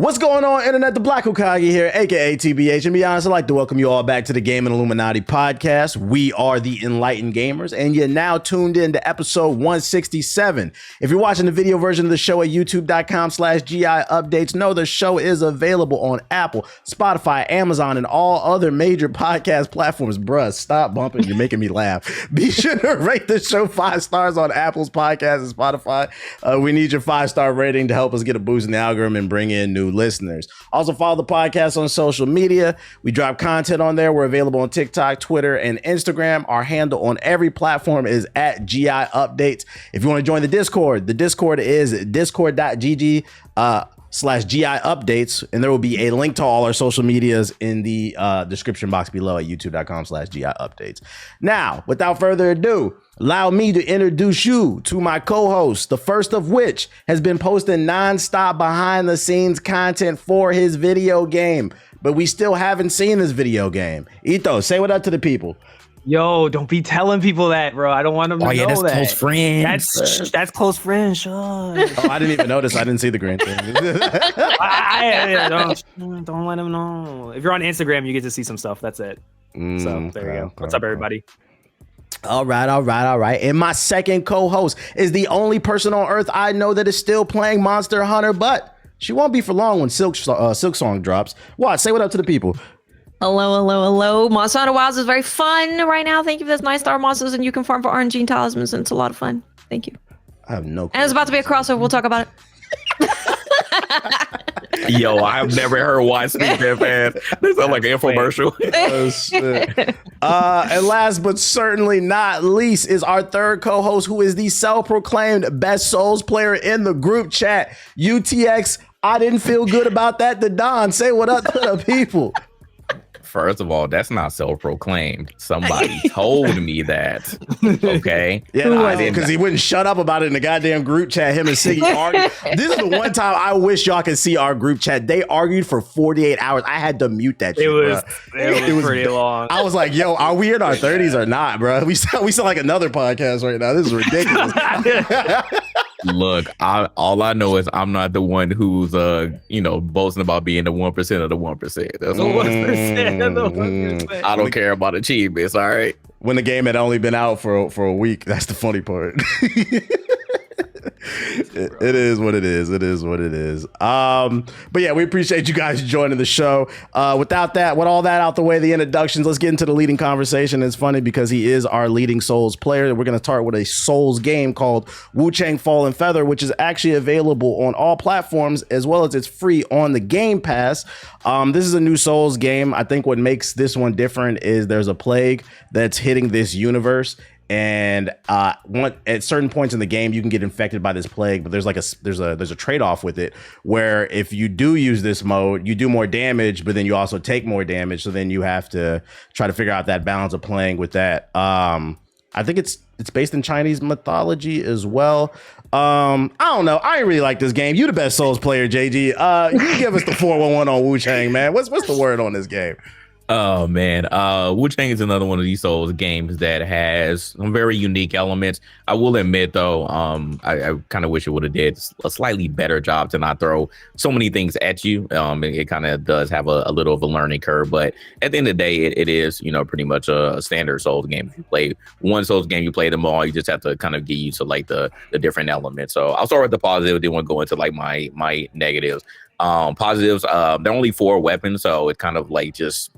What's going on, Internet? The Black Hokage here, aka TBH. And to be honest, I'd like to welcome you all back to the Game and Illuminaughty podcast. We are the Enlightened Gamers, and you're now tuned in to episode 167. If you're watching the video version of the show at youtube.com/GI updates, know the show is available on Apple, Spotify, Amazon, and all other major podcast platforms. Bruh, stop bumping. You're making me laugh. Be sure to rate the show 5 stars on Apple's podcast and Spotify. We need your 5-star rating to help us get a boost in the algorithm and bring in new listeners. Also follow the podcast on social media. We drop content on there. We're available on TikTok, Twitter, and Instagram. Our handle on every platform is at GI Updates. If you want to join the Discord is discord.gg /GI updates, and there will be a link to all our social medias in the description box below at youtube.com/GI updates. Now, without further ado, allow me to introduce you to my co-host, the first of which has been posting non-stop behind the scenes content for his video game, but we still haven't seen this video game. Ito, say what up to the people. Yo, don't be telling people that, bro. I don't want them to know that's that. Close friends. That's close friends. Shush. Oh, I didn't even notice. I didn't see the green thing. Don't let them know. If you're on Instagram, you get to see some stuff. That's it. So there you go. What's up, everybody? All right. And my second co-host is the only person on earth I know that is still playing Monster Hunter, but she won't be for long when Silksong drops. What? Say what up to the people. Hello. Monster Hunter Wilds is very fun right now. Thank you for those 9-star monsters, and you can farm for RNG and talismans, and it's a lot of fun. Thank you. I have no clue. And there's about to be a crossover. We'll talk about it. Yo, I've never heard why speak that fast. This sounds like an infomercial. Oh, shit. And last but certainly not least is our third co-host, who is the self-proclaimed best Souls player in the group chat, UTX. I didn't feel good about that. The Don, say what up to the people. First of all, that's not self-proclaimed. Somebody told me that. Okay. Yeah, because he wouldn't shut up about it in the goddamn group chat. Him and Siggy argued. This is the one time I wish y'all could see our group chat. They argued for 48 hours. I had to mute that shit. It was pretty long. I was like, yo, are we in our 30s or not, bro? We sound like another podcast right now. This is ridiculous. Look, all I know is I'm not the one who's boasting about being the 1% of the 1%. That's the 1% of the 1%. I don't care about achievements. All right. When the game had only been out for a week, that's the funny part. It is what it is. But yeah, we appreciate you guys joining the show. With all that out the way, the introductions, let's get into the leading conversation. It's funny because he is our leading Souls player. We're going to start with a Souls game called Wuchang Fallen Feather, which is actually available on all platforms, as well as it's free on the Game Pass. This is a new Souls game. I think what makes this one different is there's a plague that's hitting this universe. And at certain points in the game, you can get infected by this plague, but there's a trade-off with it, where if you do use this mode, you do more damage, but then you also take more damage. So then you have to try to figure out that balance of playing with that. I think it's based in Chinese mythology as well. I don't know. I ain't really like this game. You the best Souls player, JG. You give us the 411 on Wuchang, man. What's the word on this game? Oh man, Wuchang is another one of these Souls games that has some very unique elements. I will admit though, I kind of wish it would have did a slightly better job to not throw so many things at you. It kind of does have a little of a learning curve, but at the end of the day, it is pretty much a standard Souls game. If you play one Souls game, you play them all. You just have to kind of get used to like the different elements. So I'll start with the positive. Then we'll go into like my negatives. Positives. There are only 4 weapons, so it kind of like just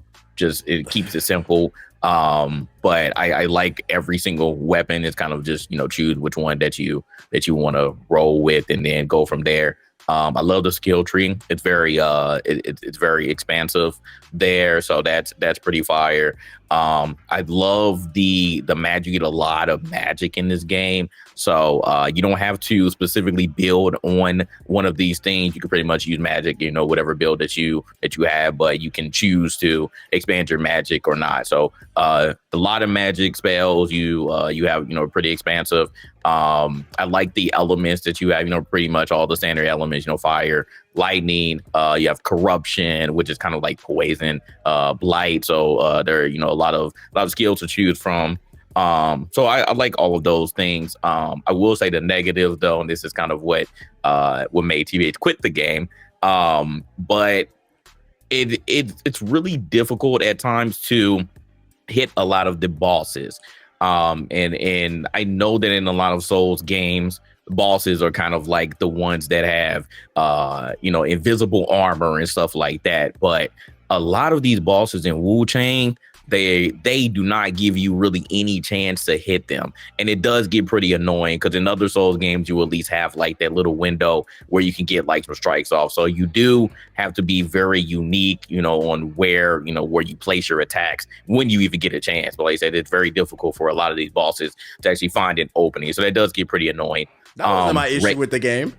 it keeps it simple. But I like every single weapon. It's kind of just choose which one that you want to roll with and then go from there. I love the skill tree. It's very it's very expansive there, so that's pretty fire. I love the magic. You get a lot of magic in this game, so you don't have to specifically build on one of these things. You can pretty much use magic, whatever build that you have, but you can choose to expand your magic or not. So a lot of magic spells you have pretty expansive. I like the elements that you have, pretty much all the standard elements, fire, lightning, you have corruption, which is kind of like poison, blight. So there are, a lot of skills to choose from. So I like all of those things. I will say the negative though, and this is kind of what made TBH quit the game. But it's really difficult at times to hit a lot of the bosses. And I know that in a lot of Souls games, bosses are kind of like the ones that have invisible armor and stuff like that. But a lot of these bosses in Wuchang, they do not give you really any chance to hit them, and it does get pretty annoying because in other Souls games you at least have like that little window where you can get like some strikes off. So you do have to be very unique, on where you place your attacks when you even get a chance. But like I said, it's very difficult for a lot of these bosses to actually find an opening, so that does get pretty annoying. That wasn't my issue with the game.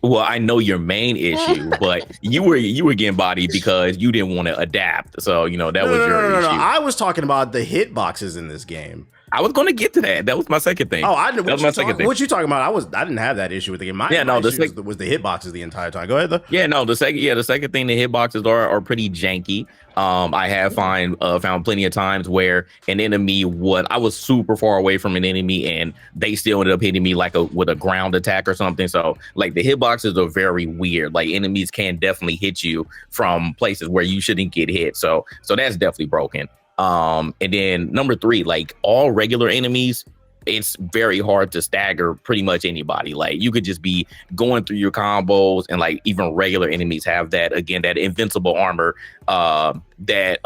Well, I know your main issue, but you were getting bodied because you didn't want to adapt. So, that was your issue. No. I was talking about the hitboxes in this game. I was going to get to that. That was my second thing. Oh, I know. What you talking about? I didn't have that issue with the game. My issue was the hitboxes the entire time. Go ahead, though. The second thing, the hitboxes are pretty janky. I have found plenty of times where an enemy I was super far away from an enemy and they still ended up hitting me with a ground attack or something. So like the hitboxes are very weird. Like enemies can definitely hit you from places where you shouldn't get hit. So that's definitely broken. And then number 3, like all regular enemies, it's very hard to stagger pretty much anybody. Like you could just be going through your combos, and like even regular enemies have that invincible armor that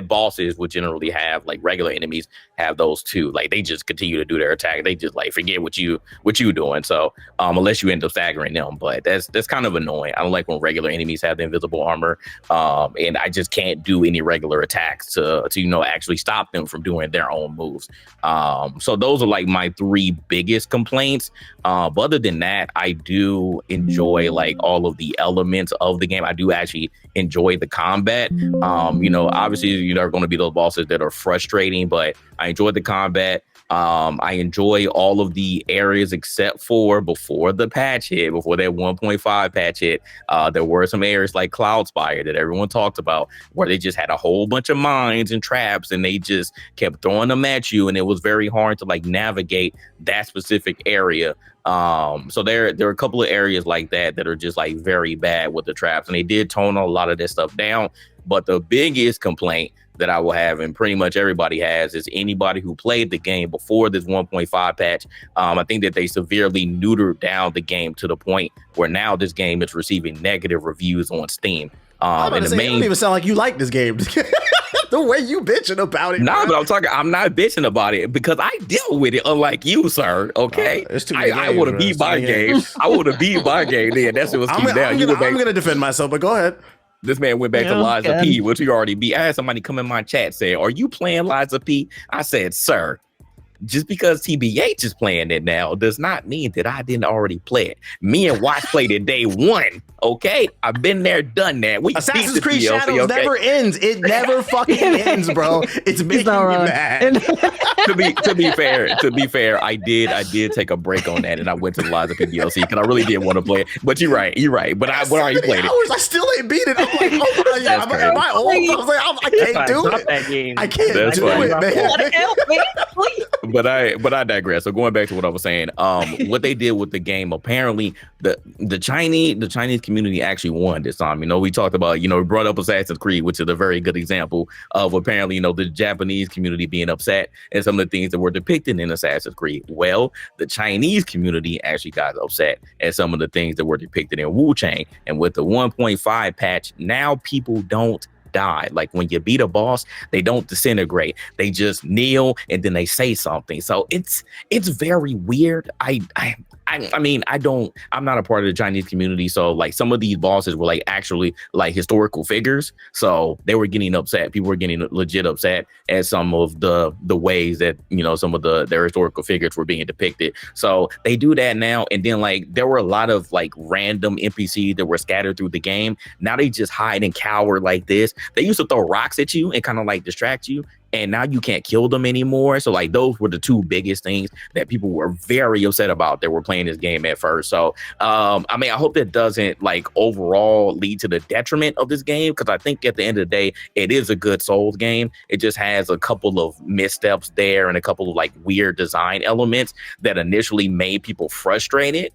bosses would generally have. Like regular enemies have those too. Like they just continue to do their attack. They just like forget what you doing. So unless you end up staggering them, but that's kind of annoying. I don't like when regular enemies have the invisible armor, and I just can't do any regular attacks to actually stop them from doing their own moves. So those are like my 3 biggest complaints. But other than that, I do enjoy like all of the elements of the game. I do actually enjoy the combat. Obviously there are going to be those bosses that are frustrating, but I enjoy the combat. I enjoy all of the areas except for before the patch hit, before that 1.5 patch hit. There were some areas like Cloudspire that everyone talked about where they just had a whole bunch of mines and traps and they just kept throwing them at you, and it was very hard to like navigate that specific area. So there are a couple of areas like that are just like very bad with the traps, and they did tone a lot of this stuff down. But the biggest complaint that I will have, and pretty much everybody has, is anybody who played the game before this 1.5 patch. I think that they severely neutered down the game to the point where now this game is receiving negative reviews on Steam. It don't even sound like you like this game. The way you bitching about it. But I'm not bitching about it because I deal with it, unlike you, sir. Okay, I want to beat my game. I want to beat my game. Then that's what's keep down. I'm gonna defend myself, but go ahead. This man went back to Liza P, which you already beat. I had somebody come in my chat say, "Are you playing Liza P?" I said, "Sir, just because TBH is playing it now does not mean that I didn't already play it. Me and Watch played it day 1. Okay, I've been there, done that. Assassin's Creed Shadows never ends. It never fucking ends, bro. It's making me mad. to be fair, I did take a break on that, and I went to the Liza P DLC because I really did want to play it. But you're right. But I already played it. I still ain't beat it. I'm like, oh yeah, am I old? I was like, I can't do it. I can't do it, man. But I digress. So going back to what I was saying, what they did with the game, apparently the Chinese community actually won this time. We talked about, we brought up Assassin's Creed, which is a very good example of apparently, the Japanese community being upset and some of the things that were depicted in Assassin's Creed. Well, the Chinese community actually got upset at some of the things that were depicted in Wuchang. And with the 1.5 patch, now people don't die. Like when you beat a boss, they don't disintegrate. They just kneel and then they say something. So it's very weird. I'm not a part of the Chinese community. So like some of these bosses were like actually like historical figures. So they were getting upset. People were getting legit upset at some of the ways that, some of their historical figures were being depicted. So they do that now. And then like there were a lot of like random NPCs that were scattered through the game. Now they just hide and cower like this. They used to throw rocks at you and kind of like distract you. and now you can't kill them anymore. So like those were the two biggest things that people were very upset about that were playing this game at first. So I mean, I hope that doesn't like overall lead to the detriment of this game, because I think at the end of the day, it is a good Souls game. It just has a couple of missteps there and a couple of like weird design elements that initially made people frustrated,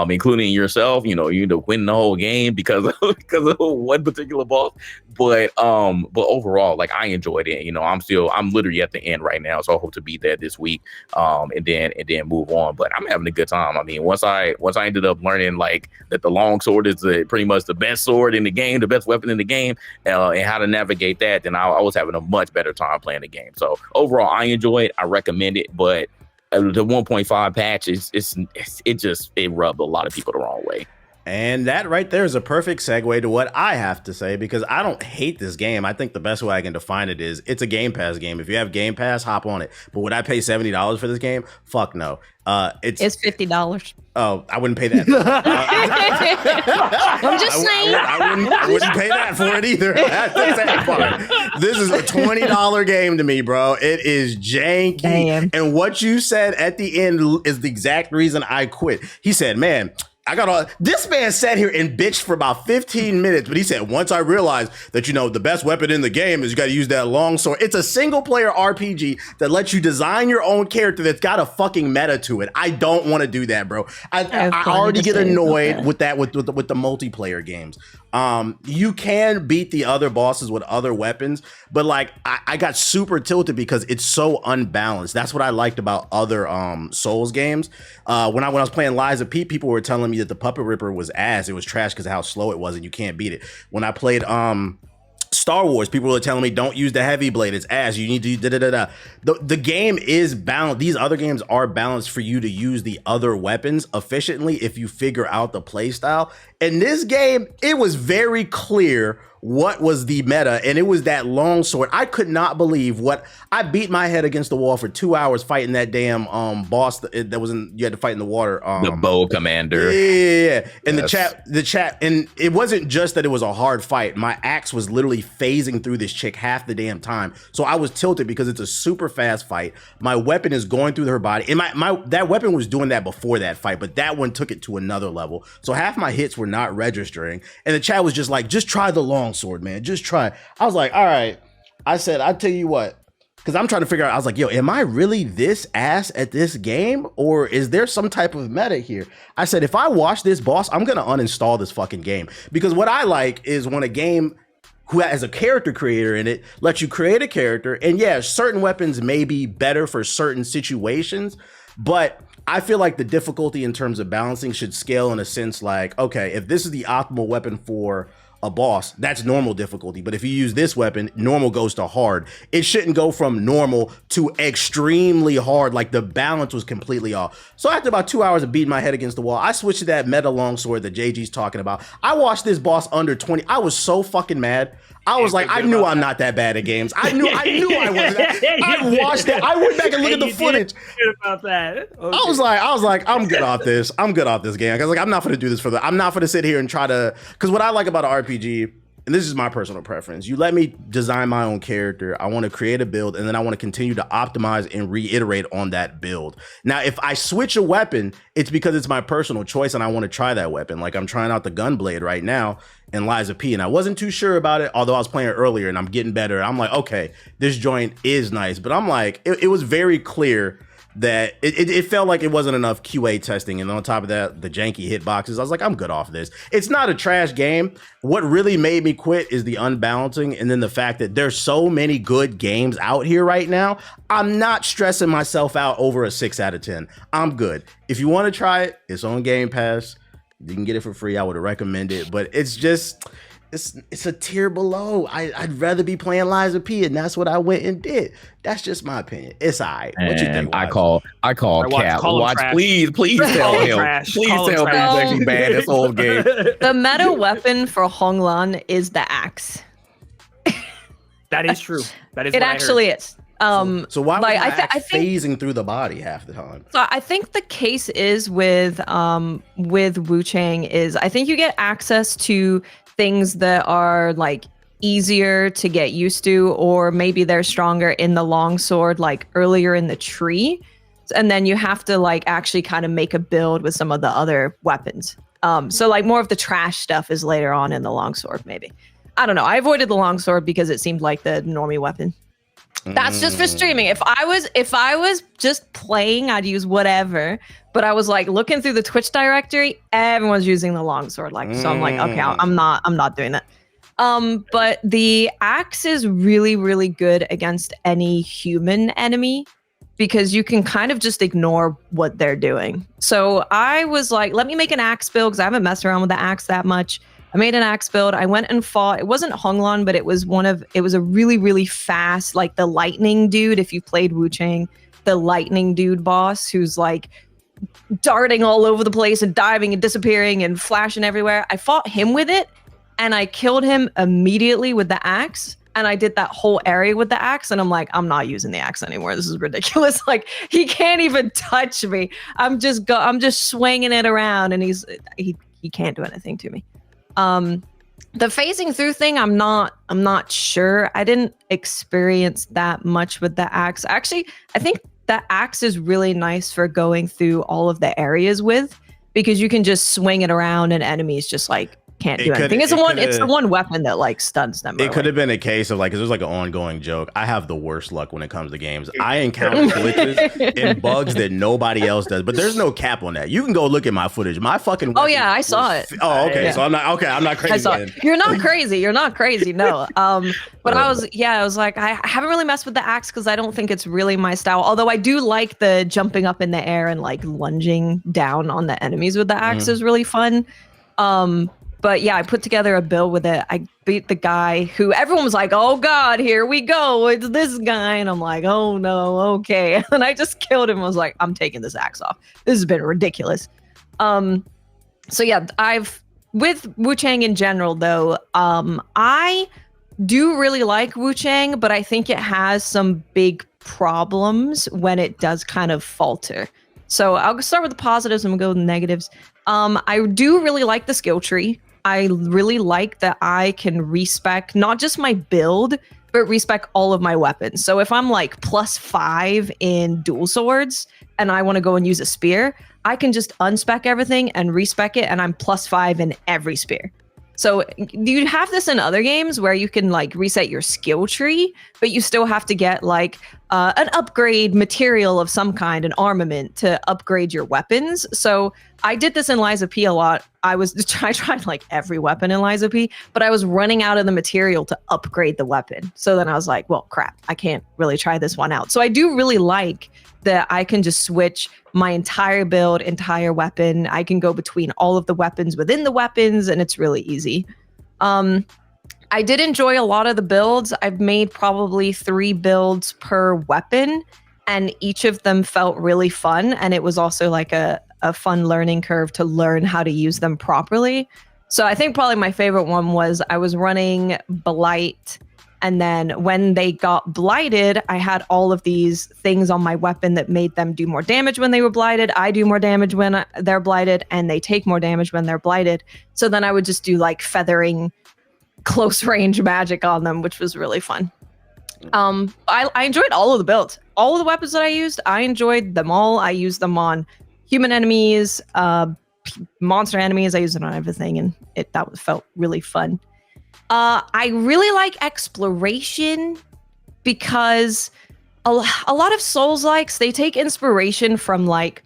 including yourself. You end up winning the whole game because of one particular boss. But overall, like I enjoyed it. I'm literally at the end right now, so I hope to be there this week, and then move on. But I'm having a good time. I mean, once I ended up learning like that the long sword is pretty much the best sword in the game, the best weapon in the game, and how to navigate that, then I was having a much better time playing the game. So overall, I enjoy it. I recommend it. But the 1.5 patch it rubbed a lot of people the wrong way. And that right there is a perfect segue to what I have to say, because I don't hate this game. I think the best way I can define it is it's a Game Pass game. If you have Game Pass, hop on it. But would I pay $70 for this game? Fuck no. It's $50. Oh, I wouldn't pay that. I'm just saying. I wouldn't pay that for it either. That's the sad part. This is a $20 game to me, bro. It is janky. Damn. And what you said at the end is the exact reason I quit. He said, man, this man sat here and bitched for about 15 minutes, but he said, once I realized that, the best weapon in the game is you got to use that long sword. It's a single player RPG that lets you design your own character that's got a fucking meta to it. I don't want to do that, bro. I already get annoyed with that, with the multiplayer games. You can beat the other bosses with other weapons, but like I got super tilted because it's so unbalanced. That's what I liked about other Souls games. When I was playing Lies of P, people were telling me that the Puppet Ripper was ass. It was trash because of how slow it was and you can't beat it. When I played Star Wars, people were telling me don't use the heavy blade, it's ass, you need to da-da-da-da. The game is balanced. These other games are balanced for you to use the other weapons efficiently if you figure out the play style. In this game, it was very clear what was the meta, and it was that long sword. I could not believe I beat my head against the wall for 2 hours fighting that damn boss that was you had to fight in the water. The bow commander. Yeah. And yes. the chat, and it wasn't just that it was a hard fight. My axe was literally phasing through this chick half the damn time. So I was tilted because it's a super fast fight. My weapon is going through her body, and that weapon was doing that before that fight, but that one took it to another level. So half my hits were not registering, and the chat was just like, just try the long sword, man, just try. I was like, all right. I said, I'll tell you what, because I'm trying to figure out, I was like, yo, am I really this ass at this game, or is there some type of meta here? I said, if I watch this boss, I'm gonna uninstall this fucking game, because what I like is when a game who has a character creator in it lets you create a character, and yeah, certain weapons may be better for certain situations, but I feel like the difficulty in terms of balancing should scale in a sense like, okay, if this is the optimal weapon for a boss, that's normal difficulty. But if you use this weapon, normal goes to hard. It shouldn't go from normal to extremely hard. Like the balance was completely off. So after about 2 hours of beating my head against the wall, I switched to that meta longsword that JG's talking about. I watched this boss under 20. I was so fucking mad. I was like, I knew I'm not that bad at games. I knew I wasn't. I watched it. I went back and looked at the footage. About that. Okay. I was like, I'm good off this. I'm good off this game. I was like, I'm not gonna do this I'm not gonna sit here and try to. Because what I like about an RPG, and this is my personal preference, you let me design my own character. I want to create a build, and then I want to continue to optimize and reiterate on that build. Now, if I switch a weapon, it's because it's my personal choice and I want to try that weapon. Like I'm trying out the Gunblade right now in Lies of P, and I wasn't too sure about it, although I was playing it earlier and I'm getting better. I'm like, okay, this joint is nice. But I'm like, it was very clear that it felt like it wasn't enough QA testing, and on top of that, the janky hitboxes. I was like, I'm good off this. It's not a trash game. What really made me quit is the unbalancing, and then the fact that there's so many good games out here right now. I'm not stressing myself out over a 6 out of 10. I'm good. If you want to try it, it's on Game Pass. You can get it for free. I would recommend it, but it's just it's a tier below. I'd rather be playing Lies of P, and that's what I went and did. That's just my opinion. It's all right. What you think? I call Cap. Watch, please tell him. Please tell him he's actually bad this whole game. The meta weapon for Honglan is the axe. That is true. That is. It actually is. So why was I think phasing through the body half the time? So I think the case is with Wuchang is I think you get access to things that are like easier to get used to, or maybe they're stronger in the longsword like earlier in the tree, and then you have to like actually kind of make a build with some of the other weapons. So like more of the trash stuff is later on in the longsword, maybe. I don't know. I avoided the longsword because it seemed like the normie weapon. That's just for streaming. If I was just playing, I'd use whatever. But I was like looking through the Twitch directory, everyone's using the longsword. Like, so I'm like, okay, I'm not doing that. But the axe is really, really good against any human enemy, because you can kind of just ignore what they're doing. So I was like, let me make an axe build, because I haven't messed around with the axe that much. I made an axe build. I went and fought. It wasn't Honglon, but it was a really, really fast, like the lightning dude. If you played Wuchang, the lightning dude boss who's like darting all over the place and diving and disappearing and flashing everywhere. I fought him with it and I killed him immediately with the axe. And I did that whole area with the axe, and I'm like, I'm not using the axe anymore. This is ridiculous. Like, he can't even touch me. I'm just swinging it around, and he can't do anything to me. The phasing through thing, I'm not sure. I didn't experience that much with the axe. Actually, I think the axe is really nice for going through all of the areas with, because you can just swing it around and enemies just like can't do anything. It's the one weapon that like stuns them. It could have been a case of like, because there's like an ongoing joke. I have the worst luck when it comes to games. I encounter glitches and bugs that nobody else does, but there's no cap on that. You can go look at my footage. My fucking I saw it. Oh, okay. Yeah. So I'm not crazy. I saw it. You're not crazy. No. But I was like, I haven't really messed with the axe because I don't think it's really my style. Although I do like the jumping up in the air and like lunging down on the enemies with the axe is really fun. But yeah, I put together a build with it. I beat the guy who everyone was like, oh God, here we go. It's this guy. And I'm like, oh no, okay. And I just killed him. I was like, I'm taking this axe off. This has been ridiculous. So yeah, with Wuchang in general though, I do really like Wuchang, but I think it has some big problems when it does kind of falter. So I'll start with the positives and we'll go with the negatives. I do really like the skill tree. I really like that I can respec not just my build, but respec all of my weapons. So if I'm like +5 in dual swords and I want to go and use a spear, I can just unspec everything and respec it, and I'm +5 in every spear. So you have this in other games where you can like reset your skill tree, but you still have to get like an upgrade material of some kind, an armament to upgrade your weapons. So I did this in Liza P a lot. I tried like every weapon in Liza P, but I was running out of the material to upgrade the weapon. So then I was like, well, crap, I can't really try this one out. So I do really like that I can just switch my entire build, entire weapon. I can go between all of the weapons within the weapons, and it's really easy. I did enjoy a lot of the builds. I've made probably 3 builds per weapon, and each of them felt really fun. And it was also like a fun learning curve to learn how to use them properly. So I think probably my favorite one was I was running Blight, and then when they got blighted, I had all of these things on my weapon that made them do more damage when they were blighted. I do more damage when they're blighted, and they take more damage when they're blighted. So then I would just do like feathering close range magic on them, which was really fun. I enjoyed all of the builds. All of the weapons that I used, I enjoyed them all. I used them on human enemies, monster enemies. I used it on everything, and that felt really fun. I really like exploration because a lot of Souls-likes, they take inspiration from like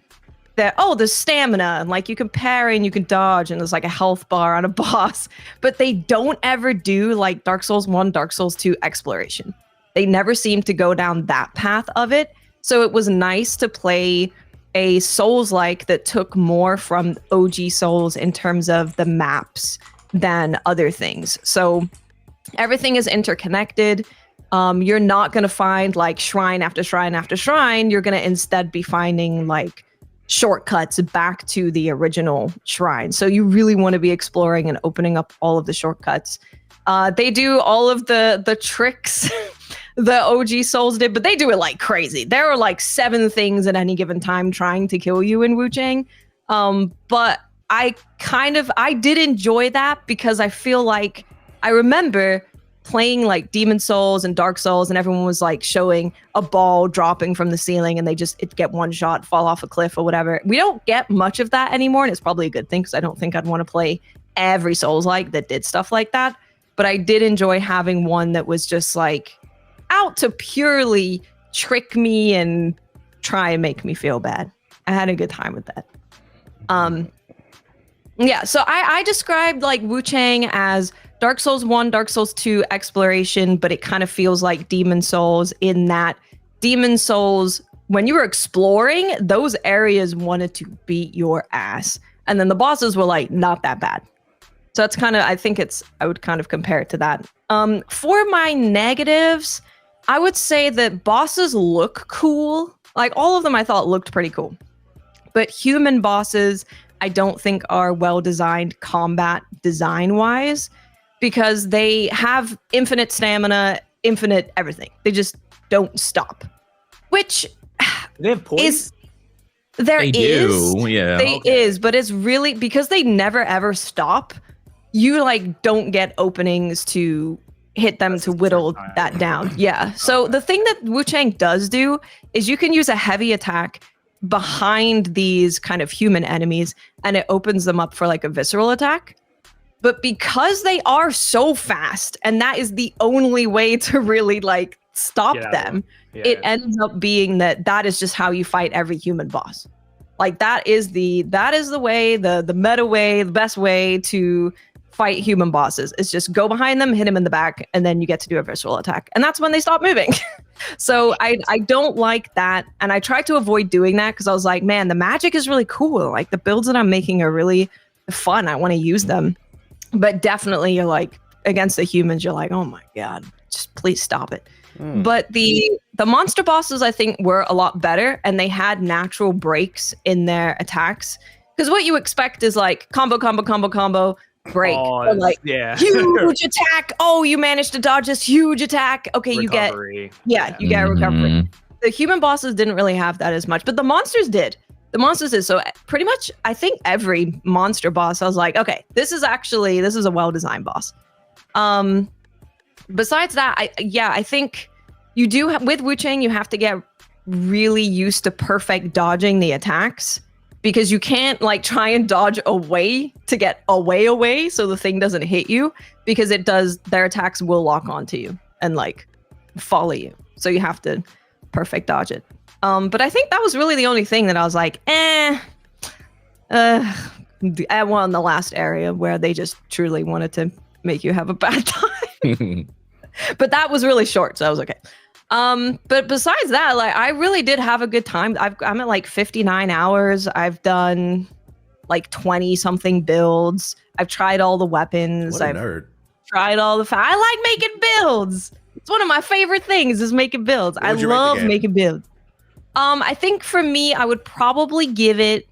the stamina, and like you can parry and you can dodge, and there's like a health bar on a boss, but they don't ever do like Dark Souls 1, Dark Souls 2 exploration. They never seem to go down that path of it. So it was nice to play a Souls-like that took more from OG Souls in terms of the maps than other things. So everything is interconnected. You're not going to find like shrine after shrine after shrine. You're going to instead be finding like shortcuts back to the original shrine. So you really want to be exploring and opening up all of the shortcuts. They do all of the tricks the OG Souls did, but they do it like crazy. There are like 7 things at any given time trying to kill you in Wuchang. But I did enjoy that because I feel like I remember playing like Demon Souls and Dark Souls, and everyone was like showing a ball dropping from the ceiling and it get one shot, fall off a cliff or whatever. We don't get much of that anymore, and it's probably a good thing because I don't think I'd want to play every Souls-like that did stuff like that. But I did enjoy having one that was just like out to purely trick me and try and make me feel bad. I had a good time with that. Yeah, so I described like Wuchang as Dark Souls 1, Dark Souls 2 exploration, but it kind of feels like Demon Souls in that Demon Souls, when you were exploring, those areas wanted to beat your ass. And then the bosses were like, not that bad. So that's kind of, I would kind of compare it to that. For my negatives, I would say that bosses look cool. Like all of them I thought looked pretty cool. But human bosses, I don't think are well-designed combat design-wise because they have infinite stamina, infinite everything. They just don't stop. Which they have poise? They do, yeah. Is, but it's really because they never ever stop. You like don't get openings to hit them to whittle that down. Yeah. So the thing that Wuchang does do is you can use a heavy attack behind these kind of human enemies and it opens them up for like a visceral attack. But because they are so fast and that is the only way to really like stop them, it ends up being that is just how you fight every human boss. Like that is the way, the meta way, the best way to fight human bosses is just go behind them, hit them in the back, and then you get to do a visceral attack. And that's when they stop moving. So I don't like that. And I tried to avoid doing that because I was like, man, the magic is really cool. Like the builds that I'm making are really fun. I want to use them. But definitely you're like against the humans, you're like, oh my God, just please stop it. But the monster bosses I think were a lot better and they had natural breaks in their attacks. Because what you expect is like combo, break. Or like huge attack. Oh, you managed to dodge this huge attack. Okay, recovery. You get recovery. The human bosses didn't really have that as much, but the monsters did. So pretty much I think every monster boss I was like, okay, this is a well-designed boss. Besides that, I think you do with Wuchang you have to get really used to perfect dodging the attacks. Because you can't like try and dodge away to get away so the thing doesn't hit you because their attacks will lock onto you and like follow you. So you have to perfect dodge it. But I think that was really the only thing that I was like, I won the last area where they just truly wanted to make you have a bad time. But that was really short, so that was okay. But besides that, like I really did have a good time. I'm at like 59 hours. I've done like 20 something builds. I've tried all the weapons. What a nerd. Tried all the I like making builds. It's one of my favorite things is making builds. I love making builds. I think for me, I would probably give it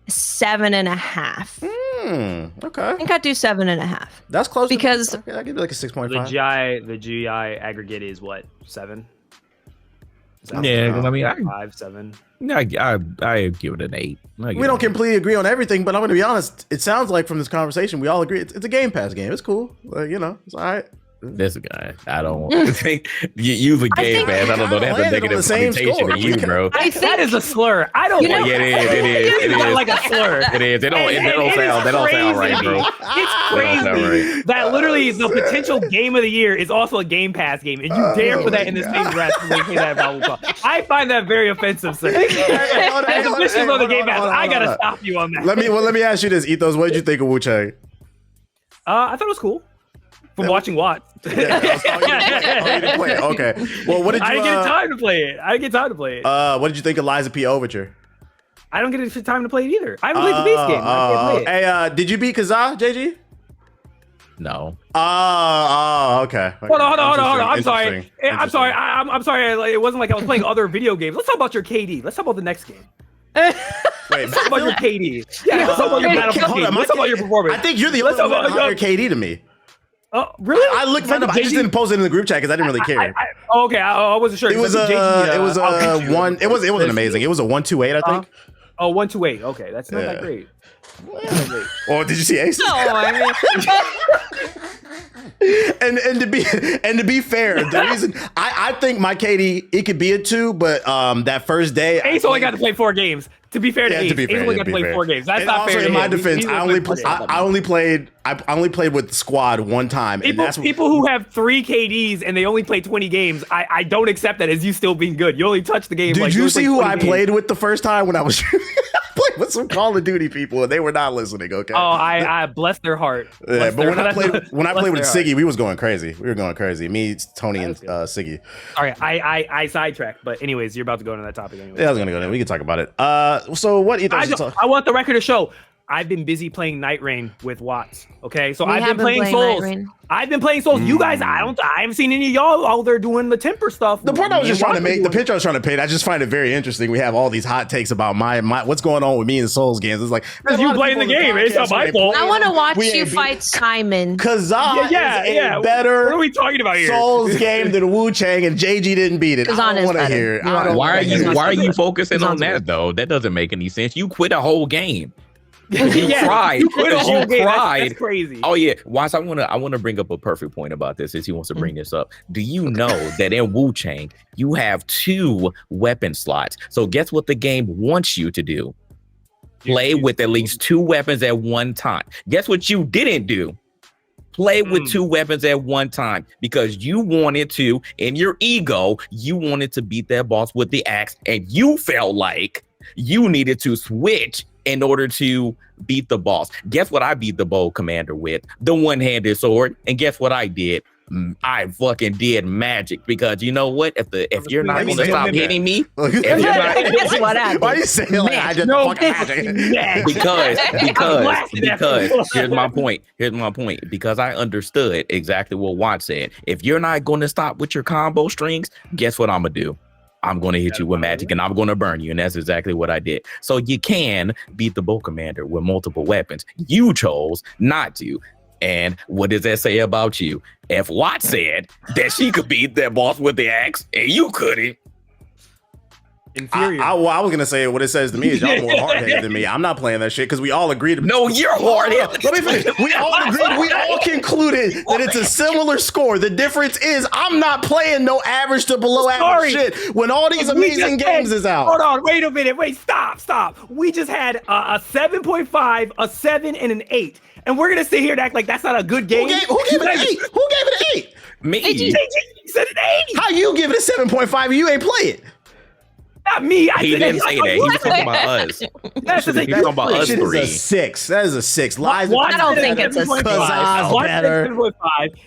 7.5. Okay. I think I'd do 7.5. That's close. Because I'll give it like a 6.5. The GI aggregate is what, 7? Yeah, I mean, 5, 7. I give it an 8. We don't completely agree on everything, but I'm going to be honest. It sounds like from this conversation, we all agree it's a Game Pass game. It's cool. Like, it's all right. This guy, I don't think you use a Game Pass. I don't know. That's a negative connotation to you, bro. I think that is a slur. I don't. Yeah, it is. Like a slur. It is. They don't sound right, bro. It's crazy that literally the potential game of the year is also a Game Pass game, and you dare put that in the same breath to say that about Wuchang. I find that very offensive, sir. As officials of the Game Pass, I gotta stop you on that. Let me ask you this, Ethos. What did you think of Wuchang? I thought it was cool. From watching what? Okay. Well, what did you? I didn't get time to play it. What did you think of Liza P. Overture? I don't get time to play it either. I haven't played the base game. I can't play it. Hey, did you beat Kazaa, JG? No. Okay. Hold on. I'm sorry. I'm sorry. It wasn't like I was playing other video games. Let's talk about your KD. Let's talk about the next game. Wait, let's talk about your KD. Yeah, let's talk about your Battlefield KD. Let's talk about your performance. I think you're the only one that higher KD to me. Oh, really? I looked that up. I just didn't post it in the group chat because I didn't really care. Okay, I wasn't sure. It was one. It wasn't amazing. It was a 128, I think. 128. Okay, that's not that great. Oh, did you see Ace? No, I mean, And to be fair, the reason I think my KD it could be a 2, but that first day Ace only got to play 4 games. To be fair to Ace, Ace only got to play 4 games. That's not also, fair. In my defense, I only played with the squad one time. People who have 3 KDs and they only play 20 games, I don't accept that as you still being good. You only touch the game. Did you see who I played with the first time when I was playing with some Call of Duty people and they were not listening? Okay. Oh, I bless their heart. Yeah, but when I played with Siggy, we was going crazy. We were going crazy. Me, Tony, and Siggy. All right, I sidetracked, but anyways, you're about to go into that topic anyway. Yeah, I was gonna go there. We can talk about it. So what? I want the record to show. I've been busy playing Night Rain with Watts. Okay, so I've been playing Souls. I've been playing Souls. You guys, I haven't seen any of y'all out there doing the temper stuff. The point I was just trying to make, the picture I was trying to paint, I just find it very interesting. We have all these hot takes about my what's going on with me in Souls games. It's like you playing the game. It's not my fault. I want to watch you fight Simon. Kazaa is a better what are we talking about here? Souls game than Wuchang, and JG didn't beat it. I don't want to hear it. Why are you focusing on that though? That doesn't make any sense. You quit a whole game. You cried. You quit a whole game. Cried. That's crazy. Oh yeah, Watts, I want to bring up a perfect point about this. Since he wants to bring this up, do you know that in Wuchang you have 2 weapon slots? So guess what the game wants you to do? Play with at least 2 weapons at one time. Guess what you didn't do? Play with 2 weapons at one time because you wanted to, in your ego, you wanted to beat that boss with the axe, and you felt like you needed to switch in order to beat the boss. Guess what I beat the bold commander with? The one-handed sword. And guess what I did? I fucking did magic because you know what? If you're not going to stop hitting me, guess what happened? Why are you saying like I just fucking magic? Because here's my point. Because I understood exactly what Watt said. If you're not going to stop with your combo strings, guess what I'm gonna do? I'm going to hit you with magic and I'm going to burn you. And that's exactly what I did. So you can beat the bow commander with multiple weapons. You chose not to. And what does that say about you? If Watt said that she could beat that boss with the axe and you couldn't. Inferior. I was going to say what it says to me is y'all more hard-headed than me. I'm not playing that shit because we all agreed. No, you're hard-headed. Let me finish. We all agreed. We all concluded that it's a similar score. The difference is I'm not playing no average to below average shit when all these amazing games is out. Hold on. Wait a minute. Wait. Stop. We just had a 7.5, a 7, and an 8. And we're going to sit here and act like that's not a good game. Who gave it an 8? Who gave it an 8? Me. You said an 8. How you give it a 7.5 and you ain't play it? Not me. He didn't say that. He was talking about us. That's the thing. He's talking about us 3. That is a 6. That is a 6. Lies. I don't think it's a 6. Better.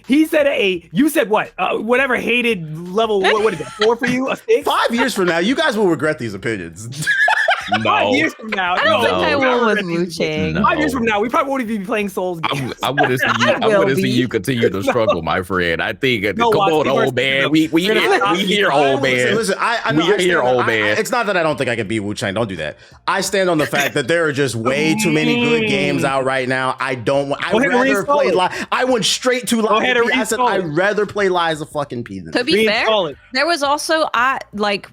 He said an 8. You said what? Whatever hated level. What is it? 4 for you? A 6? 5 years from now, you guys will regret these opinions. No. 5 years from now. I don't think I will with Wuchang. No. 5 years from now, we probably won't even be playing Souls games. I want to see you continue to struggle, my friend. I think. Come on, old man. We hear old man. Listen, we hear old man. It's not that I don't think I can beat Wuchang. Don't do that. I stand on the fact that there are just way too many good games out right now. I rather play live. I went straight to live. I said I'd rather play Lies of fucking P than to be fair, there was also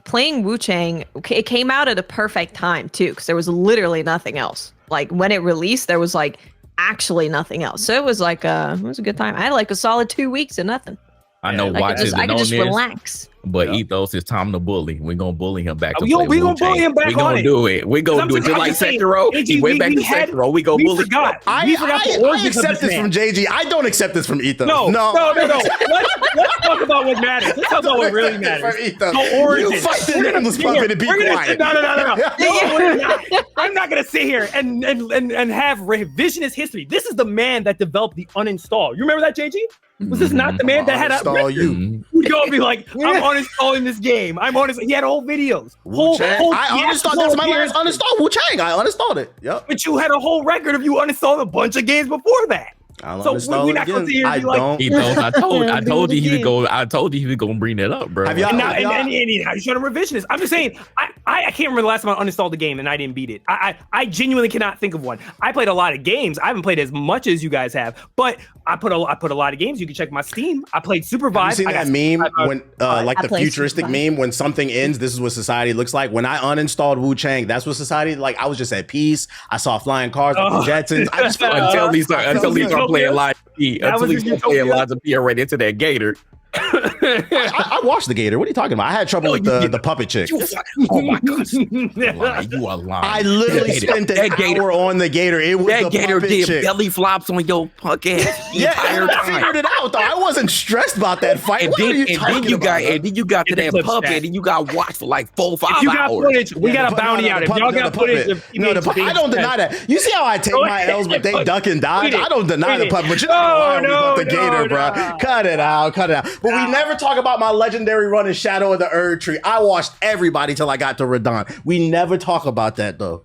playing Wuchang. It came out at a perfect time too, because there was literally nothing else. Like when it released, there was like actually nothing else. So it was like it was a good time. I had like a solid 2 weeks and nothing. I know Watts isn't I could on just this, relax. but Ethos is time to bully. We're gonna bully him back. We're gonna bully him back. We're gonna do it. We're gonna do it just like Sekiro. He went back to Sekiro. We gonna bully. I accept this from JG. I don't accept this from Ethos. No. Let's talk about what matters. Let's talk about what really matters. No origin. You fight the nameless puppet and be quiet. No. I'm not gonna sit here and have revisionist history. This is the man that developed the uninstall. You remember that, JG? Was this not the man that had uninstall you? You're gonna be like, I'm uninstalling this game. He had whole videos. I uninstalled. That's my last uninstall. Wuchang. I uninstalled it. Yep. But you had a whole record of you uninstalling a bunch of games before that. So we're not going to sit here and be like, I told you he was going. I told you he was going to bring that up, bro. And now you're showing a revisionist. I'm just saying. I can't remember the last time I uninstalled a game and I didn't beat it. I genuinely cannot think of one. I played a lot of games. I haven't played as much as you guys have, but I put a lot of games. You can check my Steam. I played Supervive. Have you seen that meme when like the futuristic meme when something ends? This is what society looks like. When I uninstalled Wuchang, that's what society like. I was just at peace. I saw flying cars like the Jetsons. I just felt until he start playing Lies of P. Until he start playing Lies of P right into that gator. I watched the gator. What are you talking about? I had trouble with the puppet chick. Oh my gosh, you are lying. I literally spent an hour on the gator. It was that the gator did chick. belly flops on your punk ass. Yeah, I figured it out though. I wasn't stressed about that fight. And then you got to that puppet, and you got watched for like 4-5 hours. If you got footage, we got a bounty out. If y'all got footage, I don't deny that. You see how I take my L's, but they duck and dodge. I don't deny the puppet, but you're not about the gator, bro. Cut it out. But we never talk about my legendary run in Shadow of the Erd Tree. I watched everybody till I got to Radon. We never talk about that though.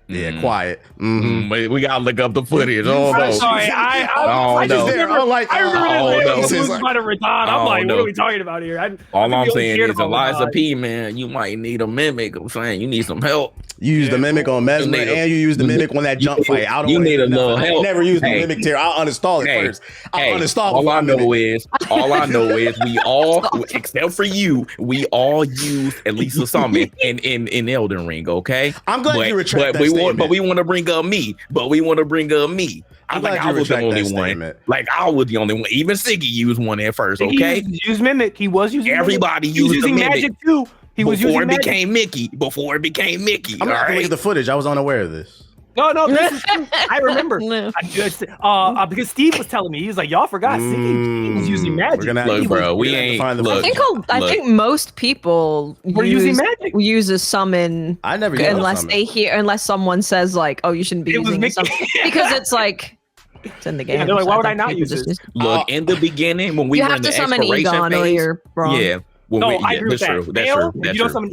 Yeah, quiet. We gotta look up the footage. Oh no! Sorry, I remember this was about Radon. I'm like, what are we talking about here? All I'm saying is Eliza P, man, you might need a mimic. I'm saying you need some help. You use the mimic on Mesmer, and you use the mimic on that jump fight. I don't. You need a little help. I never used the mimic tier. I'll uninstall it first. I'll uninstall. All I know is we all, except for you, we all use at least a summon in Elden Ring. Okay. I'm glad you retract that statement. But we want to bring up me. I was the only one. Like I was the only one. Even Siggy used one at first. Okay. He used mimic. He was using. Everybody used the mimic. Magic too. Before it became Mickey. I'm not going to look at the footage. I was unaware of this. No, this is true. I remember. Because Steve was telling me, he was like, y'all forgot Siggy was using magic. Look, bro, we ain't. I think most people were using magic. Use a summon. I never used unless someone says like, oh, you shouldn't be using a summon. Because it's like, it's in the game. Yeah, they're like, why would I not use this? Look, in the beginning, when we were in the exploration phase, yeah. Well, I agree with that. That's true.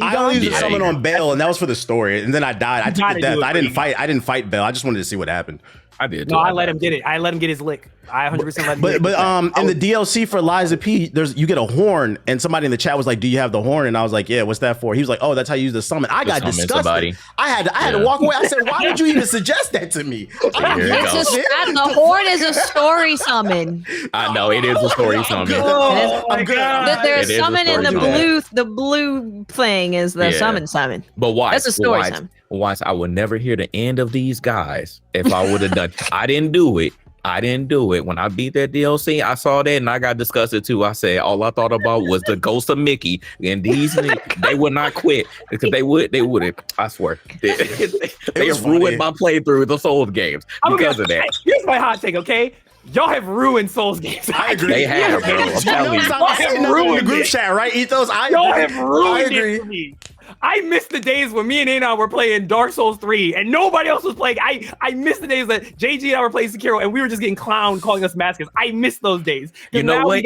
I only used a summon on Bale, and that was for the story. And then I died. I took the death. I didn't fight Bale. I just wanted to see what happened. I did. No, I let him get it. I let him get his lick. I 100% let him get it. But in the DLC for Liza P, you get a horn, and somebody in the chat was like, "Do you have the horn?" And I was like, "Yeah, what's that for?" He was like, "Oh, that's how you use the summon." I got disgusted. I had to walk away. I said, "Why would you even suggest that to me?" The horn is a story summon. I know it is a story summon. I'm good. There's a summon in the blue. The blue thing is the summon. But why? That's a story summon. Watch, I would never hear the end of these guys if I would have done. I didn't do it. When I beat that DLC, I saw that and I got disgusted too. I said all I thought about was the ghost of Mickey, and these they would not quit because they wouldn't. I swear, they have ruined my playthrough of the Souls games because of that. Here's my hot take, okay? Y'all have ruined Souls games. I agree. They have, bro. I'm telling you. Y'all have ruined the group chat, right? Ethos. Y'all have ruined it for me. I miss the days when me and Anon were playing Dark Souls 3 and nobody else was playing. I miss the days that JG and I were playing Sekiro and we were just getting clowned calling us masochists. I miss those days. You know what?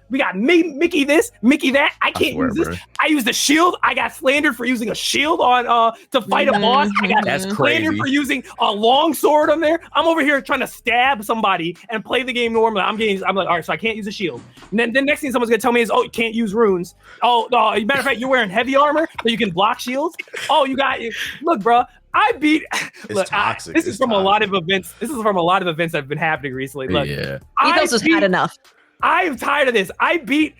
We got Mickey this, Mickey that. I can't use this. Bro. I used a shield. I got slandered for using a shield on to fight a boss. I got slandered for using a long sword on there. I'm over here trying to stab somebody and play the game normally. I'm like, all right, so I can't use a shield. And then the next thing someone's gonna tell me is, oh, you can't use runes. Oh, no, matter of fact, you're wearing heavy armor so you can block shields. Oh, look, bro. I beat. Look, this is from a lot of events. This is from a lot of events that have been happening recently. Look, Ethos has had enough. I'm tired of this. I beat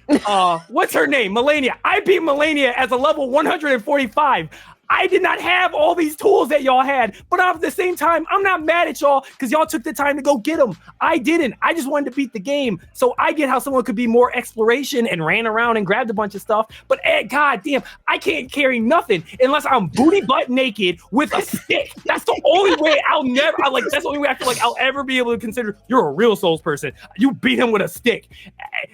what's her name? Melania. I beat Melania as a level 145. I did not have all these tools that y'all had, but at the same time, I'm not mad at y'all because y'all took the time to go get them. I didn't. I just wanted to beat the game. So I get how someone could be more exploration and ran around and grabbed a bunch of stuff. But god damn, I can't carry nothing unless I'm booty butt naked with a stick. That's the only way that's the only way I feel like I'll ever be able to consider you're a real Souls person. You beat him with a stick.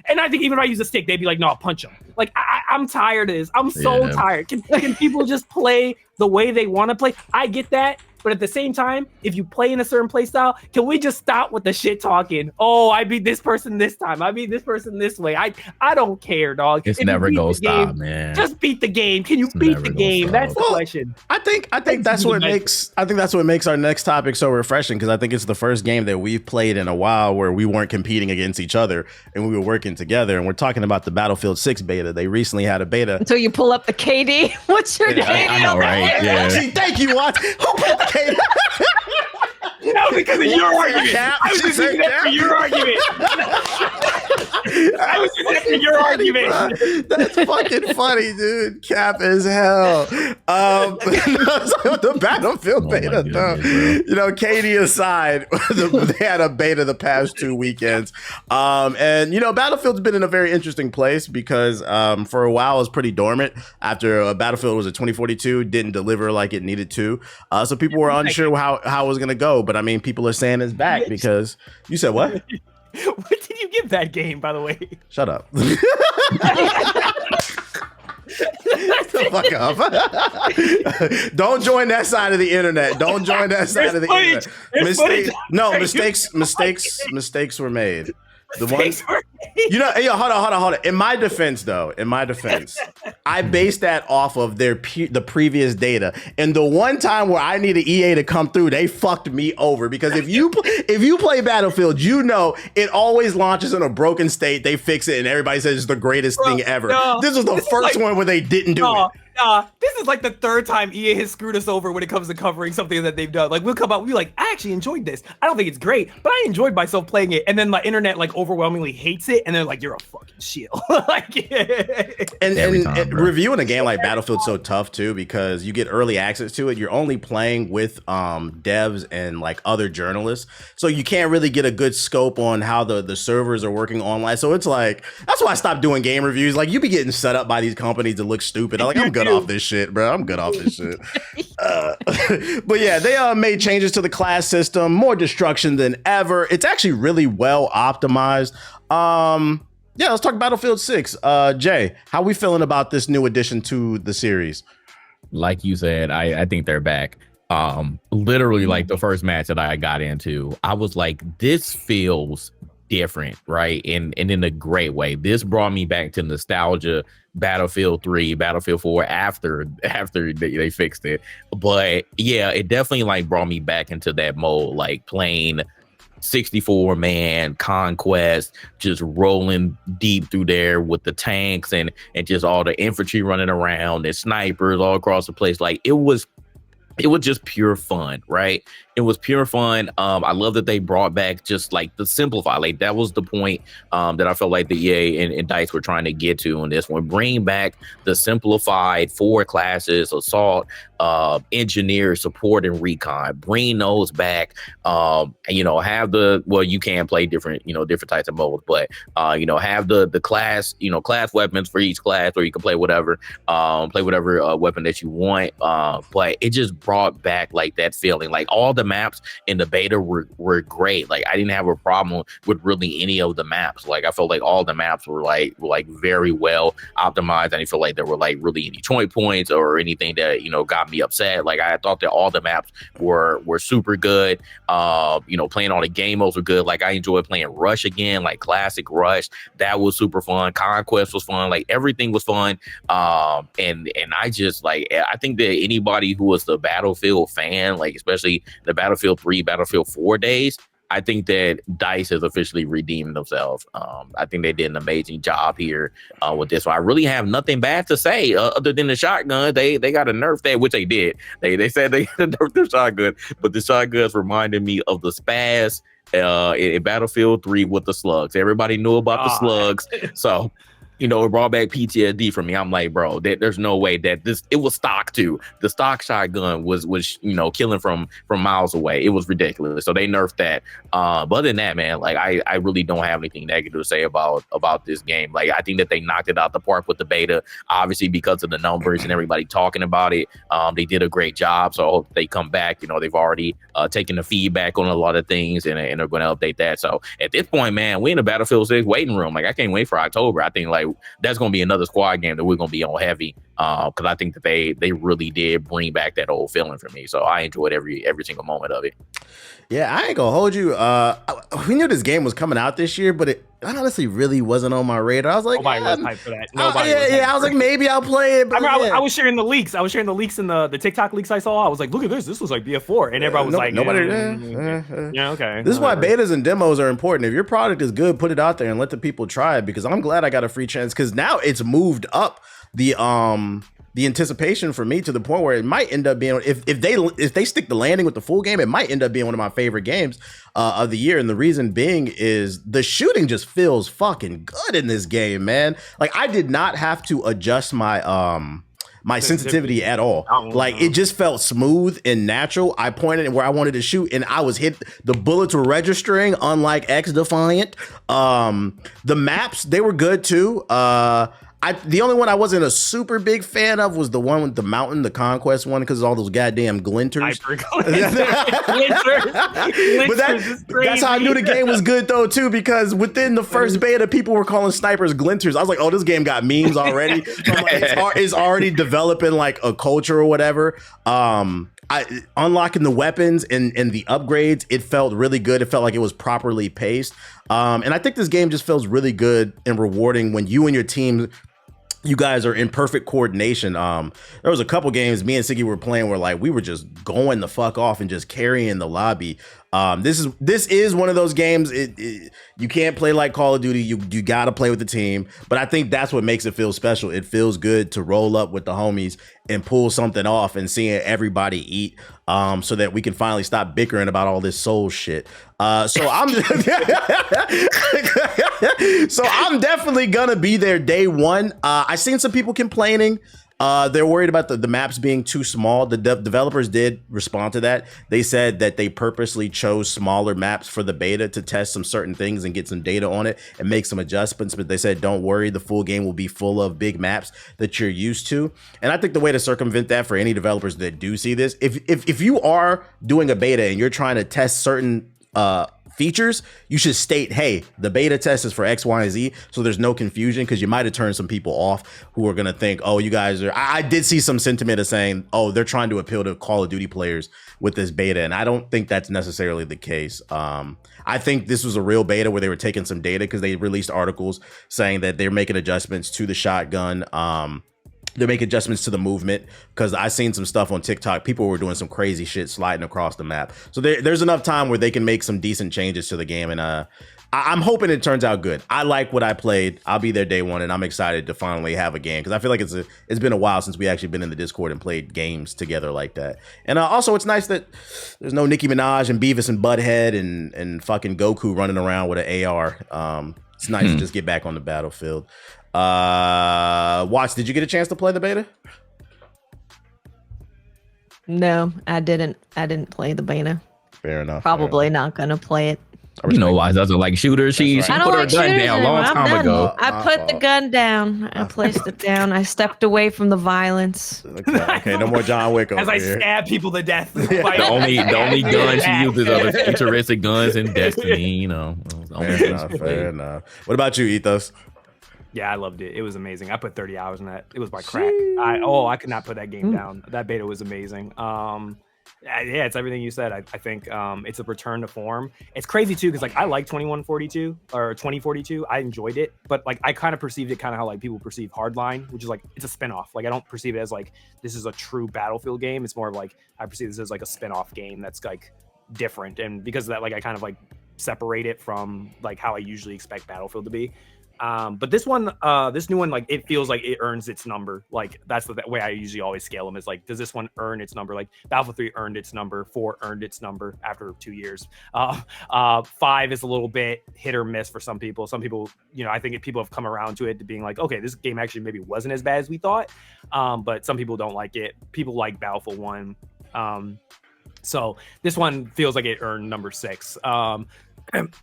And I think even if I use a stick, they'd be like, no, I'll punch him. Like, I'm tired of this. I'm so tired. Can people just play the way they want to play? I get that. But at the same time, if you play in a certain play style, can we just stop with the shit talking? Oh, I beat this person this time. I beat this person this way. I don't care, dog. It's never gonna stop, man. Just beat the game. Can you beat the game? That's the question. I think that's what makes our next topic so refreshing, because I think it's the first game that we've played in a while where we weren't competing against each other and we were working together. And we're talking about the Battlefield 6 beta. They recently had a beta. Until you pull up the KD. What's your KD? I know, right? Yeah. Thank you, Watts. Who put the KD? No, because of your argument. Cap. I was She just said using that for cap. your argument. I was just asking your argument. That's fucking funny, dude. Cap as hell. The Battlefield beta, though. You know, Katie aside, they had a beta the past 2 weekends. And, you know, Battlefield's been in a very interesting place because for a while it was pretty dormant after Battlefield was a 2042, didn't deliver like it needed to. So people were unsure how it was going to go. But I mean, people are saying it's back because you said what? What did you give that game, by the way? Shut up. The fuck up. Don't join that side of the internet. Don't join that side of the internet. Mistakes were made. The ones, you know, hey, hold on. In my defense, I based that off of the previous data. And the one time where I needed EA to come through, they fucked me over because if you play Battlefield, you know it always launches in a broken state. They fix it, and everybody says it's the greatest thing ever. This was the first one where they didn't do it. This is like the third time EA has screwed us over when it comes to covering something that they've done. Like we'll come out, we'll be like, I actually enjoyed this. I don't think it's great, but I enjoyed myself playing it. And then my internet like overwhelmingly hates it, and they're like, you're a fucking shield. and reviewing a game like Battlefield's so tough too because you get early access to it. You're only playing with devs and like other journalists, so you can't really get a good scope on how the servers are working online. So it's like that's why I stopped doing game reviews. Like you be getting set up by these companies to look stupid. I'm like, I'm good off this shit, bro. I'm good off this shit. But yeah, they made changes to the class system, more destruction than ever. It's actually really well optimized. Yeah, let's talk Battlefield 6. Jay, how we feeling about this new addition to the series? Like you said, I think they're back. Literally, like the first match that I got into, I was like, this feels different, right? And in a great way. This brought me back to nostalgia. Battlefield 3, Battlefield 4 after they fixed it. But yeah, it definitely like brought me back into that mode, like playing 64-man conquest, just rolling deep through there with the tanks and just all the infantry running around and snipers all across the place. Like it was just pure fun, right? It was pure fun. I love that they brought back just like the simplify. Like that was the point that I felt like the EA and DICE were trying to get to in this one. Bring back the simplified 4 classes: assault, engineer, support, and recon. Bring those back. You know, have you can play different types of modes, but you know, have the class, class weapons for each class, or you can play whatever weapon that you want. But it just brought back like that feeling. Like all the maps in the beta were great. Like I didn't have a problem with really any of the maps. Like I felt like all the maps were very well optimized. I didn't feel like there were like really any choice points or anything that got me upset. Like I thought that all the maps were super good. Playing all the game modes were good. Like I enjoyed playing Rush again, like classic Rush. That was super fun. Conquest was fun. Like everything was fun. And I just I think that anybody who was the Battlefield fan, like especially the Battlefield 3, Battlefield 4 days, I think that DICE has officially redeemed themselves. I think they did an amazing job here with this one. I really have nothing bad to say other than the shotgun. They got to nerf that, which they did. They said they nerfed the shotgun, but the shotguns reminded me of the spaz in Battlefield 3 with the slugs. Everybody knew about the slugs, so it brought back PTSD for me. I'm like, bro, there's no way that it was stock too. The stock shotgun was killing from miles away. It was ridiculous. So they nerfed that. But other than that, man, like I really don't have anything negative to say about this game. Like I think that they knocked it out the park with the beta, obviously because of the numbers and everybody talking about it. They did a great job. So I hope they come back. They've already taken the feedback on a lot of things and they're going to update that. So at this point, man, we in the Battlefield 6 waiting room. Like I can't wait for October. I think like that's going to be another squad game that we're going to be on heavy because I think that they really did bring back that old feeling for me. So I enjoyed every single moment of it. Yeah, I ain't gonna hold you. We knew this game was coming out this year, but it honestly really wasn't on my radar. I was like, nobody was hyped for that. I was like, maybe I'll play it. But I was sharing the leaks. I was sharing the leaks in the TikTok leaks I saw. I was like, look at this. This was like BF4, and everybody was like, nobody. Yeah, okay. This is why betas and demos are important. If your product is good, put it out there and let the people try it. Because I'm glad I got a free chance. Because now it's moved up the the anticipation for me to the point where it might end up being, if they stick the landing with the full game, it might end up being one of my favorite games of the year. And the reason being is the shooting just feels fucking good in this game, man. Like I did not have to adjust my sensitivity at all. Like it just felt smooth and natural. I pointed where I wanted to shoot and I was hit. The bullets were registering, unlike X Defiant. The maps, they were good too. The only one I wasn't a super big fan of was the one with the mountain, the Conquest one, because all those goddamn glinters. But that's how I knew the game was good though too, because within the first beta, people were calling snipers glinters. I was like, oh, this game got memes already. So I'm like, it's already developing like a culture or whatever. Unlocking the weapons and the upgrades, it felt really good. It felt like it was properly paced. And I think this game just feels really good and rewarding when you and your team, you guys are in perfect coordination. There was a couple games me and Siggy were playing where like we were just going the fuck off and just carrying the lobby. This is one of those games. You can't play like Call of Duty. You got to play with the team. But I think that's what makes it feel special. It feels good to roll up with the homies and pull something off and seeing everybody eat, so that we can finally stop bickering about all this soul shit. So I'm definitely gonna be there day one. I seen some people complaining. They're worried about the maps being too small. The developers did respond to that. They said that they purposely chose smaller maps for the beta to test some certain things and get some data on it and make some adjustments. But they said, don't worry, the full game will be full of big maps that you're used to. And I think the way to circumvent that for any developers that do see this, if you are doing a beta and you're trying to test certain features, you should state, hey, the beta test is for X, Y, and Z, so there's no confusion, because you might have turned some people off who are going to think, oh, you guys are, I did see some sentiment of saying, oh, they're trying to appeal to Call of Duty players with this beta, and I don't think that's necessarily the case. I think this was a real beta where they were taking some data, because they released articles saying that they're making adjustments to the shotgun. They're making adjustments to the movement, because I seen some stuff on TikTok. People were doing some crazy shit sliding across the map. So there's enough time where they can make some decent changes to the game. And I'm hoping it turns out good. I like what I played. I'll be there day one, and I'm excited to finally have a game, because I feel like it's been a while since we actually been in the Discord and played games together like that. And also, it's nice that there's no Nicki Minaj and Beavis and Butthead and fucking Goku running around with an AR. It's nice to just get back on the battlefield. Watch, did you get a chance to play the beta? No, I didn't play the beta. Fair enough. Probably not gonna play it. You know why doesn't like shooters? She put her gun down a long time ago. I put the gun down. I placed it down. I stepped away from the violence. Okay, no more John Wick over As I here. stab people to death. The only gun she uses are the futuristic guns in Destiny. You know. Fair enough. What about you, Ethos? Yeah, I loved it. It was amazing. I put 30 hours in that. It was my crack. I could not put that game down. That beta was amazing. Yeah, it's everything you said. I think it's a return to form. It's crazy too, because like I like 2142 or 2042. I enjoyed it, but like I kind of perceived it kind of how like people perceive Hardline, which is like it's a spinoff. Like I don't perceive it as like this is a true Battlefield game. It's more of like I perceive this as like a spinoff game that's like different, and because of that, like I kind of like separate it from like how I usually expect Battlefield to be. But this one, this new one, like it feels like it earns its number. Like that's the way I usually always scale them, is like, does this one earn its number? Like Battlefield 3 earned its number, 4 earned its number after 2 years. 5 is a little bit hit or miss for some people. Some people, you know, I think people have come around to it to being like, okay, this game actually maybe wasn't as bad as we thought. But some people don't like it. People like Battlefield 1. So this one feels like it earned number 6.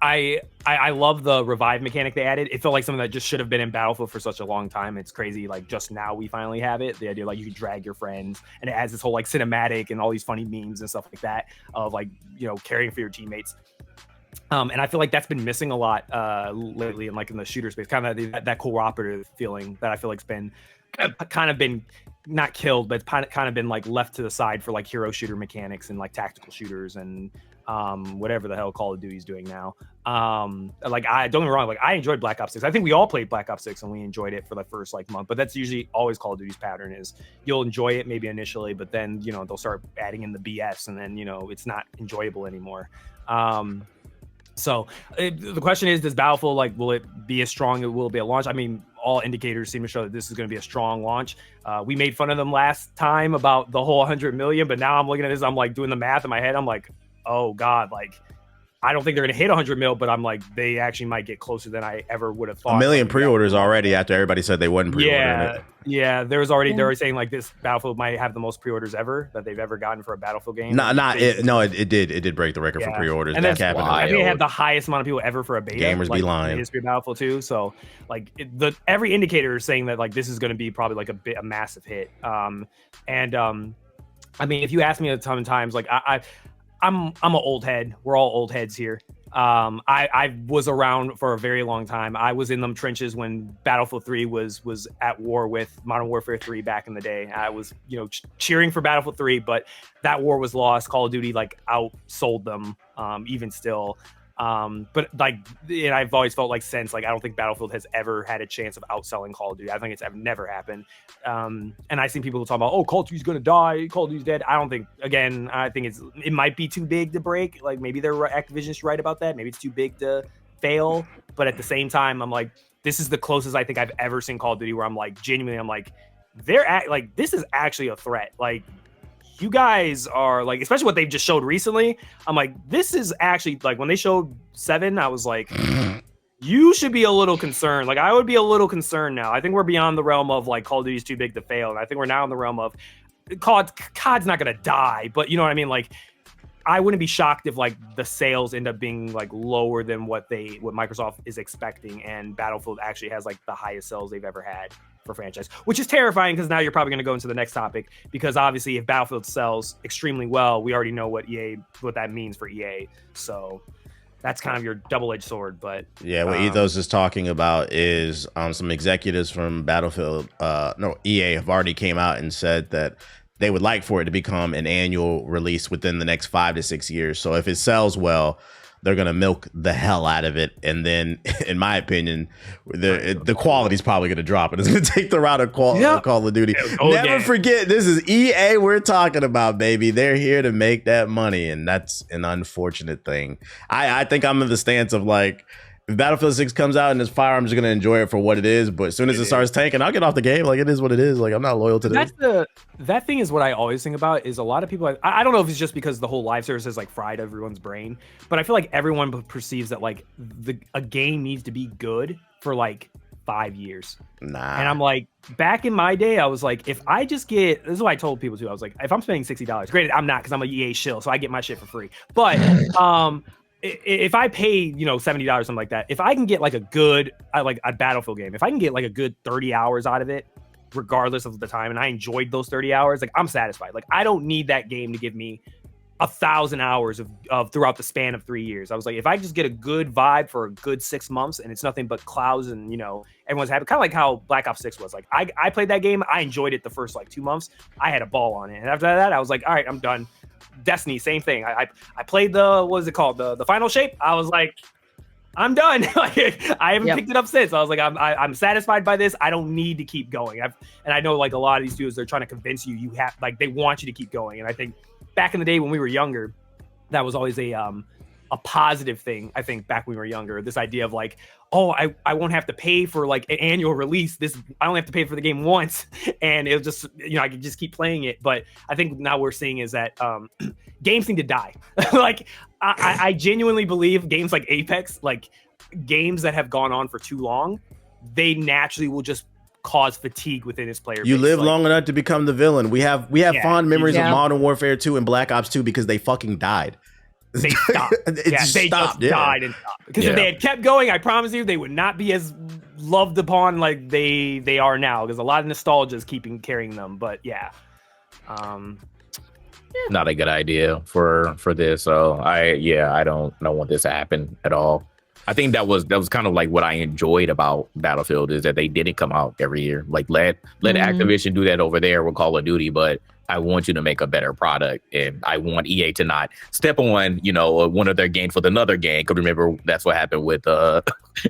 I love the revive mechanic they added. It felt like something that just should have been in Battlefield for such a long time. It's crazy, like just now we finally have it. The idea like you can drag your friends, and it adds this whole like cinematic and all these funny memes and stuff like that of like, you know, caring for your teammates. And I feel like that's been missing a lot lately, in like in the shooter space, kind of that cooperative feeling that I feel like's been kind of been not killed, but it's kind of been like left to the side for like hero shooter mechanics and like tactical shooters and whatever the hell Call of Duty's doing now. Like I don't get me wrong, like I enjoyed Black Ops 6. I think we all played Black Ops 6 and we enjoyed it for the first like month, but that's usually always Call of Duty's pattern is you'll enjoy it maybe initially, but then, you know, they'll start adding in the BS and then, you know, it's not enjoyable anymore. So the question is, does Battlefield, like, will it be as strong? Will it be at launch? I mean, all indicators seem to show that this is going to be a strong launch. We made fun of them last time about the whole 100 million, but now I'm looking at this, I'm like doing the math in my head. I'm like, oh God, like I don't think they're going to hit 100 mil, but I'm like, they actually might get closer than I ever would have thought. 1 million pre-orders already after everybody said they wasn't pre-ordering it. Yeah, they're already saying like this Battlefield might have the most pre-orders ever that they've ever gotten for a Battlefield game. It did break the record for pre-orders. And that's I think it had the highest amount of people ever for a beta. Gamers be lying. In the history of Battlefield 2. So like every indicator is saying that like this is going to be probably like a massive hit. I mean, if you ask me a ton of times, like I'm an old head. We're all old heads here. I was around for a very long time. I was in them trenches when Battlefield 3 was at war with Modern Warfare 3 back in the day. I was, cheering for Battlefield 3, but that war was lost. Call of Duty like outsold them, even still. But like, and I've always felt like since like I don't think Battlefield has ever had a chance of outselling Call of Duty. I think it's never happened. And I've seen people talk about, oh, Call of Duty's gonna die, Call of Duty's dead. I don't think. Again, I think it might be too big to break. Like maybe Activision's right about that. Maybe it's too big to fail. But at the same time, I'm like, this is the closest I think I've ever seen Call of Duty where I'm like, genuinely, I'm like, this is actually a threat. Like, you guys are like, especially what they've just showed recently. I'm like, this is actually like when they showed 7, I was like, you should be a little concerned. Like, I would be a little concerned now. I think we're beyond the realm of like Call of Duty's too big to fail. And I think we're now in the realm of COD's not going to die, but you know what I mean? Like, I wouldn't be shocked if like the sales end up being like lower than what Microsoft is expecting, and Battlefield actually has like the highest sales they've ever had for franchise, which is terrifying because now you're probably going to go into the next topic, because obviously if Battlefield sells extremely well, we already know what that means for EA. So that's kind of your double-edged sword. But yeah, what Ethos is talking about is some executives from EA have already came out and said that they would like for it to become an annual release within the next 5 to 6 years. So if it sells well, they're going to milk the hell out of it. And then, in my opinion, the quality is probably going to drop. And it's going to take the route of Call of Duty. Never forget, this is EA we're talking about, baby. They're here to make that money. And that's an unfortunate thing. I think I'm in the stance of like, if Battlefield 6 comes out and this firearms are going to enjoy it for what it is, but as soon as it starts tanking, I'll get off the game. Like, it is what it is. Like, I'm not loyal to this. That thing is what I always think about is a lot of people, I don't know if it's just because the whole live service has like fried everyone's brain, but I feel like everyone perceives that like a game needs to be good for like 5 years. Nah. And I'm like, back in my day, I was like, if I just get, this is what I told people too. I was like, if I'm spending $60, granted, I'm not because I'm a EA shill, so I get my shit for free. But, if I pay, $70, something like that, if I can get like a Battlefield game, if I can get like a good 30 hours out of it, regardless of the time, and I enjoyed those 30 hours, like I'm satisfied. Like I don't need that game to give me 1,000 hours of throughout the span of 3 years. I was like, if I just get a good vibe for a good 6 months and it's nothing but clouds and, everyone's happy, kind of like how Black Ops 6 was. Like I played that game. I enjoyed it the first like 2 months. I had a ball on it. And after that, I was like, all right, I'm done. Destiny, same thing. I played what is it called? The final shape. I was like, I'm done. I haven't picked it up since. I was like, I'm satisfied by this. I don't need to keep going. And I know like a lot of these dudes, they're trying to convince you have, like, they want you to keep going. And I think back in the day when we were younger, that was always a positive thing. I think back when we were younger, this idea of like, oh, I won't have to pay for like an annual release. I only have to pay for the game once, and it'll just, I can just keep playing it. But I think now we're seeing is that games need to die. Like I genuinely believe games like Apex, like games that have gone on for too long, they naturally will just cause fatigue within its player base. You live long enough to become the villain. We have fond memories of Modern Warfare 2 and Black Ops 2 because they fucking died. They stopped. They just died and stopped. Because if they had kept going, I promise you, they would not be as loved upon like they are now. Because a lot of nostalgia is carrying them. But not a good idea for this. So I don't want this to happen at all. I think that was kind of like what I enjoyed about Battlefield is that they didn't come out every year. Like let Activision do that over there with Call of Duty, but I want you to make a better product, and I want EA to not step on, one of their games with another game. Because remember, that's what happened with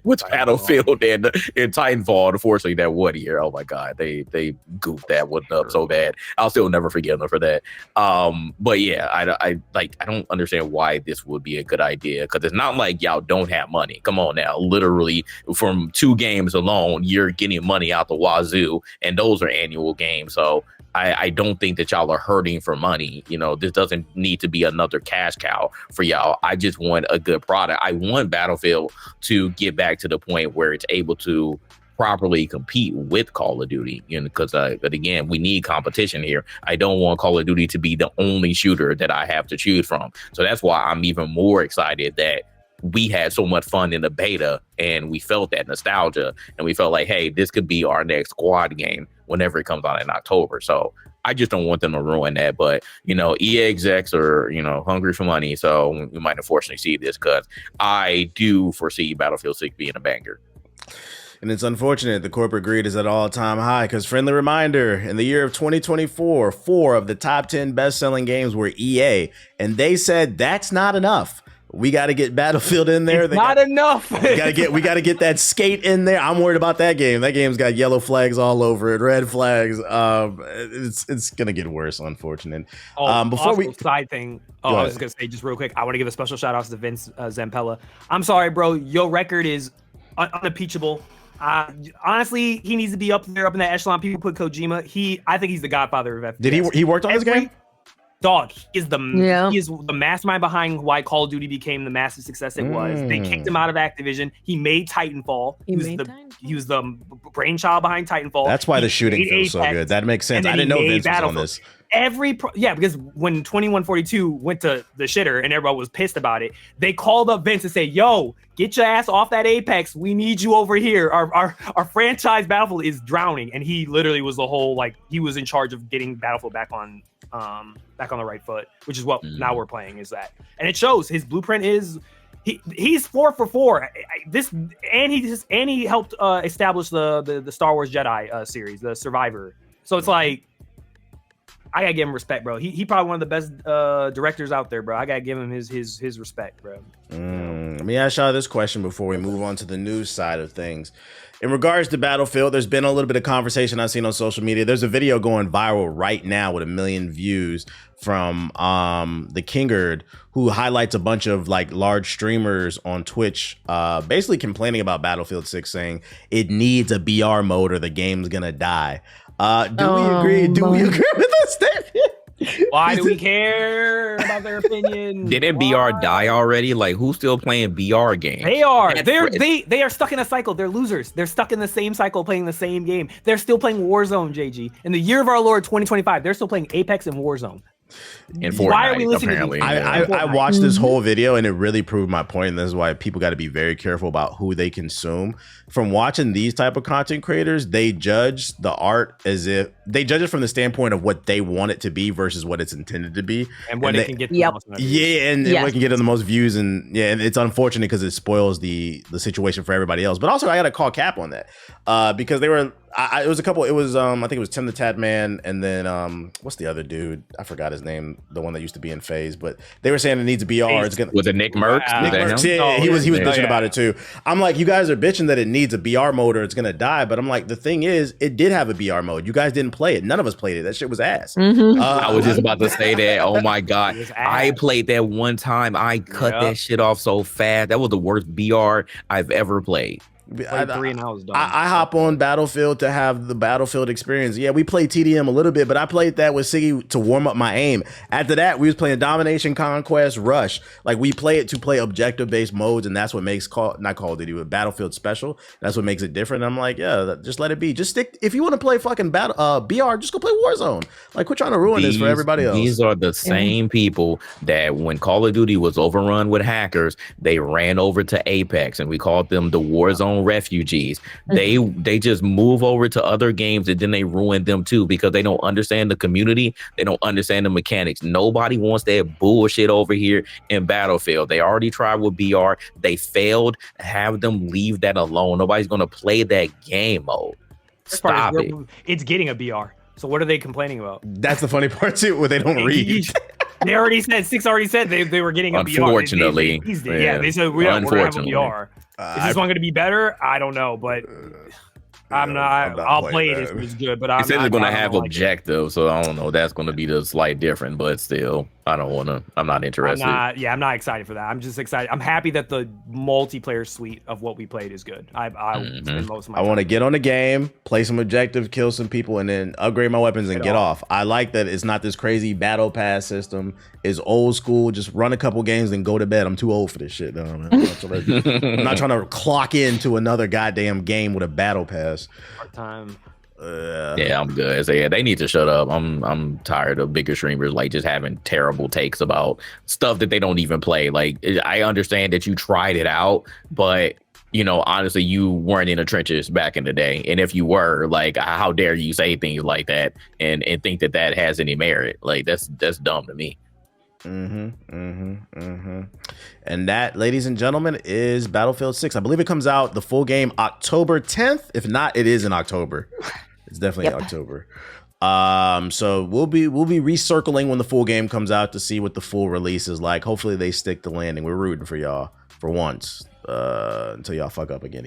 with Battlefield and Titanfall. Unfortunately, that 1 year, oh my God, they goofed that one up so bad. I'll still never forgive them for that. But yeah, I don't understand why this would be a good idea, because it's not like y'all don't have money. Come on now, literally from 2 games alone, you're getting money out the wazoo, and those are annual games. So I don't think that y'all are hurting for money. This doesn't need to be another cash cow for y'all. I just want a good product. I want Battlefield to get back to the point where it's able to properly compete with Call of Duty, because but again, we need competition here. I don't want Call of Duty to be the only shooter that I have to choose from. So that's why I'm even more excited that we had so much fun in the beta, and we felt that nostalgia, and we felt like, hey, this could be our next squad game whenever it comes out in October. So I just don't want them to ruin that. But EA execs are hungry for money, so we might unfortunately see this, because I do foresee Battlefield 6 being a banger. And it's unfortunate the corporate greed is at an all-time high, because friendly reminder, in the year of 2024, 4 of the top 10 best-selling games were EA, and they said that's not enough. We got to get Battlefield in there. It's not enough. we got to get that skate in there. I'm worried about that game. That game's got yellow flags all over it, red flags. It's gonna get worse, unfortunate. Before we side thing, I was gonna say just real quick. I want to give a special shout out to Vince Zampella. I'm sorry, bro. Your record is unimpeachable. Honestly, he needs to be up there, up in that echelon. People put Kojima. I think he's the godfather of FPS. Did he worked on this game? Dog, he is the mastermind behind why Call of Duty became the massive success it was. They kicked him out of Activision. He made Titanfall. He was the brainchild behind Titanfall. That's why the shooting feels so good. That makes sense. I didn't know Vince was on this. Because when 2142 went to the shitter and everybody was pissed about it, they called up Vince and said, "Yo, get your ass off that Apex. We need you over here. Our franchise Battlefield is drowning." And he literally was the whole he was in charge of getting Battlefield back on the right foot, which is what now we're playing is that. And it shows his blueprint is he's 4 for 4. He helped establish the Star Wars Jedi series, the Survivor. So it's like, I gotta give him respect, bro. He probably one of the best directors out there, bro. I gotta give him his respect, bro. Let me ask y'all this question before we move on to the news side of things. In regards to Battlefield, there's been a little bit of conversation I've seen on social media. There's a video going viral right now with 1 million views from the Kingard, who highlights a bunch of large streamers on Twitch, basically complaining about Battlefield 6, saying it needs a BR mode or the game's gonna die. Do we agree? Do we agree with that statement? Why do we care about their opinion? Didn't BR die already? Who's still playing BR games? They are. They are stuck in a cycle. They're losers. They're stuck in the same cycle, playing the same game. They're still playing Warzone, JG. In the year of our Lord 2025, they're still playing Apex and Warzone. And Fortnite, why are we listening apparently. to these? I watched this whole video and it really proved my point, and this is why people got to be very careful about who they consume. From watching these type of content creators, they judge the art as if they judge it from the standpoint of what they want it to be versus what it's intended to be, and what it can get. And what it can get the most views, and it's unfortunate because it spoils the situation for everybody else. But also, I got to call cap on that because they were. It was a couple. It was I think it was Tim the Tat Man, and then what's the other dude? I forgot his name. The one that used to be in FaZe, but they were saying it needs a BR. It's gonna was it Nick Merckx? Nick Merckx, he was bitching about it too. I'm like, you guys are bitching that it needs a BR mode or it's gonna die, but I'm like, the thing is, it did have a BR mode. You guys didn't play it. None of us played it. That shit was ass. I was just about to say that. Oh my god, I played that one time. I cut that shit off so fast. That was the worst BR I've ever played. I hop on Battlefield to have the Battlefield experience. Yeah, we played TDM a little bit, but I played that with Siggy to warm up my aim. After that, we was playing Domination, Conquest, Rush. We play it to play objective-based modes, and that's what makes not Call of Duty, but Battlefield special. That's what makes it different. I'm like, yeah, just let it be. Just stick. If you want to play fucking BR, just go play Warzone. Quit trying to ruin this for everybody else. These are the same people that when Call of Duty was overrun with hackers, they ran over to Apex, and we called them the Warzone refugees. They just move over to other games and then they ruin them too because they don't understand the community. They don't understand the mechanics. Nobody wants that bullshit over here in Battlefield. They already tried with BR. They failed. Have them leave that alone. Nobody's going to play that game mode. Stop it. It's getting a BR. So what are they complaining about? That's the funny part too, where they don't read. They already said they were getting a VR. Unfortunately, they said we're gonna have a VR. Is this one going to be better? I don't know, but I'm not I'll play it if it's good. But it says it's going to have objectives, so I don't know. That's going to be the slight difference, but still, I don't want to. I'm not interested. I'm not excited for that. I'm just excited. I'm happy that the multiplayer suite of what we played is good. I spend most of my time. Want to get on the game, play some objective, kill some people, and then upgrade my weapons and get off. I like that it's not this crazy battle pass system. It's old school. Just run a couple games and go to bed. I'm too old for this shit. No, man. I'm not trying to clock into another goddamn game with a battle pass. Part time. Yeah, I'm good. So yeah, they need to shut up. I'm tired of bigger streamers like just having terrible takes about stuff that they don't even play. Like, I understand that you tried it out, but you know, honestly, you weren't in the trenches back in the day. And if you were, like, how dare you say things like that and think that has any merit? Like, that's dumb to me. And that, ladies and gentlemen, is Battlefield 6. I believe it comes out the full game October 10th. If not, it is in October. It's definitely October. So we'll be recircling when the full game comes out to see what the full release is like. Hopefully they stick the landing. We're rooting for y'all for once until y'all fuck up again.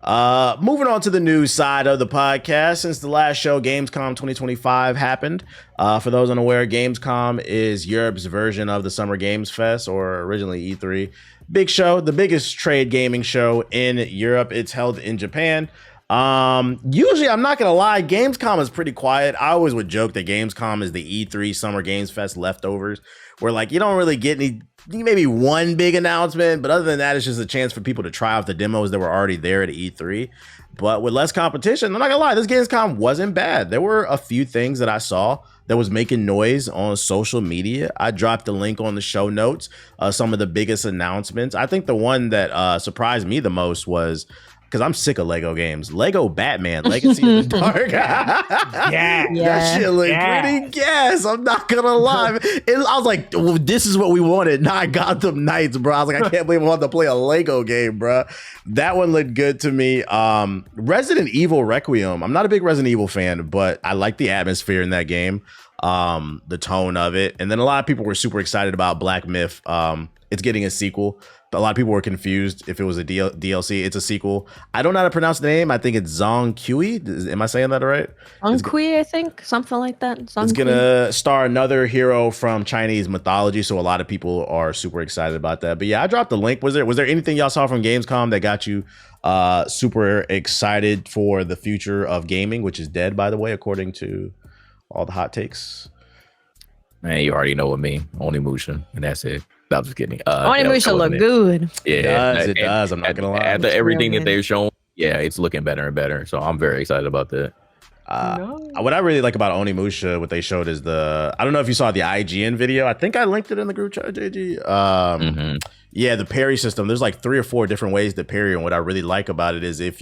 Moving on to the news side of the podcast. Since the last show, Gamescom 2025 happened. For those unaware, Gamescom is Europe's version of the Summer Games Fest, or originally E3. Big show, the biggest trade gaming show in Europe. It's held in Japan. Usually, I'm not gonna lie, Gamescom is pretty quiet. I always would joke that Gamescom is the E3 Summer Games Fest leftovers, where like you don't really get maybe one big announcement, but other than that, it's just a chance for people to try out the demos that were already there at E3. But with less competition, I'm not gonna lie, this Gamescom wasn't bad. There were a few things that I saw that was making noise on social media. I dropped a link on the show notes, some of the biggest announcements. I think the one that surprised me the most was, because I'm sick of Lego games, Lego Batman Legacy of the Dark. That shit looked pretty gas. I'm not gonna lie. I was like, well, this is what we wanted, not Gotham Knights, bro. I was like, I can't believe I want to play a Lego game, bro. That one looked good to me. Resident Evil Requiem. I'm not a big Resident Evil fan, but I like the atmosphere in that game, the tone of it. And then a lot of people were super excited about Black Myth. It's getting a sequel. A lot of people were confused if it was a DLC. It's a sequel. I don't know how to pronounce the name. I think it's Zong Kui. Am I saying that right? Zong Kui, I think. Something like that. It's going to star another hero from Chinese mythology, so a lot of people are super excited about that. But yeah, I dropped the link. Was there anything y'all saw from Gamescom that got you super excited for the future of gaming, which is dead, by the way, according to all the hot takes? Man, you already know what me. Only Musha, and that's it. I was just kidding. Musha look good. Yeah, it does. I'm not gonna lie. After everything that they've shown, it's looking better and better. So I'm very excited about that. What I really like about Onimusha, what they showed is I don't know if you saw the IGN video. I think I linked it in the group chat, JG. Yeah, the parry system. There's like 3 or 4 different ways to parry, and what I really like about it is it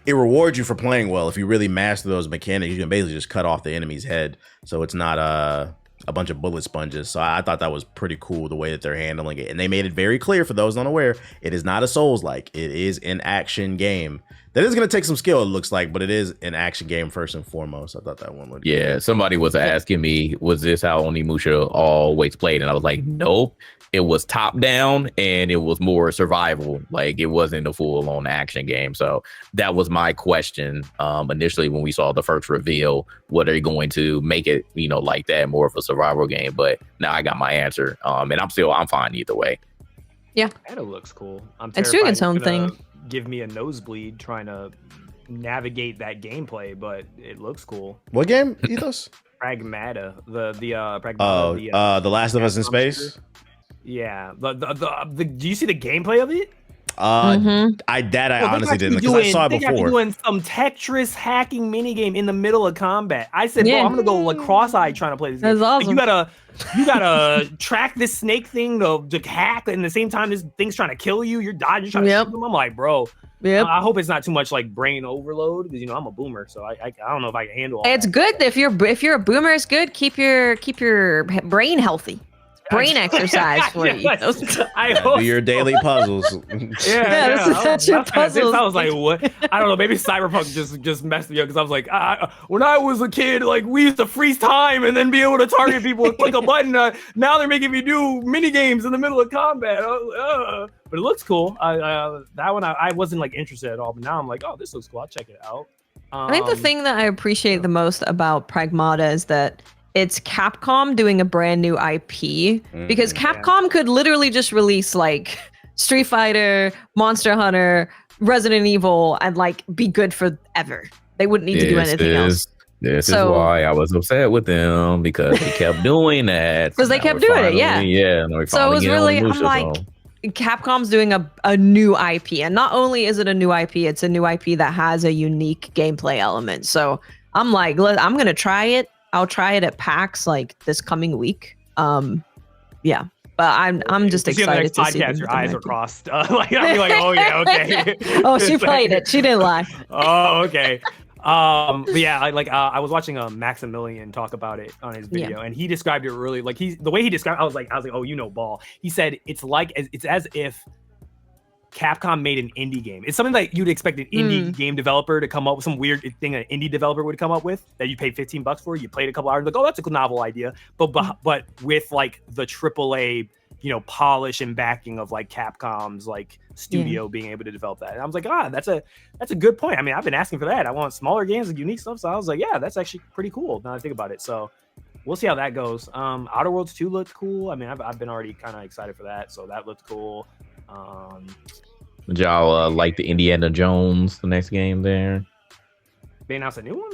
rewards you for playing well. If you really master those mechanics, you can basically just cut off the enemy's head. So it's not a bunch of bullet sponges. So I thought that was pretty cool the way that they're handling it. And they made it very clear for those unaware, it is not a Souls-like. It is an action game. That is going to take some skill, it looks like, but it is an action game first and foremost. I thought that one looked good. Somebody was asking me, was this how Onimusha always played? And I was like, nope. It was top down and it was more survival. Like, it wasn't a full-on action game. So that was my question initially when we saw the first reveal. What are you going to make it, like that, more of a survival game? But now I got my answer. And I'm fine either way. Yeah. And it looks cool. It's doing its own thing. Give me a nosebleed trying to navigate that gameplay, but it looks cool. What game, Ethos? Pragmata. The Last of Us in Space? Yeah. Do you see the gameplay of it? I honestly didn't, because I saw it before. They got doing some Tetris hacking minigame in the middle of combat. I said, bro, I'm gonna go like cross-eyed trying to play this game. That's awesome. Like, you gotta track this snake thing to hack, and at the same time this thing's trying to kill you. You're dodging, trying to shoot them. I'm like, bro. Yep. I hope it's not too much like brain overload, because I'm a boomer, so I don't know if I can handle all It's that. Good if you're a boomer. It's good. Keep your brain healthy. brain exercise for you. Do your daily puzzles. That's your puzzles. I was like, what? I don't know. Maybe Cyberpunk just messed me up because I was like, when I was a kid, like we used to freeze time and then be able to target people and click a button. Now they're making me do mini games in the middle of combat. But it looks cool. That one I wasn't like interested at all. But now I'm like, oh, this looks cool. I'll check it out. I think the thing that I appreciate the most about Pragmata is that it's Capcom doing a brand new IP, because Capcom could literally just release like Street Fighter, Monster Hunter, Resident Evil, and like be good forever. They wouldn't need to do anything else. This is why I was upset with them, because they kept doing that. Because they kept doing it, yeah. Yeah. So it was really, I'm like, Capcom's doing a new IP, and not only is it a new IP, it's a new IP that has a unique gameplay element. So I'm like, I'm gonna try it. I'll try it at PAX like this coming week. Yeah, but I'm just excited to see. Your eyes are crossed. Like I'll be like, oh yeah, okay. Oh, she played it. She didn't lie. Oh, okay. But yeah, I was watching Maximilian talk about it on his video, and he described it really like the way he described. I was like, oh, you know, ball. He said it's as if Capcom made an indie game. It's something that you'd expect an indie game developer to come up with, some weird thing an indie developer would come up with that you paid $15 for. You played a couple hours, like, oh, that's a novel idea. But with like the AAA, polish and backing of like Capcom's like studio being able to develop that. And I was like, that's a good point. I mean, I've been asking for that. I want smaller games and unique stuff. So I was like, yeah, that's actually pretty cool now that I think about it. So we'll see how that goes. Outer Worlds 2 looked cool. I mean, I've been already kind of excited for that. So that looked cool. Did y'all like the Indiana Jones, the next game there? They announced a new one?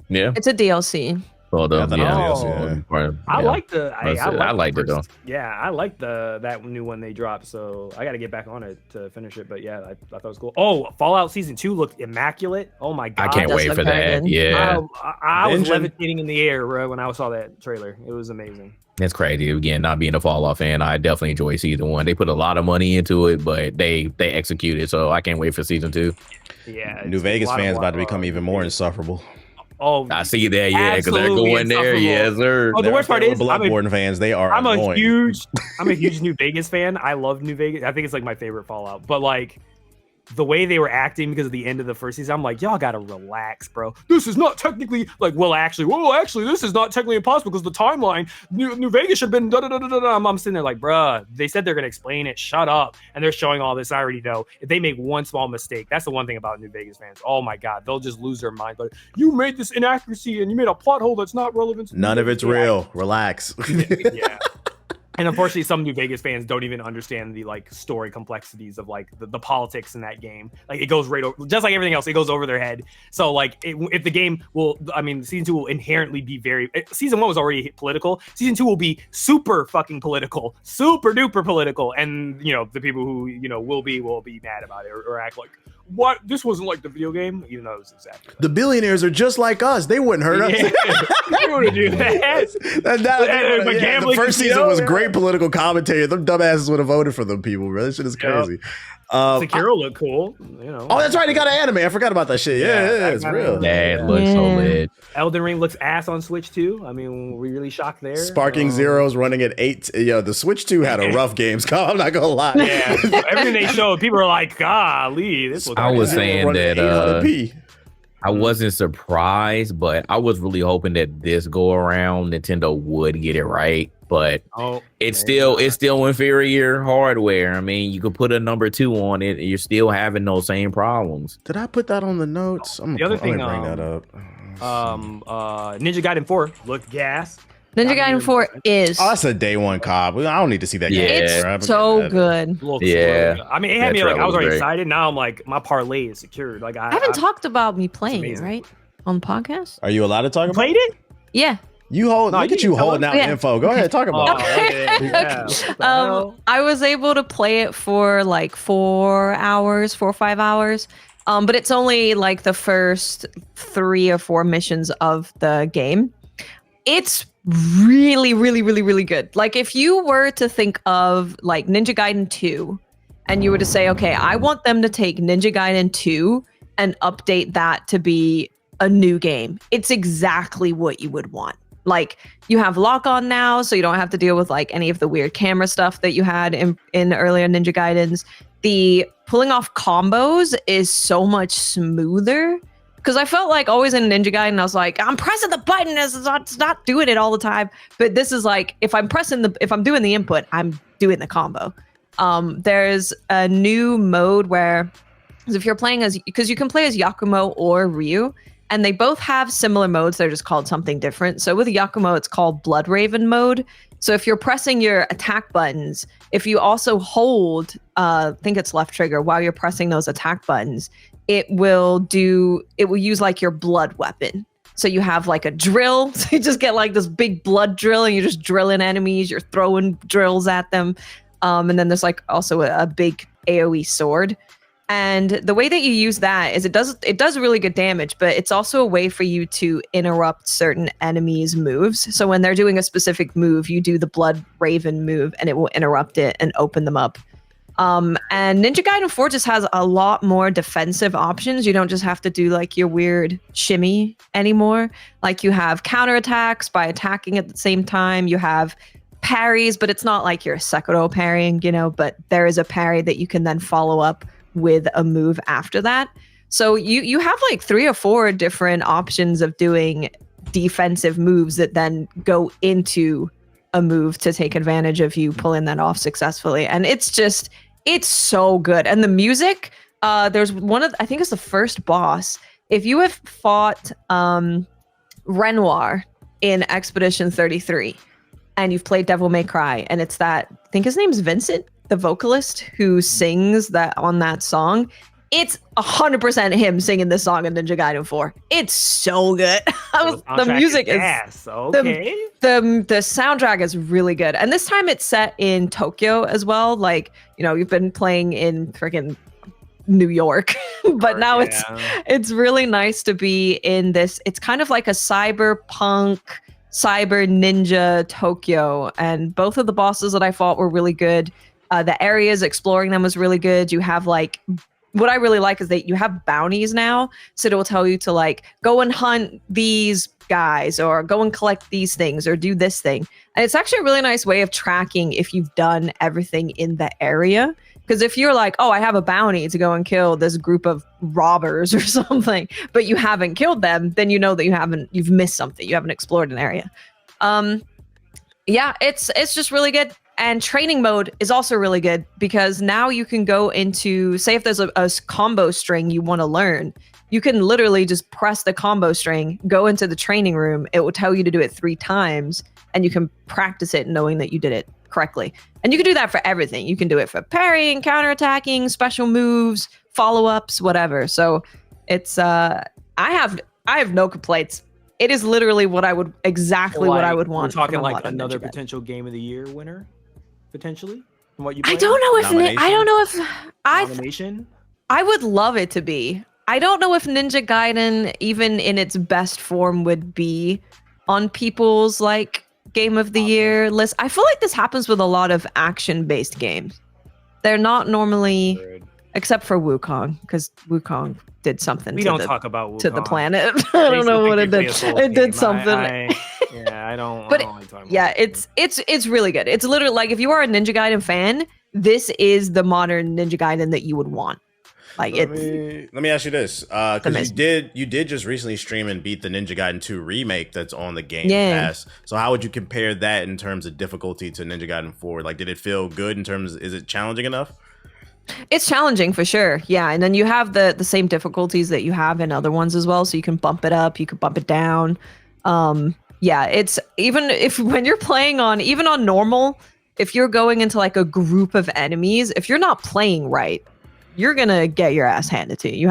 Yeah. It's a DLC. Well, I liked it though. Yeah, I liked that new one they dropped. So I got to get back on it to finish it. But yeah, I thought it was cool. Oh, Fallout Season 2 looked immaculate. Oh my god, I can't wait for that. Yeah, I was levitating in the air when I saw that trailer. It was amazing. It's crazy. Again, not being a Fallout fan, I definitely enjoy Season 1. They put a lot of money into it, but they executed. So I can't wait for Season 2. Yeah, New Vegas fans about to become even more insufferable. Oh, I see that, yeah, because they're going there, yes, sir. Oh, the worst part is, Bloodborne fans, they are. I'm a huge New Vegas fan. I love New Vegas. I think it's like my favorite Fallout. But like the way they were acting because of the end of the first season, I'm like, y'all gotta relax, bro. This is not technically like, actually, this is not technically impossible because the timeline, New Vegas should have been I'm sitting there like, bruh, they said they're gonna explain it. Shut up. And they're showing all this. I already know. If they make one small mistake, that's the one thing about New Vegas fans. Oh my god, they'll just lose their mind. But you made this inaccuracy and you made a plot hole that's not relevant. None of it's real. Relax. Yeah. And unfortunately, some New Vegas fans don't even understand the like story complexities of like the politics in that game. Like it goes right over, just like everything else, it goes over their head. So like if the game Season 2 will inherently be Season 1 was already political. Season 2 will be super fucking political, super duper political. And the people who will be mad about it or act like, what? This wasn't like the video game, even though it was exactly. The billionaires are just like us. They wouldn't hurt us. They wouldn't do that. The first season was great political commentary. Them dumbasses would have voted for them people, bro. This shit is crazy. Sekiro looked cool. Oh, that's right. He got an anime. I forgot about that shit. Yeah, it's real. That looks so lit. Elden Ring looks ass on Switch 2. I mean, we're really shocked there. Sparking Zero's running at 8. The Switch 2 had a rough Gamescom. I'm not gonna lie. Yeah, everything they showed, people were like, golly, this looks. I was saying that I wasn't surprised, but I was really hoping that this go around Nintendo would get it right. But it's still inferior hardware. I mean, you could put a number 2 on it, and you're still having those same problems. Did I put that on the notes? The other thing, bring that up. Ninja Gaiden 4 looked gas. Ninja Gaiden 4 is. Oh, that's a day one COD. I don't need to see that. It's so good. Yeah. I mean, it had me like, I was already excited. Now I'm like, my parlay is secured. Like I haven't talked about me playing it, right? On the podcast. Are you allowed to talk about played it? Yeah. Look at you holding out info. Go ahead, talk about it. I was able to play it for like 4 or 5 hours. But it's only like the first 3 or 4 missions of the game. It's really, really, really, really good. Like if you were to think of like Ninja Gaiden 2 and you were to say, okay, I want them to take Ninja Gaiden 2 and update that to be a new game. It's exactly what you would want. Like you have lock on now, so you don't have to deal with like any of the weird camera stuff that you had in earlier Ninja Gaidens. The pulling off combos is so much smoother. Because I felt like always in Ninja Gaiden, I was like, I'm pressing the button, it's not doing it all the time. But this is like, if I'm doing the input, I'm doing the combo. There's a new mode where, if you're playing because you can play as Yakumo or Ryu, and they both have similar modes, they're just called something different. So with Yakumo, it's called Blood Raven mode. So if you're pressing your attack buttons, if you also hold, I think it's left trigger while you're pressing those attack buttons, it will use like your blood weapon. So you have like a drill. So you just get like this big blood drill and you're just drilling enemies. You're throwing drills at them. And then there's like also a big AoE sword. And the way that you use that is it does really good damage, but it's also a way for you to interrupt certain enemies' moves. So when they're doing a specific move, you do the Blood Raven move and it will interrupt it and open them up. And Ninja Gaiden 4 just has a lot more defensive options. You don't just have to do like your weird shimmy anymore. Like you have counterattacks by attacking at the same time. You have parries, but it's not like you're Sekiro parrying, but there is a parry that you can then follow up with a move after that. So you have like 3 or 4 different options of doing defensive moves that then go into a move to take advantage of you pulling that off successfully. And it's so good. And the music, there's I think it's the first boss. If you have fought Renoir in Expedition 33 and you've played Devil May Cry, and it's that, I think his name's Vincent, the vocalist who sings that on that song, it's 100% him singing this song in Ninja Gaiden 4. It's so good. The music is okay. The soundtrack is really good. And this time it's set in Tokyo as well. Like, you've been playing in freaking New York, but now it's really nice to be in this. It's kind of like a cyberpunk, cyber ninja Tokyo. And both of the bosses that I fought were really good. The areas exploring them was really good. You have like, what I really like is that you have bounties now. So it will tell you to like go and hunt these guys or go and collect these things or do this thing. And it's actually a really nice way of tracking if you've done everything in the area. Because if you're like, oh, I have a bounty to go and kill this group of robbers or something, but you haven't killed them, then you know that you've missed something. You haven't explored an area. Yeah, it's just really good. And training mode is also really good because now you can go into, say if there's a combo string you want to learn, you can literally just press the combo string, go into the training room. It will tell you to do it 3 times and you can practice it knowing that you did it correctly. And you can do that for everything. You can do it for parrying, counterattacking, special moves, follow-ups, whatever. So it's, I have no complaints. It is literally what I would want. We're talking like another potential Game of the Year winner. Potentially, from what you I don't know if nomination. I would love it to be. I don't know if Ninja Gaiden, even in its best form, would be on people's like Game of the Year list. I feel like this happens with a lot of action-based games. They're not normally, except for Wuchang, because Wuchang did something. We don't talk about Wuchang. To the planet. I don't know what it did. It did something. I don't. But it's really good. It's literally like if you are a Ninja Gaiden fan, this is the modern Ninja Gaiden that you would want. Like let me ask you this, because you did just recently stream and beat the Ninja Gaiden 2 remake that's on the Game Pass. So how would you compare that in terms of difficulty to Ninja Gaiden 4? Like, did it feel good in terms? Is it challenging enough? It's challenging for sure. Yeah, and then you have the same difficulties that you have in other ones as well. So you can bump it up, you can bump it down. Yeah, it's even when you're playing even on normal, if you're going into like a group of enemies, if you're not playing right, you're gonna get your ass handed to you. You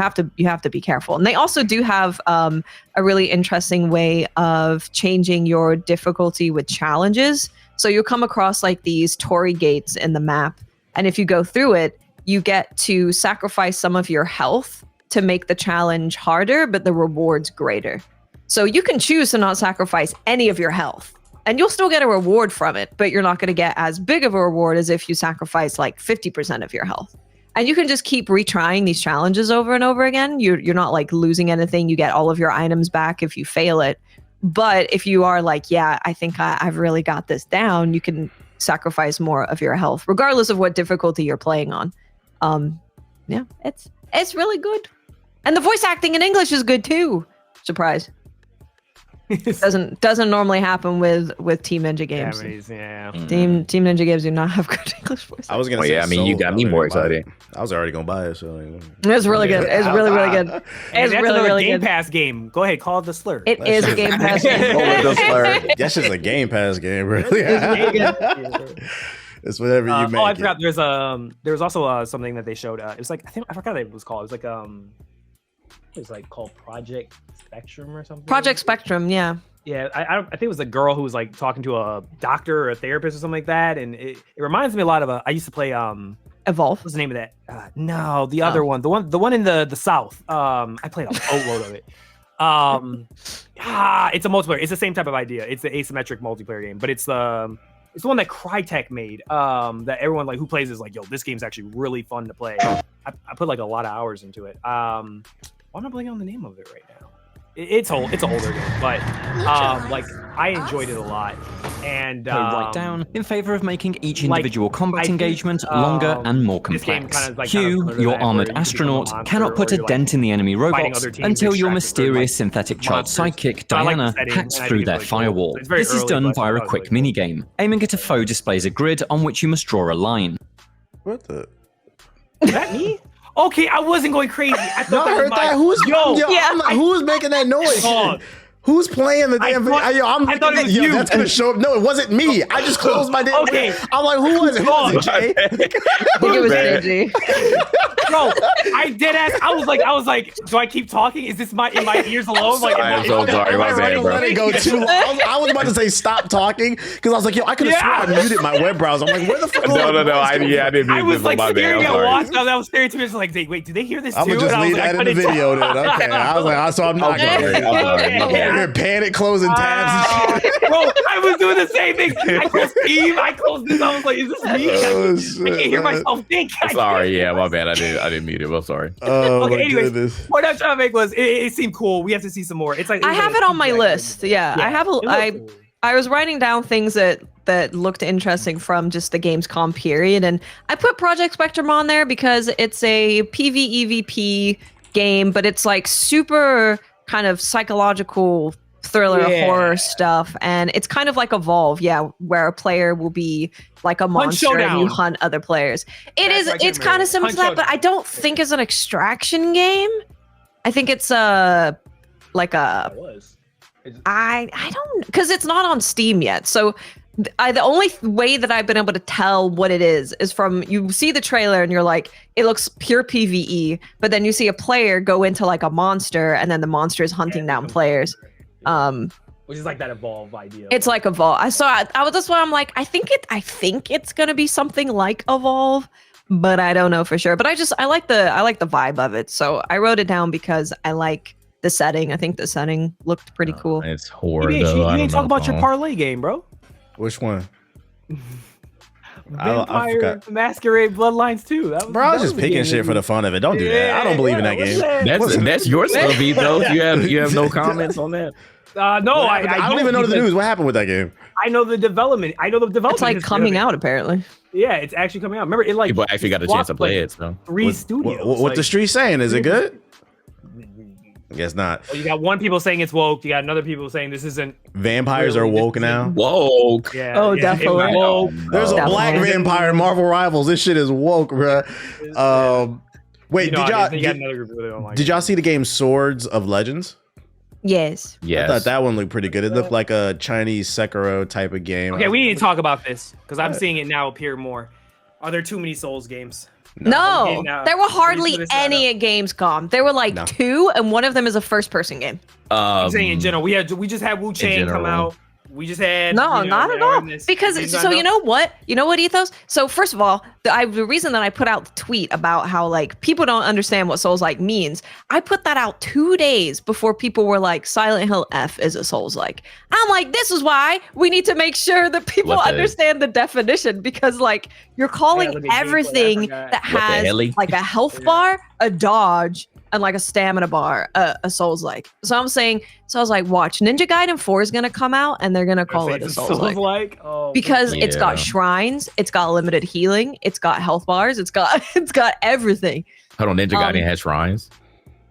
have to be careful. And they also do have a really interesting way of changing your difficulty with challenges. So you'll come across like these Torii gates in the map, and if you go through it, you get to sacrifice some of your health to make the challenge harder, but the reward's greater. So you can choose to not sacrifice any of your health and you'll still get a reward from it, but you're not going to get as big of a reward as if you sacrifice like 50% of your health. And you can just keep retrying these challenges over and over again. You're not like losing anything. You get all of your items back if you fail it. But if you are like, yeah, I think I've really got this down, you can sacrifice more of your health, regardless of what difficulty you're playing on. Yeah, it's really good. And the voice acting in English is good too. Surprise. Doesn't normally happen with Team Ninja games. Yeah. Team Ninja games do not have good English voice. I was gonna say, yeah, I mean, you got me more excited. I was already gonna buy it, so It's really good. It's really good. And It's that's really another Game good. Pass game. Go ahead, call it the slur. It is a Game Pass game. That's just a Game Pass game, really. It's whatever you make. Oh, I forgot. There was also something that they showed. It was like I forgot what it was called. It was like it was like called Project Spectrum or something. Project Spectrum, yeah. Yeah, I think it was a girl who was like talking to a doctor or a therapist or something like that, and it reminds me a lot of I used to play Evolve. What's the name of that? No, the other one, the one in the south. I played a boatload of it. It's a multiplayer. It's the same type of idea. It's the asymmetric multiplayer game, but it's the one that Crytek made. That everyone like who plays is like, yo, this game's actually really fun to play. I put like a lot of hours into it. Why am I blanking on the name of it right now? It's an older game, but like I enjoyed it a lot. And right down in favor of making each individual combat engagement longer and more complex. You, your armored astronaut, cannot put a dent in the enemy robots until your mysterious synthetic child sidekick, Diana, hacks through their firewall. This is done via a quick minigame. Aiming at a foe displays a grid on which you must draw a line. What the? Is that me? Okay, I wasn't going crazy. I thought heard that? Who's who's making that noise? Who's playing the damn video? I thought it was you. That's gonna show up. No, it wasn't me. I just closed my damn. Okay. I'm like, who was it? Who was it, Jay? I think it was JG. Bro, I did ask. I was like, do I keep talking? Is this in my ears alone? Like, I'm so sorry, my bad, bro. Let it go too long. I was about to say stop talking because I was like, yo, I could have sworn I muted my web browser. I'm like, where the fuck? No. I didn't. I was like staring at Watch. I was staring to me. I was like, wait, do they hear this too? I'm gonna just leave that in the video then. Okay. I was like, so I'm not gonna panic closing tabs and shit. Bro, I was doing the same thing. I closed Steve. I closed this. I was like, is this me? I can't hear myself think. Sorry, yeah, my bad. I didn't mute it. I'm sorry. Okay, anyways, what I'm trying to make was it seemed cool. We have to see some more. It's like I have it on my list. Yeah, I have I was writing down things that looked interesting from just the Gamescom period, and I put Project Spectrum on there because it's a PvEVP game, but it's like super kind of psychological thriller horror stuff, and it's kind of like Evolve, where a player will be like a monster and you hunt other players. It's kind of similar to that, but I don't think it's an extraction game. I think it's I don't, because it's not on Steam yet. So the only way that I've been able to tell what it is from you see the trailer and you're like, it looks pure PvE, but then you see a player go into like a monster and then the monster is hunting down players. Which is like that Evolve idea. It's like Evolve. That's why I'm like, I think it's gonna be something like Evolve, but I don't know for sure. But I like the vibe of it. So I wrote it down because I like the setting. I think the setting looked pretty cool. It's horror. You didn't talk about your parlay game, bro. Which one? Vampire Masquerade Bloodlines 2. Bro, I was just picking shit for the fun of it. Don't do that. I don't believe in that game. That's your stuff, though. You have no comments on that. No, I don't even know the news. What happened with that game? I know the development. It's like coming out apparently. Yeah, it's actually coming out. Remember, it like people actually got a chance to play it. So three studios. What the street saying? Is it good? I guess not. Well, you got one people saying it's woke. You got another people saying this isn't. Vampires are woke now. Woke. Yeah. Oh, definitely. Woke. There's a black vampire in Marvel Rivals. This shit is woke, bro. Wait, did y'all see the game Swords of Legends? Yes. I thought that one looked pretty good. It looked like a Chinese Sekiro type of game. Okay, we need to talk about this because I'm seeing it now appear more. Are there too many Souls games? No, there were hardly any at Gamescom. There were like 2, and one of them is a first-person game. I'm saying in general, we just had Wuchang come out. We just had not at all. Because so you know what? Ethos? So first of all, the reason that I put out the tweet about how like people don't understand what Soulslike means, I put that out 2 days before people were like, Silent Hill F is a Soulslike. I'm like, this is why we need to make sure that people understand the definition, because like you're calling everything that has like a health bar, a dodge, and like a stamina bar, a Souls-like. So I'm saying, so I was like, watch, Ninja Gaiden 4 is gonna come out and they're gonna call it a Souls-like. Oh, because it's got shrines, it's got limited healing, it's got health bars, it's got everything. Hold on, Ninja Gaiden has shrines.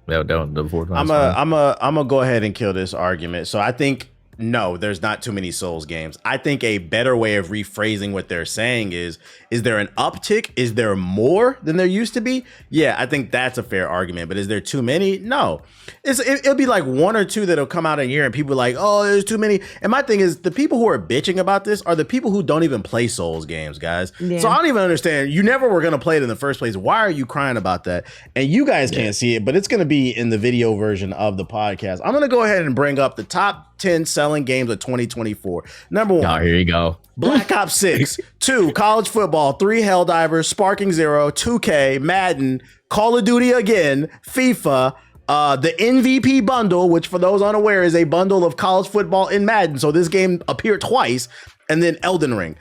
I'm gonna go ahead and kill this argument. So I think no, there's not too many Souls games. I think a better way of rephrasing what they're saying is there an uptick? Is there more than there used to be? Yeah, I think that's a fair argument. But is there too many? No. It'll be like one or two that'll come out a year and people are like, oh, there's too many. And my thing is, the people who are bitching about this are the people who don't even play Souls games, guys. Yeah. So I don't even understand. You never were going to play it in the first place. Why are you crying about that? And you guys can't see it, but it's going to be in the video version of the podcast. I'm going to go ahead and bring up the top 10 selling games of 2024. Number 1. Oh, here you go. Black Ops 6. 2, college football. 3, Helldivers. Sparking Zero. 2K. Madden. Call of Duty again. FIFA. The MVP bundle, which for those unaware is a bundle of college football and Madden. So this game appeared twice. And then Elden Ring.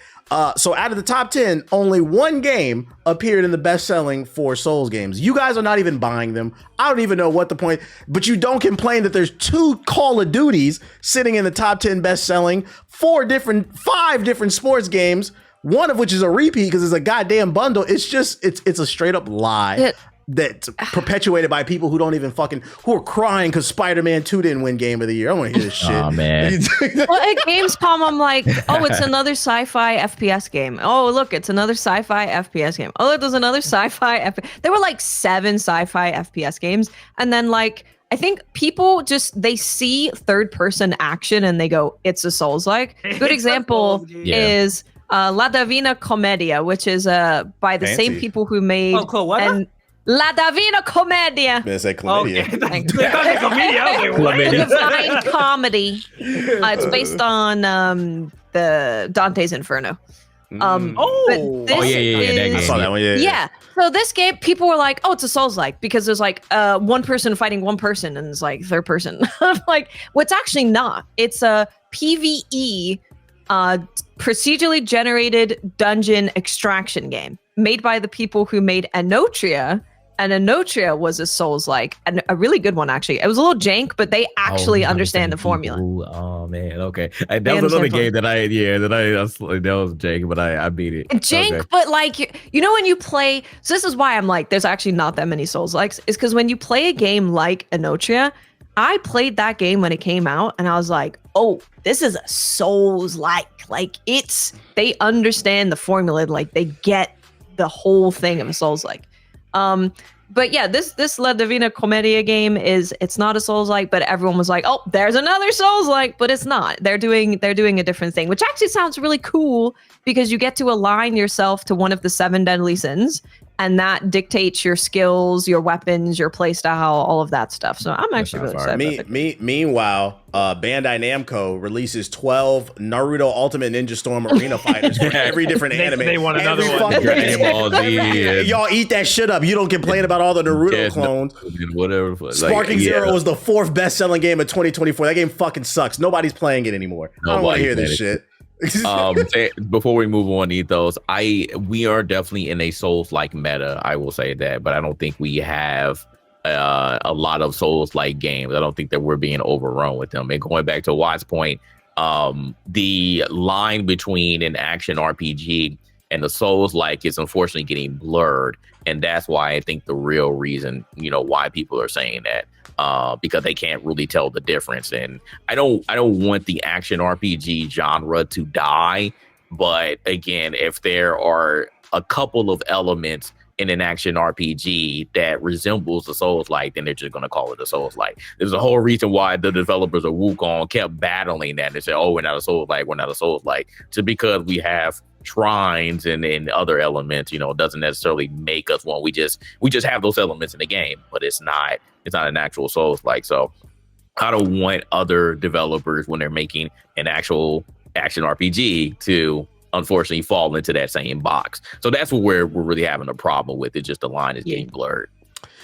So out of the top 10, only one game appeared in the best-selling for Souls games. You guys are not even buying them. I don't even know what the point, but you don't complain that there's 2 Call of Duties sitting in the top 10 best-selling, 5 different sports games, one of which is a repeat because it's a goddamn bundle. It's just, it's a straight-up lie. That's perpetuated by people who don't even who are crying because Spider-Man 2 didn't win Game of the Year. I want to hear this shit. Oh, man. Well, at Gamescom, I'm like, oh, it's another sci-fi FPS game. Oh, look, it's another sci-fi FPS game. Oh, look, there's another sci-fi There were like 7 sci-fi FPS games. And then like, I think people they see third-person action and they go, it's a Souls-like. Good example is La Divina Commedia, which is by the same people who made... Oh, cool. What? La Divina Commedia. I said chlamydia. The Divine Comedy. It's based on the Dante's Inferno. I saw that one. Yeah. So this game, people were like, "Oh, it's a Souls-like," because there's like one person fighting one person, and it's like third person. Like, what's actually not? It's a PvE, procedurally generated dungeon extraction game made by the people who made Anotria. And Anotria was a Souls-like, and a really good one, actually. It was a little jank, but they actually understand the formula. Oh, man. Okay. That was another game that was jank, but I beat it. Jank, okay. But like, you know, when you play, so this is why I'm like, there's actually not that many Souls-likes, is because when you play a game like Anotria, I played that game when it came out, and I was like, oh, this is a Souls-like. Like, they understand the formula, like, they get the whole thing of a Souls-like. But yeah, this La Divina Commedia game it's not a Souls-like, but everyone was like, oh, there's another Souls-like, but it's not. They're doing a different thing, which actually sounds really cool because you get to align yourself to one of the 7 deadly sins, and that dictates your skills, your weapons, your playstyle, all of that stuff. So I'm actually really excited. Meanwhile, Bandai Namco releases 12 Naruto Ultimate Ninja Storm Arena fighters for every different anime. They want another one. Y'all eat that shit up. You don't complain about all the Naruto clones. Whatever. Sparking Zero was the 4th best-selling game of 2024. That game fucking sucks. Nobody's playing it anymore. I don't want to hear this shit. Before we move on, Ethos, we are definitely in a Souls-like meta. I will say that, but I don't think we have a lot of Souls-like games. I don't think that we're being overrun with them. And going back to Watt's point, the line between an action RPG and the Souls-like is unfortunately getting blurred, and that's why I think the real reason, why people are saying that. Because they can't really tell the difference. And I don't want the action RPG genre to die. But again, if there are a couple of elements in an action RPG that resembles the Souls-like, then they're just going to call it a Souls-like. There's a whole reason why the developers of Wuchang kept battling that. They said, oh, we're not a Souls-like, we're not a Souls-like. Just because we have shrines and other elements, doesn't necessarily make us one. We just have those elements in the game, but it's not an actual Souls-like. So I don't want other developers, when they're making an actual action RPG, to unfortunately fall into that same box. So that's what we're really having a problem with. It's just the line is getting blurred.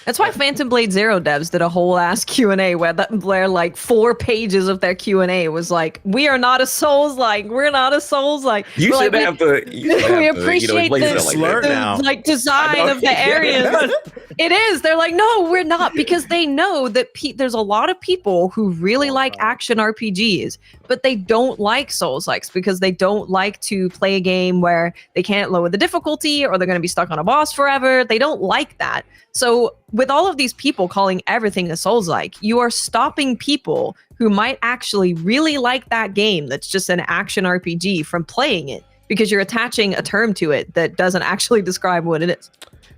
That's why Phantom Blade Zero devs did a whole ass Q&A where like 4 pages of their Q&A was like, we are not a Souls-like. We're not a Souls-like. You should have to. We appreciate the like design of the areas. It is. They're like, no, we're not, because they know that there's a lot of people who really like action RPGs, but they don't like Souls-likes because they don't like to play a game where they can't lower the difficulty or they're going to be stuck on a boss forever. They don't like that. So with all of these people calling everything a Souls-like, you are stopping people who might actually really like that game that's just an action RPG from playing it because you're attaching a term to it that doesn't actually describe what it is.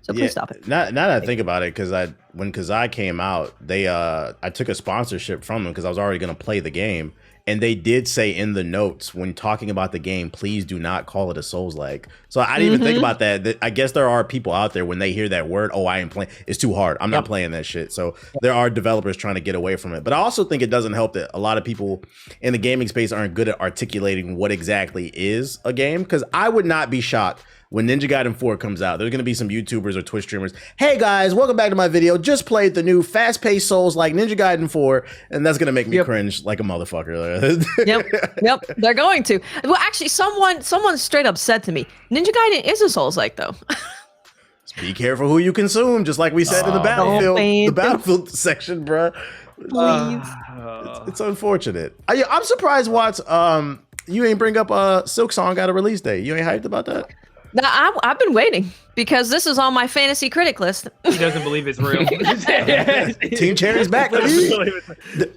So please stop it. Now that I think about it, because when Kazai came out, I took a sponsorship from them because I was already going to play the game. And they did say in the notes when talking about the game, please do not call it a Souls-like. So I didn't even think about that. I guess there are people out there when they hear that word, I ain't playing. It's too hard. I'm not playing that shit. So there are developers trying to get away from it. But I also think it doesn't help that a lot of people in the gaming space aren't good at articulating what exactly is a game. Because I would not be shocked when Ninja Gaiden 4 comes out. There's going to be some YouTubers or Twitch streamers. Hey guys, welcome back to my video. Just played the new fast-paced Souls like Ninja Gaiden 4, and that's going to make me cringe like a motherfucker. Yep, they're going to. Well, actually, someone straight up said to me, Ninja Gaiden is a Souls-like though. Just be careful who you consume, just like we said in the Battlefield section, bruh. It's unfortunate. I'm surprised, Watts, you ain't bring up Silksong got a release date. You ain't hyped about that? No, I've been waiting because this is on my fantasy critic list. He doesn't believe it's real. Team Cherry's back.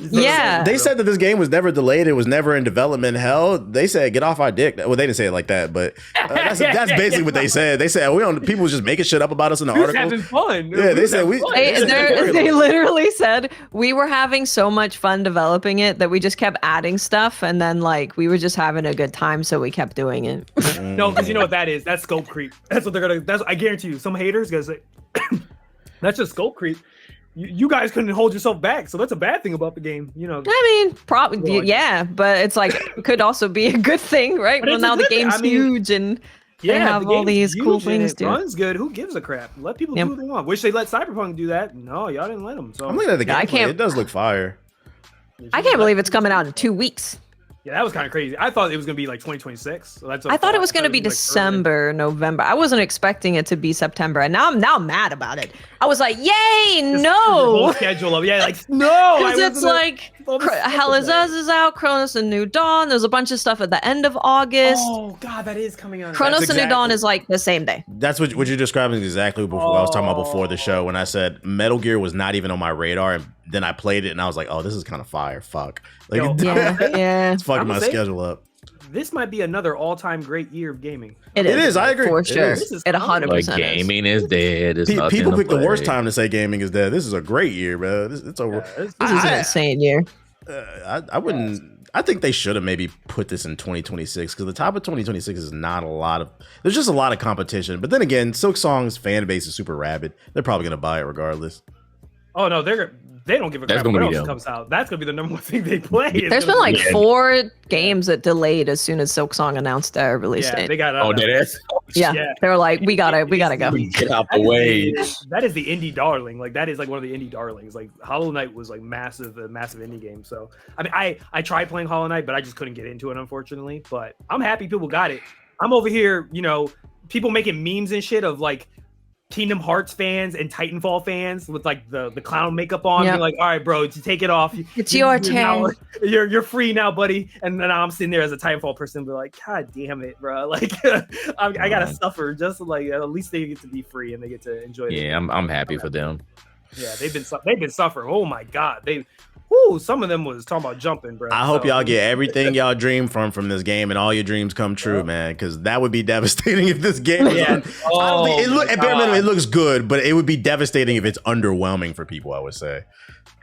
Yeah. They said that this game was never delayed. It was never in development hell. They said, get off our dick. Well, they didn't say it like that, but that's basically what they said. They said, people was just making shit up about us in the article. Having fun. Yeah, they said they literally said we were having so much fun developing it that we just kept adding stuff, and then like we were just having a good time, so we kept doing it. No, because you know what that is. That's scope creep. That's what they're gonna. I guarantee you, some haters gonna say that's just scope creep. You guys couldn't hold yourself back, so that's a bad thing about the game. You know. I mean, probably yeah, but it's like it could also be a good thing, right? Well, now the game's huge and they have all these cool things to do. Runs good. Who gives a crap? Let people do what they want. Wish they let Cyberpunk do that. No, y'all didn't let them. So I'm looking at the gameplay. It does look fire. I can't believe it's coming out in 2 weeks. Yeah, that was kind of crazy. I thought it was going to be like 2026. So I thought it was going to be December, November. I wasn't expecting it to be September. And now I'm mad about it. I was like, yay, no. Whole schedule of, like, no. Because it's like, Hell is Us is out, Chronos and New Dawn. There's a bunch of stuff at the end of August. Oh, God, that is coming out. Chronos and New Dawn is like the same day. That's what you're describing exactly before I was talking about before the show when I said Metal Gear was not even on my radar. And then I played it and I was like, oh, this is kind of fire. Fuck. Like, it's fucking my schedule up. This might be another all-time great year of gaming. It is. I agree. For sure. It 100% like gaming is dead. People pick the worst time to say gaming is dead. This is a great year, bro. It's over. This is an insane year. I wouldn't. I think they should have maybe put this in 2026 because the top of 2026 is not a lot of. There's just a lot of competition. But then again, Silksong's fan base is super rabid. They're probably gonna buy it regardless. Oh no, they don't give a crap what else comes out. That's gonna be the number one thing they play. There's been like 4 games that delayed as soon as Silksong announced their release date. They got. That is. Yeah, they were like, we gotta go. Get out the way. That is the indie darling. Like that is like one of the indie darlings. Like Hollow Knight was like a massive indie game. So I mean, I tried playing Hollow Knight, but I just couldn't get into it, unfortunately. But I'm happy people got it. I'm over here, people making memes and shit of like Kingdom Hearts fans and Titanfall fans with like the clown makeup on, being like, all right, bro, take it off. It's your turn. You're free now, buddy. And then I'm sitting there as a Titanfall person, be like, God damn it, bro. Like, I gotta suffer just like at least they get to be free and they get to enjoy. Yeah, I'm happy for them. Yeah, they've been suffering. Oh my God, some of them was talking about jumping, bro. I hope y'all get everything y'all dream from this game and all your dreams come true, man. Because that would be devastating if this game was at bare minimum, it looks good, but it would be devastating if it's underwhelming for people, I would say.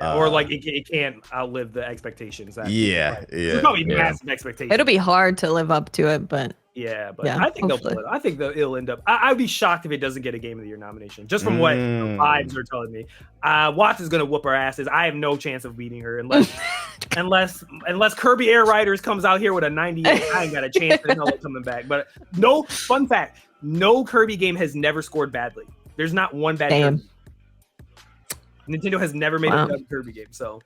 Or like it can't outlive the expectations. It's probably massive expectations. It'll be hard to live up to it, but I think they'll pull it. I think it'll end up. I'd be shocked if it doesn't get a Game of the Year nomination, just from what the vibes are telling me. Watts is gonna whoop our asses. I have no chance of beating her unless Kirby Air Riders comes out here with a 98. I ain't got a chance in hell of coming back. But no, fun fact: no Kirby game has never scored badly. There's not one bad. Damn. Nintendo has never made a dub Kirby game, so.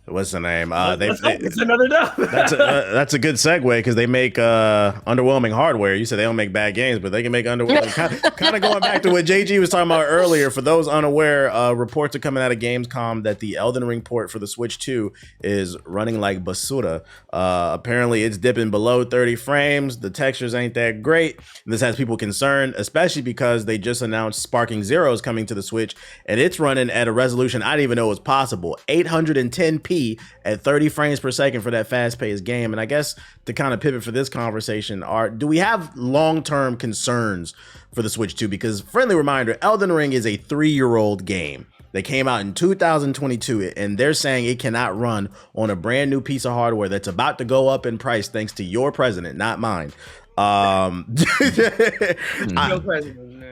What's the name? It's another dub. That's a good segue because they make underwhelming hardware. You said they don't make bad games, but they can make underwhelming. kind of going back to what JG was talking about earlier. For those unaware, reports are coming out of Gamescom that the Elden Ring port for the Switch 2 is running like basura. Apparently, it's dipping below 30 frames. The textures ain't that great. And this has people concerned, especially because they just announced Sparking Zero is coming to the Switch, and it's running at a resolution I didn't even know was possible, 810p at 30 frames per second for that fast-paced game. And I guess to kind of pivot for this conversation, do we have long-term concerns for the Switch 2? Because friendly reminder, Elden Ring is a 3-year-old game. They came out in 2022, and they're saying it cannot run on a brand new piece of hardware that's about to go up in price thanks to your president, not mine.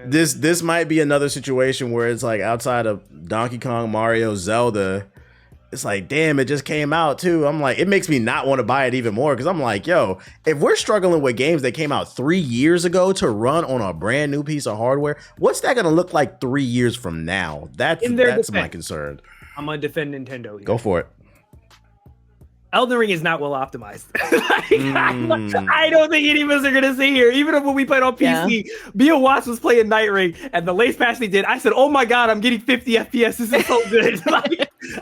This might be another situation where it's like outside of Donkey Kong, Mario, Zelda, it's like, damn, it just came out too. I'm like, it makes me not want to buy it even more because I'm like, yo, if we're struggling with games that came out 3 years ago to run on a brand new piece of hardware, what's that going to look like 3 years from now? That's my concern. I'm going to defend Nintendo here. Go for it. Elden Ring is not well optimized. I don't think any of us are going to sit here. Even when we played on PC, Mia Watts was playing Night Ring, and the latest patch they did, I said, oh my God, I'm getting 50 FPS. This is so good.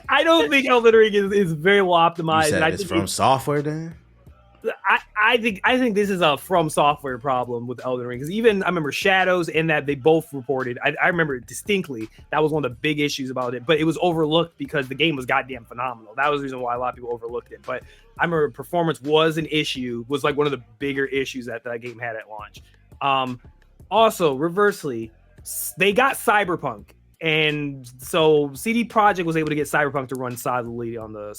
I don't think Elden Ring is very well optimized. You said and it's from software then? I think this is a From Software problem with Elden Ring, because even I remember Shadows and that they both reported. I remember distinctly that was one of the big issues about it, but it was overlooked because the game was goddamn phenomenal. That was the reason why a lot of people overlooked it. But I remember performance was an issue, was like one of the bigger issues that game had at launch. Also, reversely, they got Cyberpunk. And so CD Projekt was able to get Cyberpunk to run solidly on the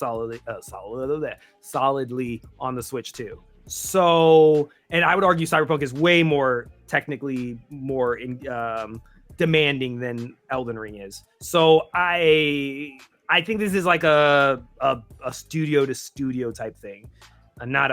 on the Switch too. So, and I would argue Cyberpunk is way more technically more demanding than Elden Ring is. So I think this is like a studio to studio type thing, not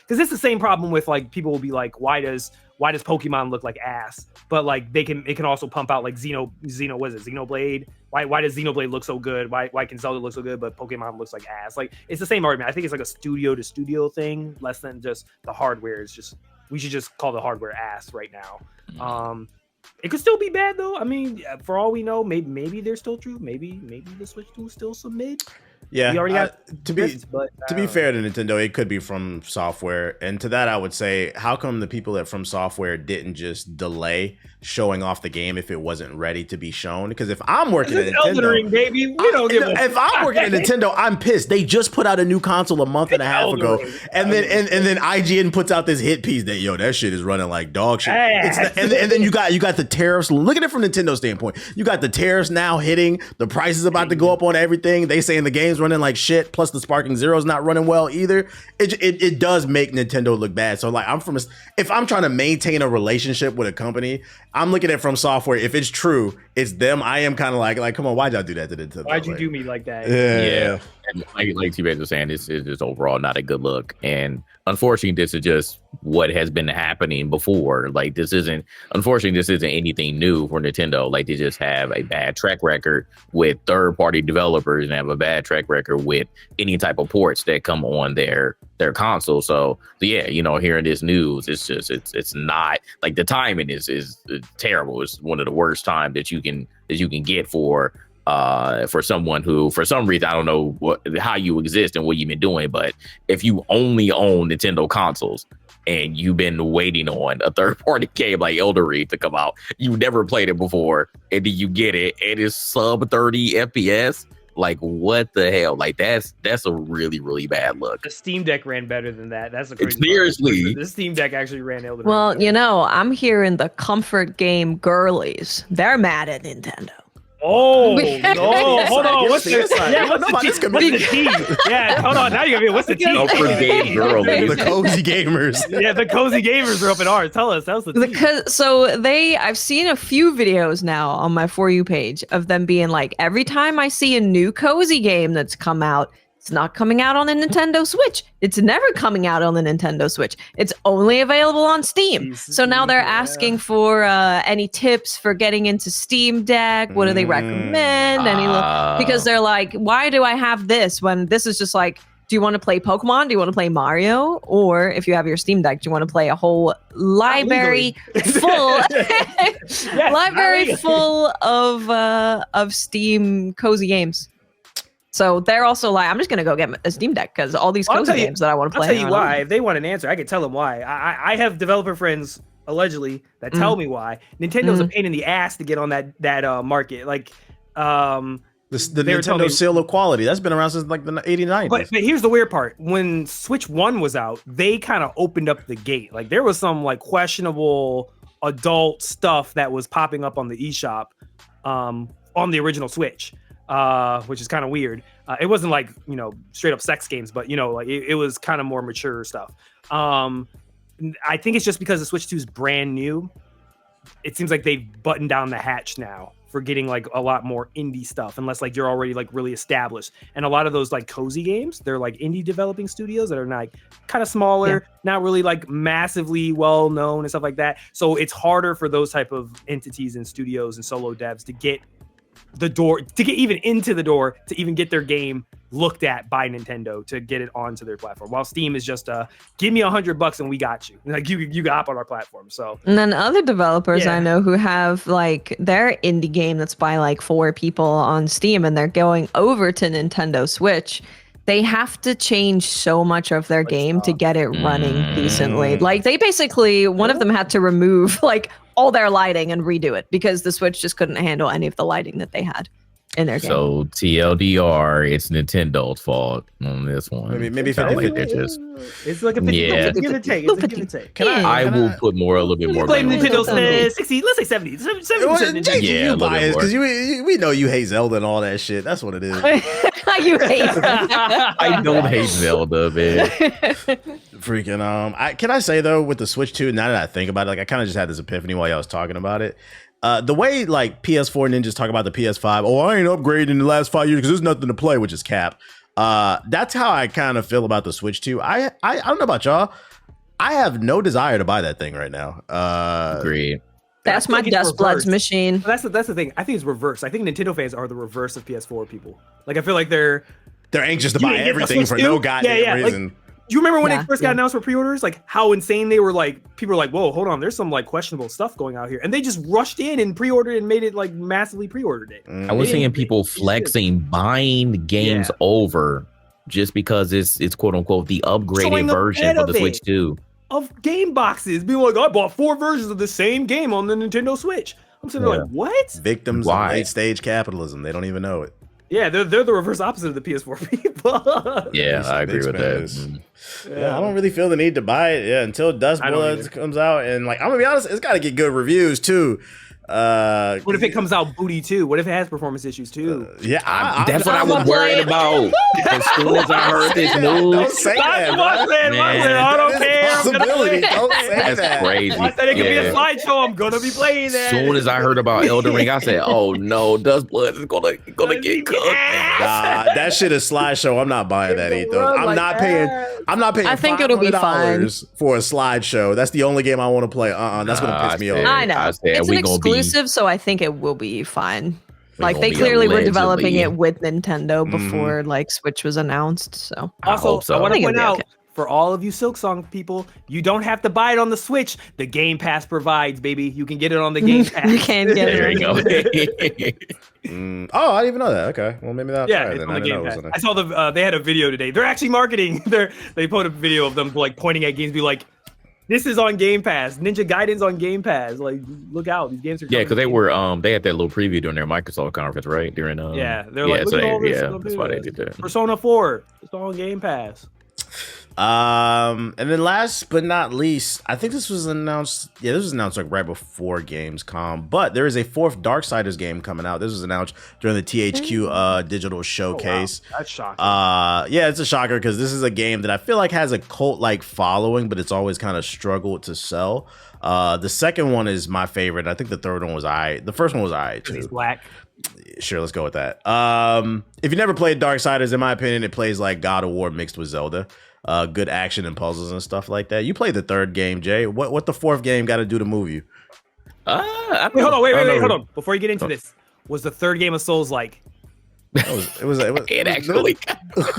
because it's the same problem with like people will be like, why does Pokemon look like ass? But like it can also pump out like Xenoblade. Why does Xenoblade look so good? Why can Zelda look so good but Pokemon looks like ass? Like it's the same argument. I think it's like a studio to studio thing, less than just the hardware. It's just we should just call the hardware ass right now. It could still be bad though. I mean, for all we know, maybe they're still true. Maybe the Switch 2 is still some mid. Yeah, we already got to be fair to Nintendo, it could be From Software, and to that I would say, how come the people at From Software didn't just delay showing off the game if it wasn't ready to be shown? Because if I'm working at Nintendo, Elden Ring, baby, we don't give if I'm working at Nintendo, I'm pissed. They just put out a new console a month and a half ago, and then IGN puts out this hit piece that that shit is running like dog shit. And then you got the tariffs. Look at it from Nintendo's standpoint. You got the tariffs now hitting. The price is about to go up on everything. They saying the game's running like shit. Plus the Sparking Zero is not running well either. It does make Nintendo look bad. So like if I'm trying to maintain a relationship with a company, I'm looking at From Software. If it's true, it's them. I am kind of like, come on, why'd y'all do that to Nintendo? Why'd you do me like that? Yeah. And like T-Bags was saying, it's just overall not a good look. And unfortunately, this is just what has been happening before. Like this isn't anything new for Nintendo. Like they just have a bad track record with third-party developers and have a bad track record with any type of ports that come on their console. So yeah, hearing this news, it's not like the timing is terrible. It's one of the worst time that you can get for someone who, for some reason, I don't know how you exist and what you've been doing, but if you only own Nintendo consoles and you've been waiting on a third-party game like Elden Ring to come out, you never played it before, and then you get it, and it's sub 30 FPS. Like, what the hell? Like, that's a really, really bad look. The Steam Deck ran better than that. That's a crazy seriously. The Steam Deck actually ran Elden Ring. Well, I'm hearing the comfort game girlies. They're mad at Nintendo. Oh, no. Hold on. What's the T? Yeah, hold on. Now you're going to be, what's the T? The cozy gamers. Yeah, the cozy gamers are up in ours. Tell us the T. So I've seen a few videos now on my For You page of them being like, every time I see a new cozy game that's come out, It's not coming out on the Nintendo Switch. It's never coming out on the Nintendo Switch. It's only available on Steam. So now they're asking for any tips for getting into Steam Deck. What do they recommend? Because they're like, why do I have this when this is just like, do you want to play Pokemon? Do you want to play Mario? Or if you have your Steam Deck, do you want to play a whole library full of Steam cozy games? So they're also like, I'm just gonna go get a Steam Deck because all these cozy games that I want to play. I'll tell you why. If they want an answer, I can tell them why. I have developer friends allegedly that tell me why. Nintendo's a pain in the ass to get on that market. Like, the Nintendo seal of quality that's been around since like the 89. But here's the weird part: when Switch 1 was out, they kind of opened up the gate. Like there was some like questionable adult stuff that was popping up on the eShop on the original Switch. Which is kind of weird. It wasn't like, straight up sex games, but like it was kind of more mature stuff. I think it's just because the Switch 2 is brand new. It seems like they've buttoned down the hatch now for getting like a lot more indie stuff, unless like you're already like really established. And a lot of those like cozy games, they're like indie developing studios that are like kind of smaller, not really like massively well known and stuff like that. So it's harder for those type of entities and studios and solo devs to get even into the door to even get their game looked at by Nintendo to get it onto their platform. While Steam is just give me $100 and we got you. Like you got up on our platform. So and then other developers I know who have like their indie game that's by like 4 people on Steam and they're going over to Nintendo Switch. They have to change so much of their game to get it running decently. Like they basically, one of them had to remove like all their lighting and redo it because the Switch just couldn't handle any of the lighting that they had in their game. So TLDR, it's Nintendo's fault on this one. Maybe it's like a 50 give and take. It's a give and take. I will put a little bit more. Play Nintendo's 60, let's say 70. 70%. You biased because we know you hate Zelda and all that shit. That's what it is. You hate I don't hate Zelda, man. Freaking can I say though, with the Switch 2, now that I think about it, like I kind of just had this epiphany while y'all was talking about it. The way like PS4 ninjas talk about the PS5, I ain't upgraded in the last 5 years because there's nothing to play, which is cap. That's how I kind of feel about the Switch 2. I don't know about y'all. I have no desire to buy that thing right now. Agreed. That's my Dustbloods machine. That's the thing. I think it's reverse. I think Nintendo fans are the reverse of PS4 people. Like I feel like they're anxious to buy everything for no goddamn reason. Like, do you remember when it first got announced for pre-orders? Like how insane they were. Like people were like, "Whoa, hold on, there's some like questionable stuff going out here," and they just rushed in and pre-ordered and made it like massively pre-ordered it. I was seeing people flexing, buying the games over just because it's quote unquote the upgraded version of the Switch 2. Of game boxes, being like, I bought 4 versions of the same game on the Nintendo Switch. I'm sitting there like, what? Victims of late stage capitalism. They don't even know it. Yeah, they're the reverse opposite of the PS4 people. Yeah, I agree with that. Yeah, I don't really feel the need to buy it until Dustbloods comes out. And like, I'm gonna be honest, it's got to get good reviews too. What if it comes out booty too? What if it has performance issues too? That's what I was worried about. As soon as I heard this news, don't say that. I don't care. Don't say that's crazy. I said it could be a slideshow. I'm gonna be playing that. As soon as I heard about Elden Ring, I said, "Oh no, Dustblood is gonna get cooked." Nah, that shit is slideshow. I'm not buying that either. I'm not paying. I think it'll be fine for a slideshow. That's the only game I want to play. That's gonna piss me off. I know. It's an exclusive, so I think it will be fine. Like they clearly were developing it with Nintendo before like Switch was announced. So also, I want to point out for all of you Silksong people, you don't have to buy it on the Switch. The Game Pass provides, baby. You can get it on the Game Pass. You can get it. There you go. Oh, I didn't even know that. Okay, well maybe that's it's on the Game Pass. I saw they had a video today. They're actually marketing. They put a video of them like pointing at games, be like, "This is on Game Pass. Ninja Gaiden's on Game Pass. Like, look out! These games are." Yeah, because they were they had that little preview during their Microsoft conference, right? During they're like, look at all this. That's why they did that. Persona 4, it's all on Game Pass. And then last but not least, I think this was announced. Yeah, this was announced like right before Gamescom. But there is a 4th Darksiders game coming out. This was announced during the THQ digital showcase. Oh, wow. That's shocking. Yeah, it's a shocker because this is a game that I feel like has a cult like following, but it's always kind of struggled to sell. The second one is my favorite. I think the third one was The first one was too. He's black. Sure, let's go with that. If you never played Darksiders, in my opinion, it plays like God of War mixed with Zelda. Good action and puzzles and stuff like that. You played the third game, Jay. What the fourth game got to do to move you? Wait, hold on. Before you get into this, was the third game of Soulslike? It was actually.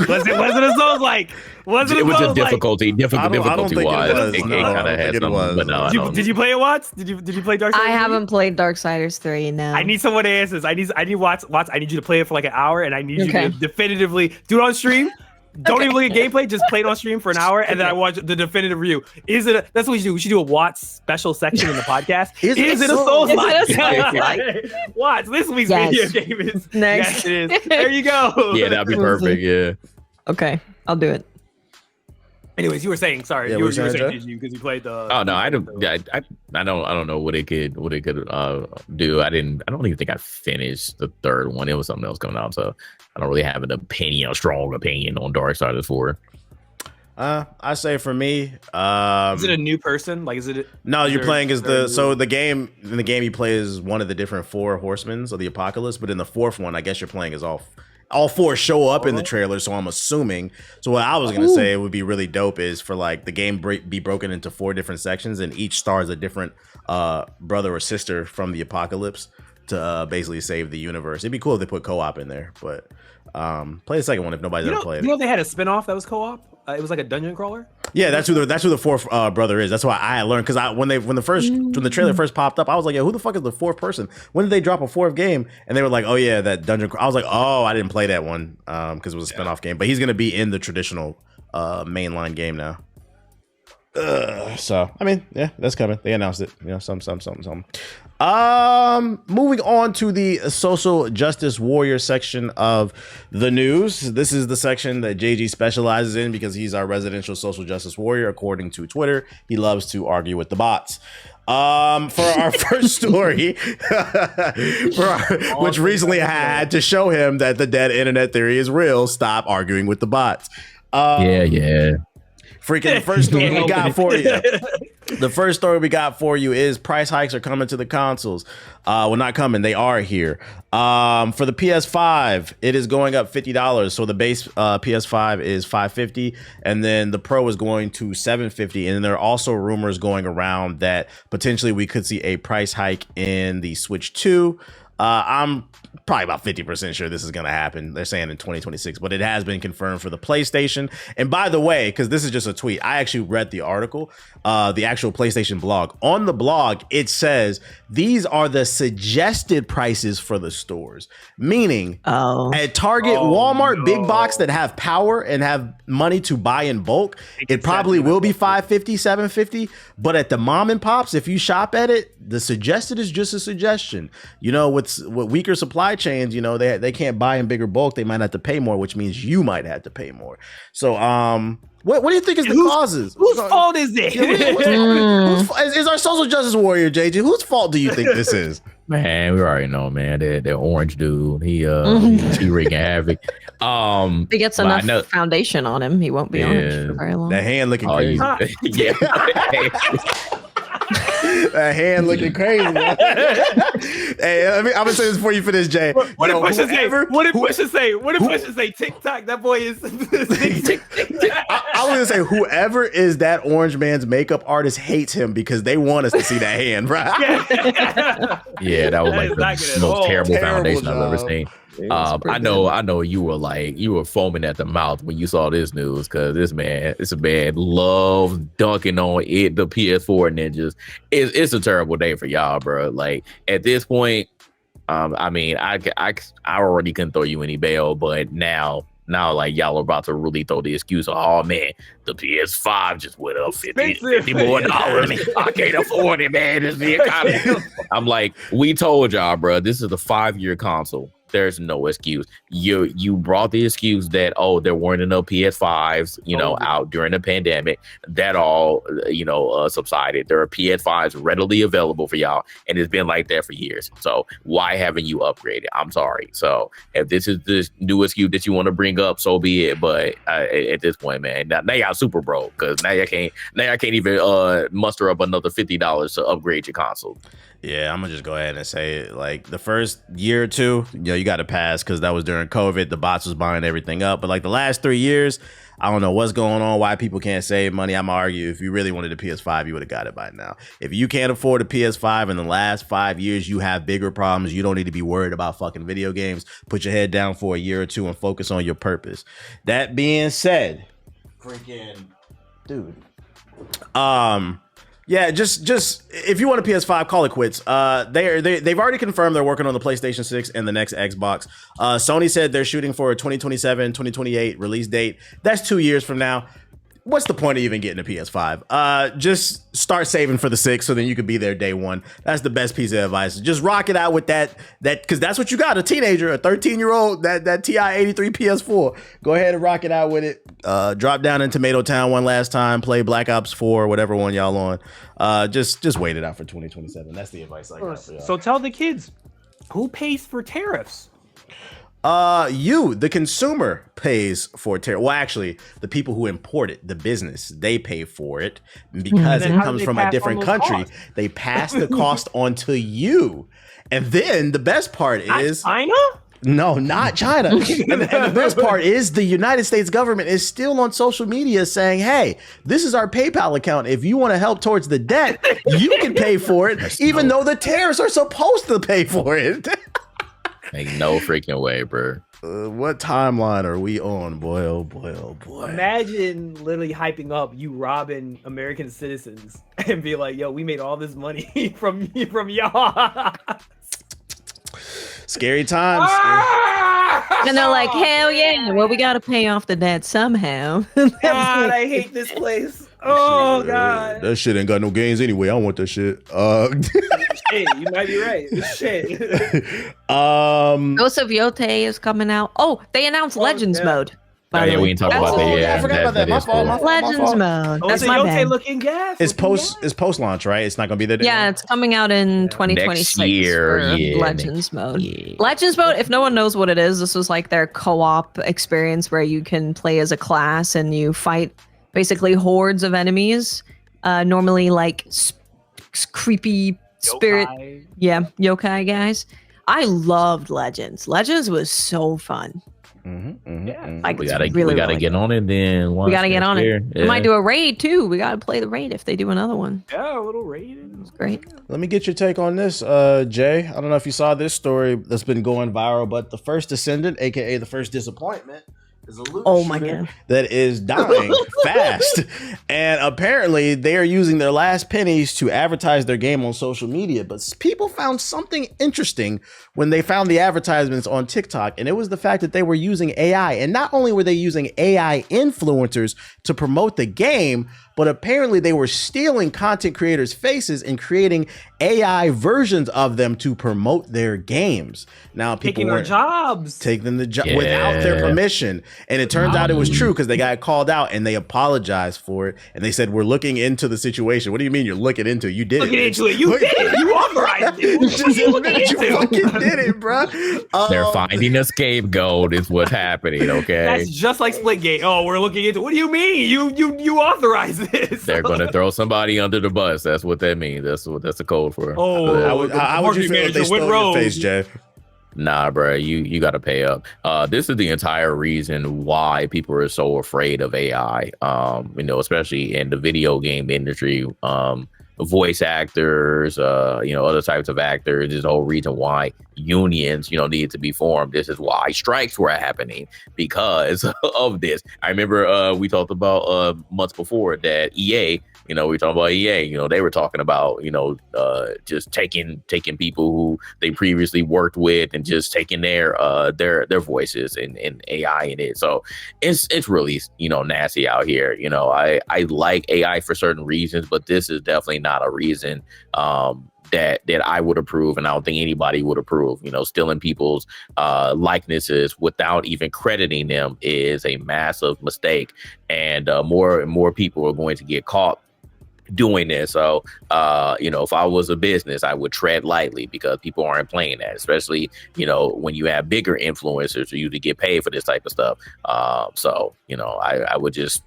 Was it a Soulslike? It was a difficulty wise. It kind of had some, but no. Did you play it, Watts? Did you play Darksiders? I haven't played Darksiders 3. No. I need someone to answer this. I need Watts. I need you to play it for like an hour, and I need you to definitively do it on stream. Don't even look at gameplay. Just play it on stream for an hour, and then I watch the definitive review. That's what we should do. We should do a Watts special section in the podcast. Is it a Soulslike? Watts, this week's video game is next. Yes, it is. There you go. Yeah, that'd be perfect. Yeah. Okay, I'll do it. Anyways, you were saying, sorry, you were saying because you played the. Oh no, I don't know what it could do. I don't even think I finished the third one. It was something else coming out, so I don't really have a strong opinion on Darksiders 4. I say for me, is it a new person? Like, is it? No, you're playing as the game you play as one of the different 4 horsemen of the apocalypse, but in the fourth one, I guess you're playing as all 4 show up in the trailer, so I'm assuming. So what I was gonna say it would be really dope is for like the game be broken into 4 different sections, and each stars a different brother or sister from the apocalypse to basically save the universe. It'd be cool if they put co-op in there, but play the second one if nobody's ever played it. You know they had a spinoff that was co-op. It was like a dungeon crawler. Yeah, that's who the fourth brother is. That's why I learned, because when the trailer first popped up, I was like, yeah, who the fuck is the fourth person? When did they drop a fourth game? And they were like, oh yeah, that dungeon. I was like, oh, I didn't play that one because it was a spinoff game. But he's gonna be in the traditional mainline game now. So I mean, yeah, that's coming. They announced it. You know, something. Moving on to the social justice warrior section of the news. This is the section that JG specializes in because he's our residential social justice warrior, according to Twitter. He loves to argue with the bots. For our first story, which recently had to show him that the dead internet theory is real. Stop arguing with the bots. Yeah. Freaking the first story we got for you. The first story we got for you is price hikes are coming to the consoles. Well, not coming. They are here. For the PS5, it is going up $50. So the base PS5 is $550, and then the Pro is going to $750. And there are also rumors going around that potentially we could see a price hike in the Switch 2. I'm probably about 50% sure this is going to happen. They're saying in 2026, but it has been confirmed for the PlayStation. And by the way, because this is just a tweet, I actually read the article, the actual PlayStation blog. On the blog, it says these are the suggested prices for the stores, meaning at Target, Walmart, big box that have power and have money to buy in bulk, it probably will be $550, $750. But at the mom and pops, if you shop at it, the suggested is just a suggestion. You know, with weaker supply chains, you know, they can't buy in bigger bulk. They might have to pay more, which means you might have to pay more. So, what do you think is the causes? Whose fault is it? Is our social justice warrior, JJ? Whose fault do you think this is? Man, we already know, man. That orange dude, he wreaking havoc. He gets enough foundation on him, he won't be orange for very long. That hand looking crazy. Yeah. That hand looking crazy. Hey, I'm gonna say this before you finish, Jay. What did Pusha say? TikTok. That boy is. I was gonna say whoever is that orange man's makeup artist hates him because they want us to see that hand, right? Yeah, that was like the most terrible foundation I've ever seen. I know you were foaming at the mouth when you saw this news, because this man loves dunking on it, the PS4 ninjas. It's a terrible day for y'all, bro. Like at this point, I mean, I already couldn't throw you any bail, but now like y'all are about to really throw the excuse of, oh man, the PS5 just went up $50 more dollars. I can't afford it, man. It's the economy. I'm like, we told y'all, bro, this is the 5-year console. There's no excuse. You brought the excuse that, oh, there weren't enough PS5s, out during the pandemic. That all, subsided. There are PS5s readily available for y'all, and it's been like that for years. So why haven't you upgraded? I'm sorry. So if this is the new excuse that you want to bring up, so be it. But at this point, man, now y'all super broke, because now I can't even muster up another $50 to upgrade your console. Yeah, I'm gonna just go ahead and say it. Like the first year or two, you got to pass because that was during COVID. The bots was buying everything up. But like the last 3 years, I don't know what's going on, why people can't save money. I'm gonna argue if you really wanted a PS5, you would have got it by now. If you can't afford a PS5 in the last 5 years, you have bigger problems. You don't need to be worried about fucking video games. Put your head down for a year or two and focus on your purpose. That being said, freaking dude. Yeah, just if you want a PS5, call it quits. They've already confirmed they're working on the PlayStation 6 and the next Xbox. Sony said they're shooting for a 2027, 2028 release date. That's 2 years from now. What's the point of even getting a PS5? Just start saving for the 6 so then you could be there day one. That's the best piece of advice. Just rock it out with that because that's what you got, a teenager, a 13-year-old, that TI 83 PS4. Go ahead and rock it out with it. Drop down in Tomato Town one last time, play Black Ops 4, whatever one y'all on. Just wait it out for 2027. That's the advice I got for y'all. So tell the kids, who pays for tariffs? You, the consumer, pays for tariff. Well, actually, the people who import it, the business, they pay for it because it comes from a different country. They pass the cost on to you. And then the best part is China? No, not China. and the best part is the United States government is still on social media saying, hey, this is our PayPal account. If you want to help towards the debt, you can pay for it, even though the tariffs are supposed to pay for it. Ain't no freaking way, bro. What timeline are we on, boy? Oh boy! Oh boy! Imagine literally hyping up you robbing American citizens and be like, "Yo, we made all this money from y'all." Scary times. And they're like, "Hell yeah! Well, we got to pay off the debt somehow." God, I hate this place. Oh God, that shit ain't got no gains anyway. I don't want that shit. Shit, you might be right. Shit. Ghost of Yote is coming out. Oh, they announced Legends mode. Yeah, we ain't talking about that. Yeah, I forgot about that. My fault. Legends mode. That's my bad. Looking gas. It's post launch, right? It's not gonna be there. Yeah, it's coming out in 2026 next year. For Legends mode. Yeah. Legends mode. If no one knows what it is, this was like their co-op experience where you can play as a class and you fight basically hordes of enemies. Normally like creepy spirit. Yokai guys. I loved Legends. Legends was so fun. Like we gotta get on it then. We gotta get on it. Yeah. We might do a raid too. We gotta play the raid if they do another one. Yeah, a little raid. It's great. Let me get your take on this, Jay. I don't know if you saw this story that's been going viral, but the first Descendant, aka the first Disappointment, is a loot shooter that is dying fast. And apparently they are using their last pennies to advertise their game on social media. But people found something interesting when they found the advertisements on TikTok. And it was the fact that they were using AI. And not only were they using AI influencers to promote the game, but apparently they were stealing content creators' faces and creating AI versions of them to promote their games. Now people taking their jobs, taking the job without their permission. And it turns out it was true because they got called out and they apologized for it. And they said, we're looking into the situation. What do you mean you're looking into it? You did looking into it. You did it. You authorized it. You fucking did it, bro. They're finding a scapegoat is what's happening, okay? That's just like Splitgate. Oh, we're looking into it. What do you mean? You authorized this. They're gonna throw somebody under the bus. That's what that means. That's the code for. Oh, how would you feel if they stole your face, Jay? Nah, bro, you got to pay up. This is the entire reason why people are so afraid of AI. Especially in the video game industry. Voice actors, other types of actors. This whole reason why unions, need to be formed. This is why strikes were happening because of this. I remember we talked about months before that EA. We talking about EA. They were talking about just taking people who they previously worked with and just taking their voices and AI in it. So it's really nasty out here. I like AI for certain reasons, but this is definitely not a reason that I would approve, and I don't think anybody would approve. Stealing people's likenesses without even crediting them is a massive mistake, and more and more people are going to get caught doing this. So, if I was a business, I would tread lightly because people aren't playing that, especially, when you have bigger influencers who usually get paid for this type of stuff. I would just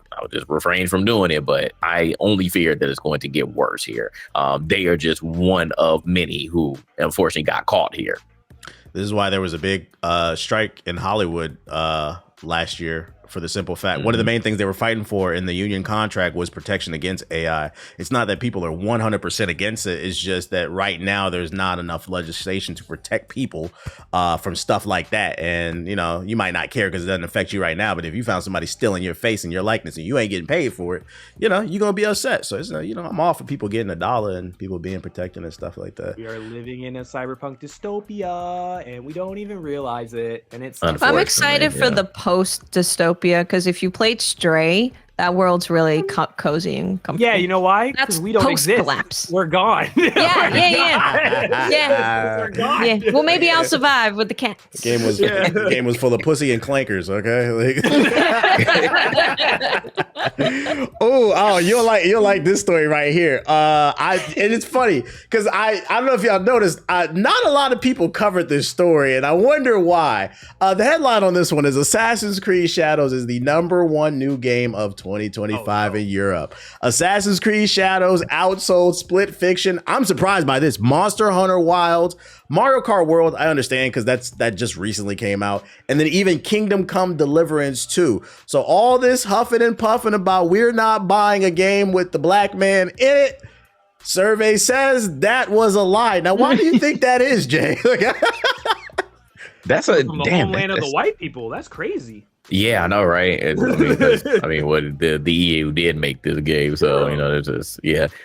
refrain from doing it, but I only fear that it's going to get worse here. They are just one of many who unfortunately got caught here. This is why there was a big strike in Hollywood last year. For the simple fact, one of the main things they were fighting for in the union contract was protection against AI. It's not that people are 100% against it. It's just that right now there's not enough legislation to protect people from stuff like that. And, you might not care because it doesn't affect you right now. But if you found somebody stealing your face and your likeness and you ain't getting paid for it, you're going to be upset. So, it's, I'm all for people getting $1 and people being protected and stuff like that. We are living in a cyberpunk dystopia and we don't even realize it. And it's I'm excited for the post dystopia. Because if you played Stray, that world's really cozy and comfortable. Yeah, you know why? Because we don't exist. Collapse. We're gone. Yeah. Well, maybe I'll survive with the cats. The game was full of pussy and clankers. Okay. You'll like this story right here. And it's funny because I don't know if y'all noticed, not a lot of people covered this story, and I wonder why. The headline on this one is Assassin's Creed Shadows is the #1 new game of 2025 in Europe. Assassin's Creed Shadows outsold Split Fiction. I'm surprised by this. Monster Hunter Wilds, Mario Kart World, I understand because that just recently came out. And then even Kingdom Come Deliverance 2. So all this huffing and puffing about we're not buying a game with the black man in it. Survey says that was a lie. Now, why do you think that is, Jay? That's a from the homeland of the white people. That's crazy. Yeah, I know, right? What the EU did make this game, so it's just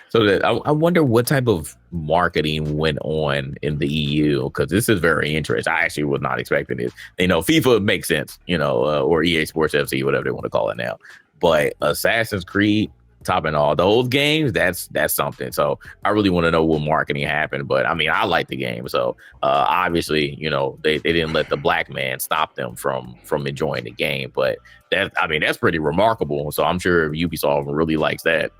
So I wonder what type of marketing went on in the EU because this is very interesting. I actually was not expecting it. FIFA makes sense, or EA Sports FC, whatever they want to call it now. But Assassin's Creed, topping all those games, that's something. So I really want to know what marketing happened. But I like the game. So obviously, they didn't let the black man stop them from enjoying the game. But that's pretty remarkable. So I'm sure Ubisoft really likes that.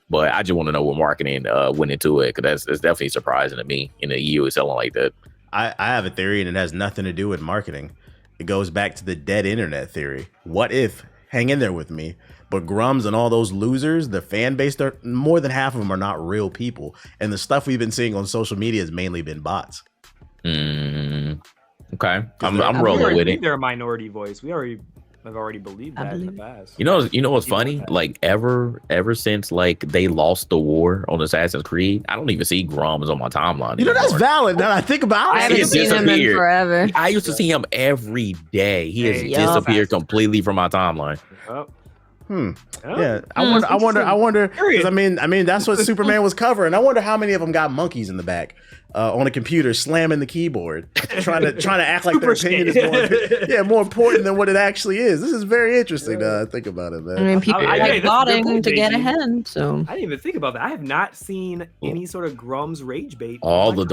But I just want to know what marketing went into it because that's definitely surprising to me in the EU is selling like that. I have a theory and it has nothing to do with marketing. It goes back to the dead internet theory. What if, hang in there with me, but Grums and all those losers, the fan base, more than half of them are not real people. And the stuff we've been seeing on social media has mainly been bots. Okay. I'm rolling with it. They're a minority voice. I've already believed that in the past. You know what's funny? Like ever since they lost the war on Assassin's Creed, I don't even see Grums on my timeline anymore. That's valid. Now I think about it. I haven't seen him in forever. I used to see him every day. He has disappeared completely from my timeline. Yeah, I wonder. Because I mean, that's what Superman was covering. I wonder how many of them got monkeys in the back on a computer, slamming the keyboard, trying to act like their opinion is more important than what it actually is. This is very interesting. To think about it, man. I mean, people like botting to get ahead. So I didn't even think about that. I have not seen any sort of Grums rage bait. All of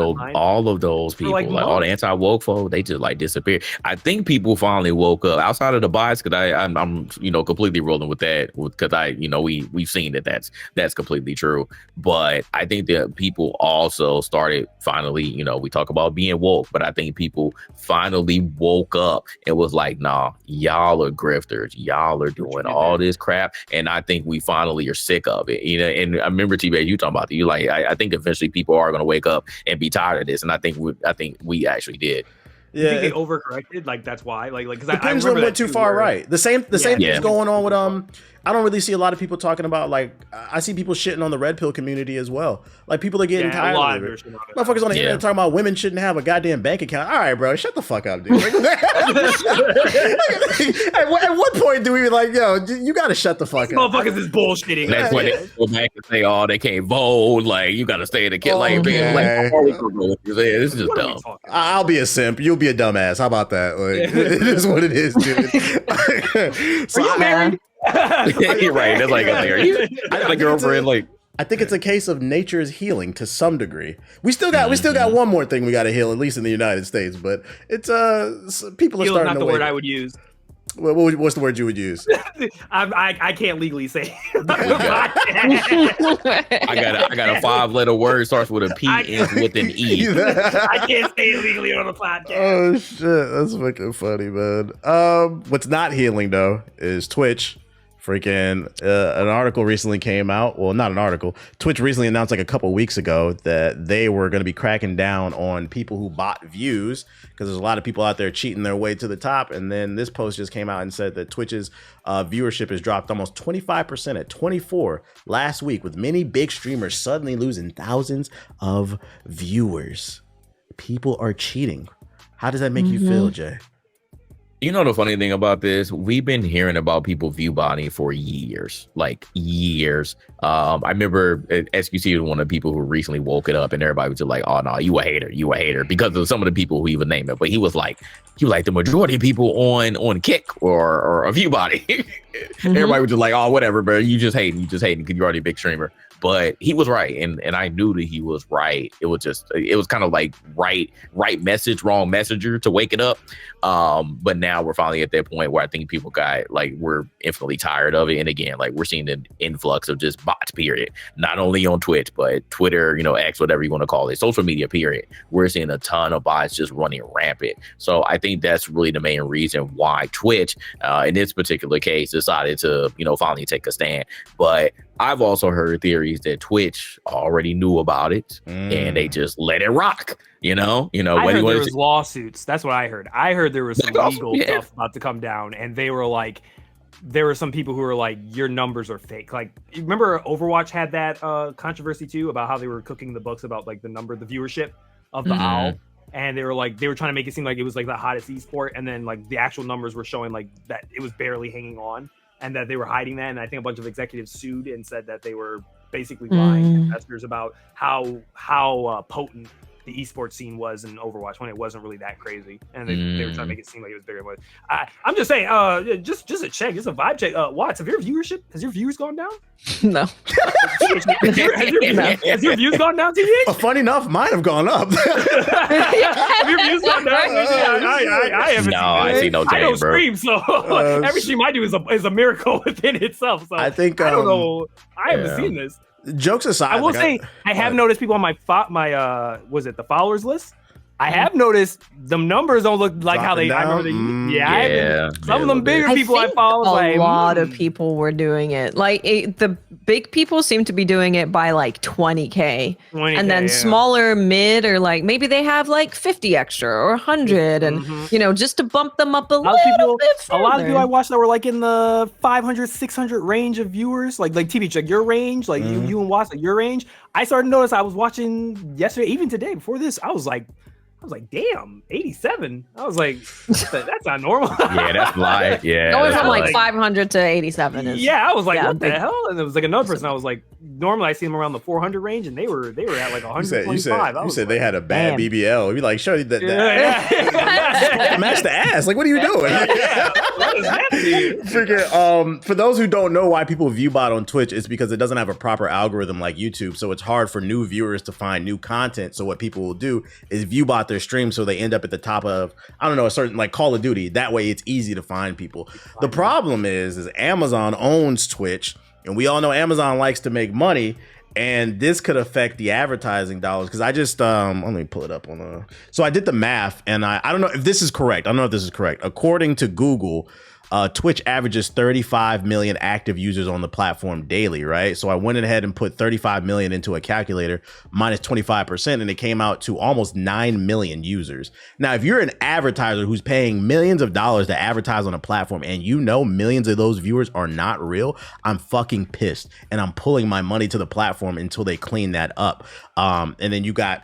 those people, all the anti-woke folk, they just disappeared. I think people finally woke up outside of the bias because I'm completely rolling with that because we've seen that's completely true. But I think that people also started finally, we talk about being woke, but I think people finally woke up and was like, nah, y'all are grifters, y'all are doing all this crap, and I think we finally are sick of it. And I remember T-Bag, you talking about that. You I think eventually people are going to wake up and be tired of this, and I think we actually did. Yeah, you think they overcorrected? That's why. Because the pendulum went too far right. The same thing's going on with I don't really see a lot of people talking about I see people shitting on the red pill community as well. People are getting tired of it. Motherfuckers on the internet talking about women shouldn't have a goddamn bank account. All right, bro, shut the fuck up, dude. At what point do we you gotta shut the fuck up? Motherfuckers is bullshitting. That's when they go back and say, they can't vote. You gotta stay in the kid. This is just dumb. I'll be a simp. You'll be a dumbass. How about that? It is what it is, dude. So are you married? You're right. That's are you? I got a girlfriend. I think it's a case of nature is healing to some degree. We still got one more thing we got to heal, at least in the United States. But it's people are starting not to the wake word up. I would use. What's the word you would use? I can't legally say. I got a 5-letter word, starts with a P, ends with an E. I can't say it legally on the podcast. Oh shit, that's fucking funny, man. What's not healing though is Twitch. Freaking an article recently came out. Well, not an article. Twitch recently announced like a couple weeks ago that they were going to be cracking down on people who bought views, because there's a lot of people out there cheating their way to the top. And then this post just came out and said that Twitch's viewership has dropped almost 25% at 24 last week, with many big streamers suddenly losing thousands of viewers. People are cheating. How does that make you feel, Jay? You know the funny thing about this? We've been hearing about people view botting for years, like years. I remember SQC was one of the people who recently woke it up, and everybody was just like, "Oh no, you a hater," because of some of the people who even named it. But he was like the majority of people on Kick or a view botting. Everybody was just like, "Oh, whatever, bro. You just hating because you're already a big streamer." But he was right, and I knew that he was right. It was kind of like right message, wrong messenger to wake it up. But now we're finally at that point where I think people we're infinitely tired of it. And again, like, we're seeing an influx of just bots, period. Not only on Twitch, but Twitter, X, whatever you want to call it, social media, period. We're seeing a ton of bots just running rampant. So I think that's really the main reason why Twitch, in this particular case, decided to, finally take a stand. But I've also heard theories that Twitch already knew about it and they just let it rock. I heard there was lawsuits. That's what I heard. I heard there was some legal stuff about to come down, and they were like, there were some people who were like, your numbers are fake. Like, you remember Overwatch had that controversy too about how they were cooking the books about like the viewership of the OWL. And they were trying to make it seem like it was like the hottest esport, and then like the actual numbers were showing like that it was barely hanging on, and that they were hiding that. And I think a bunch of executives sued and said that they were basically lying to investors about how potent the esports scene was in Overwatch, when it wasn't really that crazy, and they were trying to make it seem like it was bigger. But I'm just saying, just a check, just a vibe check. Watts, has your viewers gone down? No. Has your views gone down, TBH? Funny enough, mine have gone up. Have your views gone down? I haven't. No, I see no change, I don't bro. stream, so every stream I do is a miracle within itself. So I think I don't know. I haven't seen this. Jokes aside, I will say I have noticed people on my was it the followers list? I have noticed the numbers don't look like how they. Down? I remember some of them bigger I people I think follow. A lot of people were doing it. Like the big people seem to be doing it by like 20K, and then smaller mid, or like maybe they have like 50 extra or 100, and just to bump them up a little bit further. A lot of people I watched that were like in the 500, 600 range of viewers, like TBH, like your range, like you and Watts, like your range. I started to notice. I was watching yesterday, even today before this. I was like, damn, 87. I was like, that's not normal. Yeah, that's live. Yeah. Going from like 500 to 87 is. Yeah, I was like, what the hell? And there was like another person. I was like, normally I see them around the 400 range, and they were at like 125. You said they had a bad BBL. You'd be like, show you that. Match the ass. Like, what are you doing? What is that? For those who don't know why people view bot on Twitch, it's because it doesn't have a proper algorithm like YouTube. So it's hard for new viewers to find new content. So what people will do is view bot their stream, so they end up at the top of, I don't know, a certain like Call of Duty. That way it's easy to find people. The problem is Amazon owns Twitch, and we all know Amazon likes to make money, and this could affect the advertising dollars. Because I just let me pull it up on so I did the math, and I don't know if this is correct. I don't know if this is correct. According to Google, Twitch averages 35 million active users on the platform daily, right? So I went ahead and put 35 million into a calculator minus 25%, and it came out to almost 9 million users. Now, if you're an advertiser who's paying millions of dollars to advertise on a platform, and millions of those viewers are not real, I'm fucking pissed, and I'm pulling my money to the platform until they clean that up. And then you got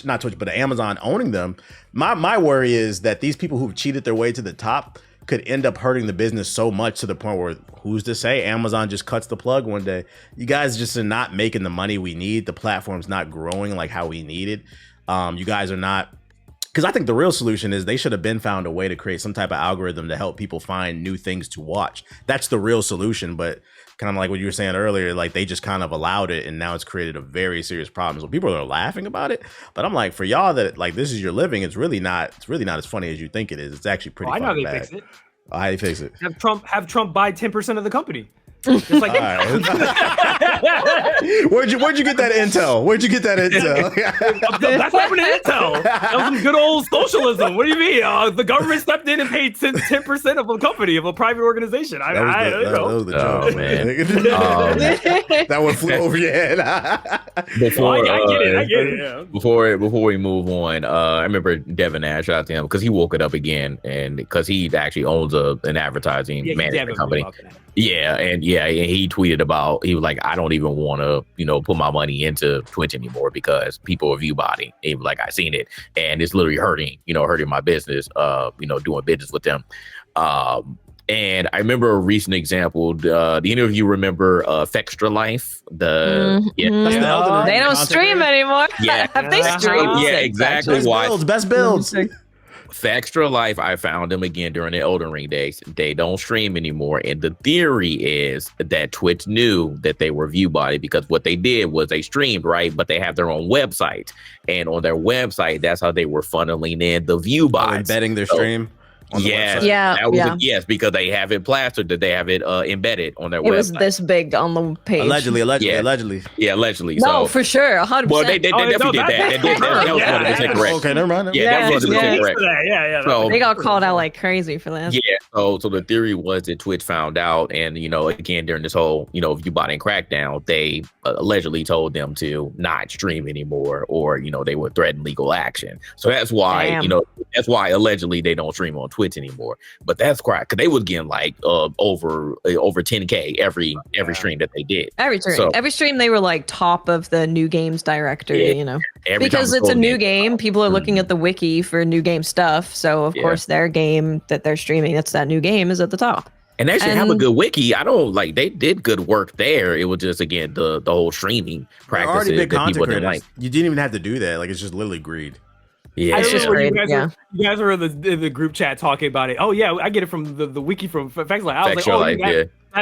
not Twitch, but Amazon owning them. My worry is that these people who've cheated their way to the top could end up hurting the business so much to the point where, who's to say Amazon just cuts the plug one day? You guys just are not making the money we need. The platform's not growing like how we need it. You guys are not, because I think the real solution is they should have been found a way to create some type of algorithm to help people find new things to watch. That's the real solution. But kind of like what you were saying earlier, like they just kind of allowed it, and now it's created a very serious problem. So people are laughing about it, but I'm like, for y'all that like this is your living, it's really not as funny as you think it is. It's actually pretty. I know they bad. fixed it. How you fix it? Have Trump buy 10% of the company. Just like Where'd you get that intel? That's happening in intel. That was some good old socialism. What do you mean? The government stepped in and paid 10% of a company, of a private organization. That was the joke. Oh, man. That one flew over your head. I get it. Yeah. Before we move on, I remember Devin Nash, shout out to him, because he woke it up again, and because he actually owns an advertising management company. Yeah, and he tweeted about, he was like, I don't even want to, put my money into Twitch anymore because people are view botting. He was like, I seen it, and it's literally hurting my business, doing business with them. And I remember a recent example. The interview, remember FextraLife? They don't stream anymore. Yeah, they stream? Yeah, exactly. Best builds. FextraLife, I found them again during the Elden Ring days. They don't stream anymore. And the theory is that Twitch knew that they were view botted because what they did was they streamed, right? But they have their own website. And on their website, that's how they were funneling in the view bots. Embedding their stream. Yes, yes, because they have it plastered, that they have it embedded on their website. It was this big on the page. Allegedly. Yeah, allegedly. No, for sure, 100%. Well, they definitely did that. That was 100% correct. Okay, never mind. Yeah, that was 100% correct. Yeah. So, they got called out like crazy for that. Yeah. So the theory was that Twitch found out, and again during this whole view botting crackdown, they allegedly told them to not stream anymore, or they would threaten legal action. So that's why that's why allegedly they don't stream on Twitch anymore. But that's correct, because they was getting like over 10K every stream that they did. Every stream they were like top of the new games directory. Because it's a new game. People are looking at the wiki for new game stuff. So of course their game that they're streaming, that's that new game, is at the top. And they should have a good wiki. They did good work there. It was just, again, the whole streaming practices that people didn't like. You didn't even have to do that. Like, it's just literally greed. Yeah, you guys are in the group chat talking about it. Oh yeah, I get it from the wiki from FextraLife. I was like,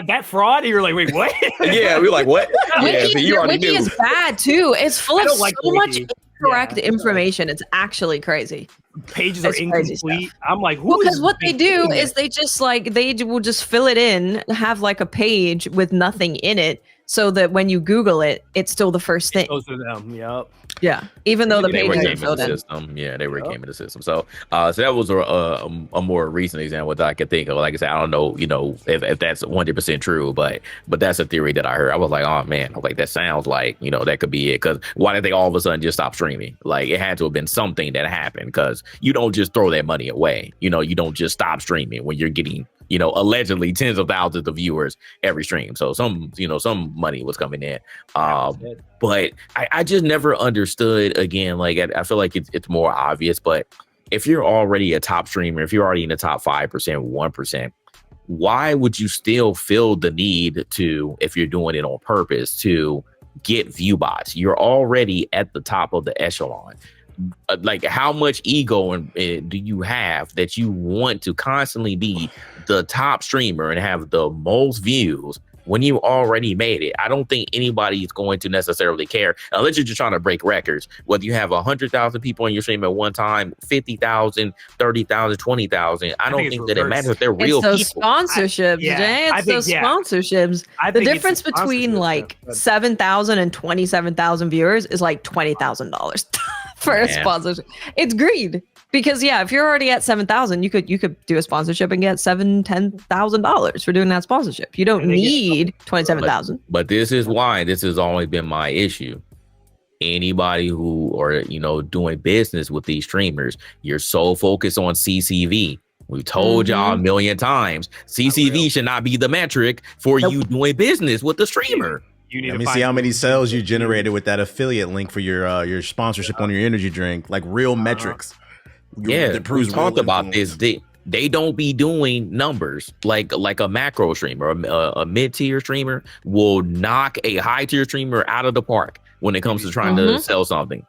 that fraud? And you're like, wait, what? Yeah, we're like, what? Wiki is bad too. It's full of so much incorrect information. It's actually crazy. Pages are incomplete. I'm like, because what they do is they just they will just fill it in, have like a page with nothing in it, so that when you Google it, it's still the first thing. Goes to them. Yep. Yeah, even though the pages are filled in. Yeah, they came in the system. So that was a more recent example that I could think of. Like I said, I don't know, if that's 100% true, but that's a theory that I heard. I was like, oh man, that sounds like that could be it. Because why did they all of a sudden just stop streaming? Like, it had to have been something that happened, because you don't just throw that money away. You don't just stop streaming when you're getting allegedly tens of thousands of viewers every stream. So some money was coming in. But I just never understood, again, I feel like it's more obvious, but if you're already a top streamer, if you're already in the top 5%, 1%, why would you still feel the need to, if you're doing it on purpose, to get view bots? You're already at the top of the echelon. How much ego do you have that you want to constantly be the top streamer and have the most views when you already made it? I don't think anybody is going to necessarily care, unless you're just trying to break records. Whether you have 100,000 people on your stream at one time, 50,000, 30,000, 20,000, I don't think that it matters if they're real people. It's those sponsorships, Jay. It's those sponsorships. The difference between 7,000 and 27,000 viewers is like $20,000 for a sponsorship. It's greed. Because if you're already at 7,000, you could do a sponsorship and get $10,000 for doing that sponsorship. You don't need 27,000. But this is why this has always been my issue. Anybody who are doing business with these streamers, you're so focused on CCV. We've told y'all a million times, CCV should not be the metric for you doing business with the streamer. Let me see how many sales you generated with that affiliate link for your sponsorship on your energy drink, like real metrics. Yeah, we talked about this. They don't be doing numbers like a macro streamer, a mid-tier streamer will knock a high-tier streamer out of the park when it comes to trying to sell something.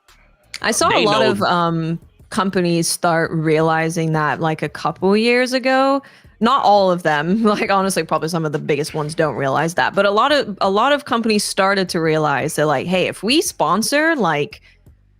I saw a lot of companies start realizing that like a couple years ago. Not all of them, honestly, probably some of the biggest ones don't realize that, but a lot of companies started to realize that hey, if we sponsor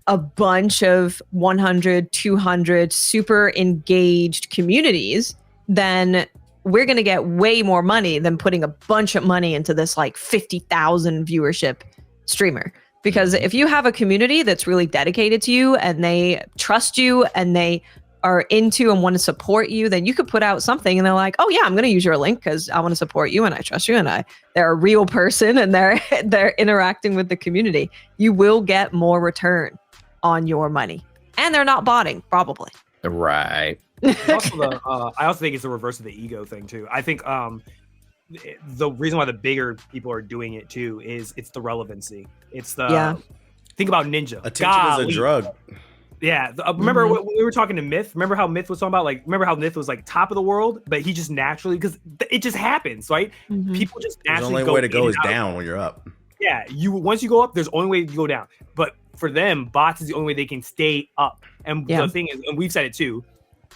a bunch of 100, 200 super engaged communities, then we're going to get way more money than putting a bunch of money into this like 50,000 viewership streamer. Because if you have a community that's really dedicated to you and they trust you and they are into and want to support you, then you could put out something and they're like, oh yeah, I'm going to use your link because I want to support you and I trust you and they're a real person and they're interacting with the community. You will get more return on your money. And they're not botting, probably. Right. I also think it's the reverse of the ego thing too. I think the reason why the bigger people are doing it too is it's the relevancy. It's the think about Ninja. Attention is a drug. Yeah, remember when we were talking to Myth? Remember how Myth was talking about remember how Myth was like top of the world, but he just naturally, because it just happens, right? People just naturally the only way to go is down when you're up. Yeah, once you go up, there's only way to go down. But for them, bots is the only way they can stay up. And the thing is, and we've said it too,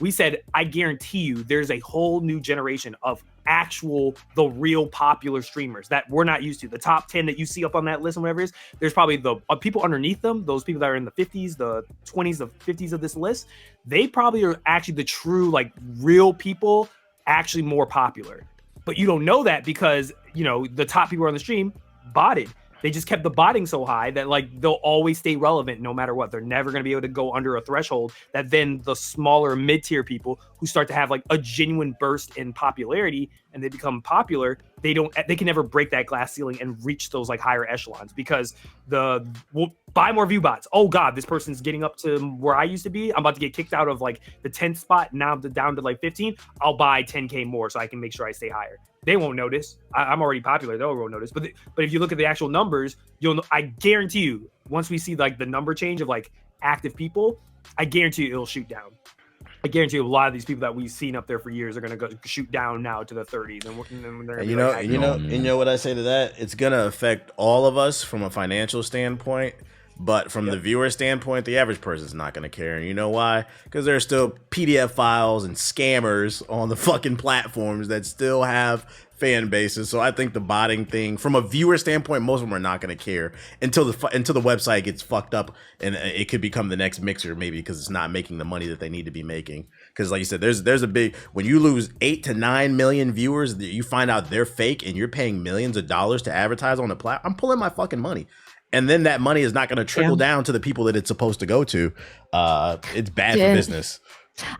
we said, I guarantee you there's a whole new generation of the real popular streamers that we're not used to. The top 10 that you see up on that list and whatever it is, there's probably the people underneath them, those people that are in the 50s, the 20s, the 50s of this list, they probably are actually the true, like, real people, actually more popular. But you don't know that because, the top people on the stream botted. They just kept the botting so high that they'll always stay relevant no matter what. They're never going to be able to go under a threshold that then the smaller mid-tier people who start to have a genuine burst in popularity and they become popular, they can never break that glass ceiling and reach those higher echelons because we'll buy more view bots. Oh God, this person's getting up to where I used to be. I'm about to get kicked out of the 10th spot now down to 15. I'll buy 10K more so I can make sure I stay higher. They won't notice. I'm already popular. They won't notice. But if you look at the actual numbers, I guarantee you, once we see the number change of active people, I guarantee you it'll shoot down. I guarantee you a lot of these people that we've seen up there for years are going to go shoot down now to the 30s. And you know what I say to that? It's going to affect all of us from a financial standpoint. But from the viewer standpoint, the average person's not going to care. And you know why? Because there's still PDF files and scammers on the fucking platforms that still have fan bases. So I think the botting thing, from a viewer standpoint, most of them are not going to care until the website gets fucked up and it could become the next Mixer, maybe because it's not making the money that they need to be making. Because like you said, there's a big, when you lose 8 to 9 million viewers, you find out they're fake and you're paying millions of dollars to advertise on the platform. I'm pulling my fucking money. And then that money is not going to trickle down to the people that it's supposed to go to. It's bad for business.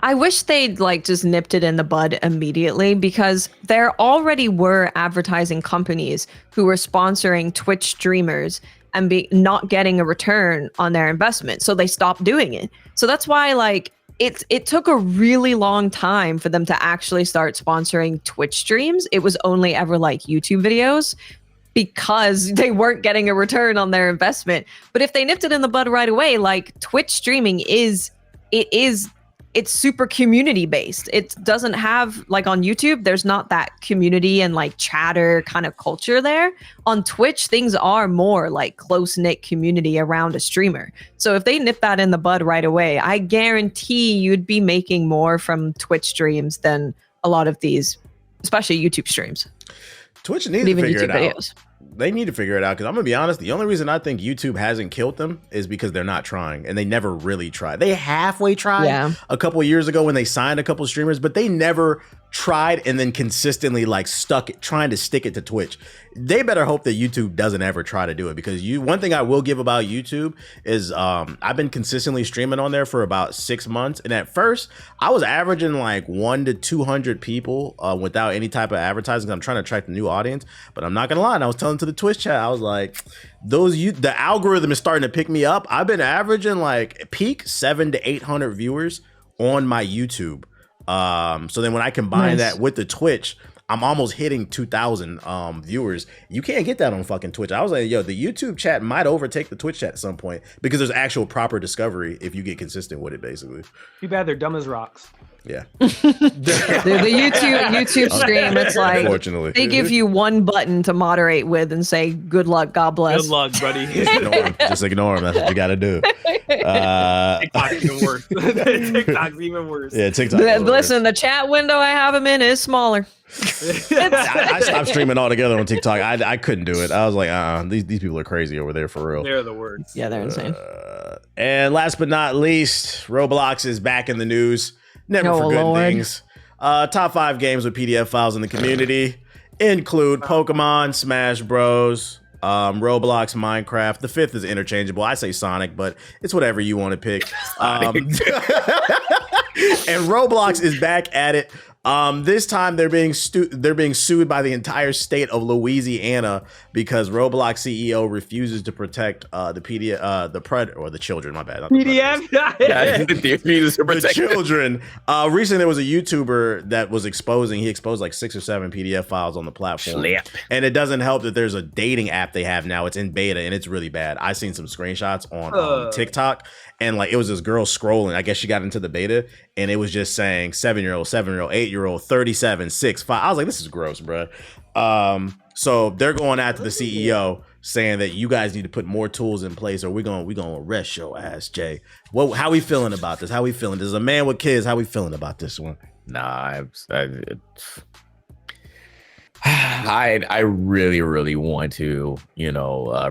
I wish they'd just nipped it in the bud immediately because there already were advertising companies who were sponsoring Twitch streamers and not getting a return on their investment. So they stopped doing it. So that's why it took a really long time for them to actually start sponsoring Twitch streams. It was only ever YouTube videos, because they weren't getting a return on their investment. But if they nipped it in the bud right away, Twitch streaming it's super community based. It doesn't have on YouTube, there's not that community and chatter kind of culture there. On Twitch, things are more close-knit community around a streamer. So if they nip that in the bud right away, I guarantee you'd be making more from Twitch streams than a lot of these, especially YouTube streams. Twitch needs to figure it out. They need to figure it out because I'm gonna be honest, the only reason I think YouTube hasn't killed them is because they're not trying, and they never really tried. They halfway tried a couple of years ago when they signed a couple of streamers, but they never tried and then consistently trying to stick it to Twitch. They better hope that YouTube doesn't ever try to do it, because one thing I will give about YouTube is I've been consistently streaming on there for about 6 months, and at first I was averaging 1 to 200 people without any type of advertising. I'm trying to attract a new audience, but I'm not gonna lie, and I was telling to the Twitch chat, I was like, the algorithm is starting to pick me up. I've been averaging peak 700 to 800 viewers on my YouTube. So then when I combine that with the Twitch, I'm almost hitting 2,000 viewers. You can't get that on fucking Twitch. I was like, yo, the YouTube chat might overtake the Twitch chat at some point because there's actual proper discovery if you get consistent with it, basically. Too bad they're dumb as rocks. Yeah. the YouTube stream, it's unfortunately, they give you one button to moderate with and say, good luck, God bless. Good luck, buddy. Just ignore them. That's what you got to do. TikTok's even worse. TikTok's even worse. Yeah, TikTok. Listen, the chat window I have them in is smaller. I stopped streaming altogether on TikTok. I couldn't do it. I was like, these people are crazy over there for real. They're the worst. Yeah, they're insane. And last but not least, Roblox is back in the news. Never for good things. Top 5 games with PDF files in the community include Pokemon, Smash Bros, Roblox, Minecraft. The 5th is interchangeable. I say Sonic, but it's whatever you want to pick. And Roblox is back at it. This time they're being sued by the entire state of Louisiana because Roblox CEO refuses to protect the children. My bad. The children. Recently there was a YouTuber that was he exposed like 6 or 7 PDF files on the platform. And it doesn't help that there's a dating app they have now. It's in beta and it's really bad. I seen some screenshots on TikTok. And like it was this girl scrolling. I guess she got into the beta and it was just saying 7-year-old, 7-year-old, 8-year-old, 37, 6, 5. I was like, this is gross, bro. So they're going after the CEO saying that you guys need to put more tools in place or we're gonna arrest your ass, Jay. How we feeling about this? How we feeling? There's a man with kids. How we feeling about this one? Nah, I really, really want to,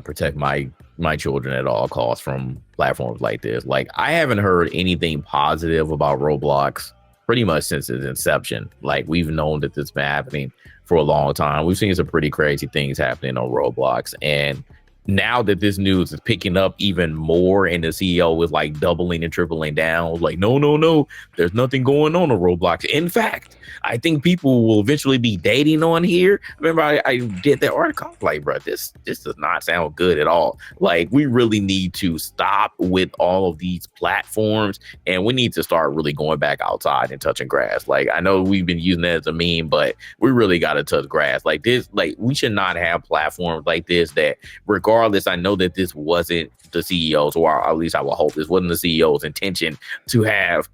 protect my children at all costs from platforms like this. Like, I haven't heard anything positive about Roblox pretty much since its inception. Like, we've known that this has been happening for a long time. We've seen some pretty crazy things happening on Roblox. And now that this news is picking up even more and the CEO is like doubling and tripling down, like, no, there's nothing going on Roblox. In fact, I think people will eventually be dating on here. Remember, I did that article. Like, bro, this does not sound good at all. Like, we really need to stop with all of these platforms and we need to start really going back outside and touching grass. Like, I know we've been using that as a meme, but we really got to touch grass. Like this, like we should not have platforms like this that regardless, I know that this wasn't the CEO's, or at least I will hope this wasn't the CEO's intention to have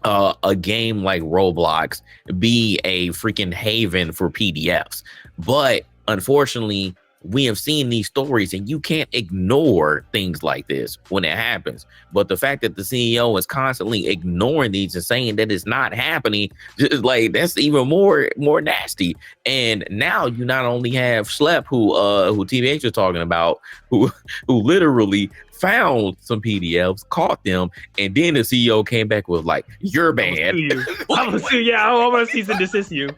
a game like Roblox be a freaking haven for PDFs. But unfortunately, we have seen these stories and you can't ignore things like this when it happens. But the fact that the CEO is constantly ignoring these and saying that it's not happening, just like that's even more nasty. And now you not only have Schlep, who TBH was talking about, who literally found some PDFs, caught them, and then the CEO came back with like, you're bad. I'm gonna sue you. I want to cease and desist you.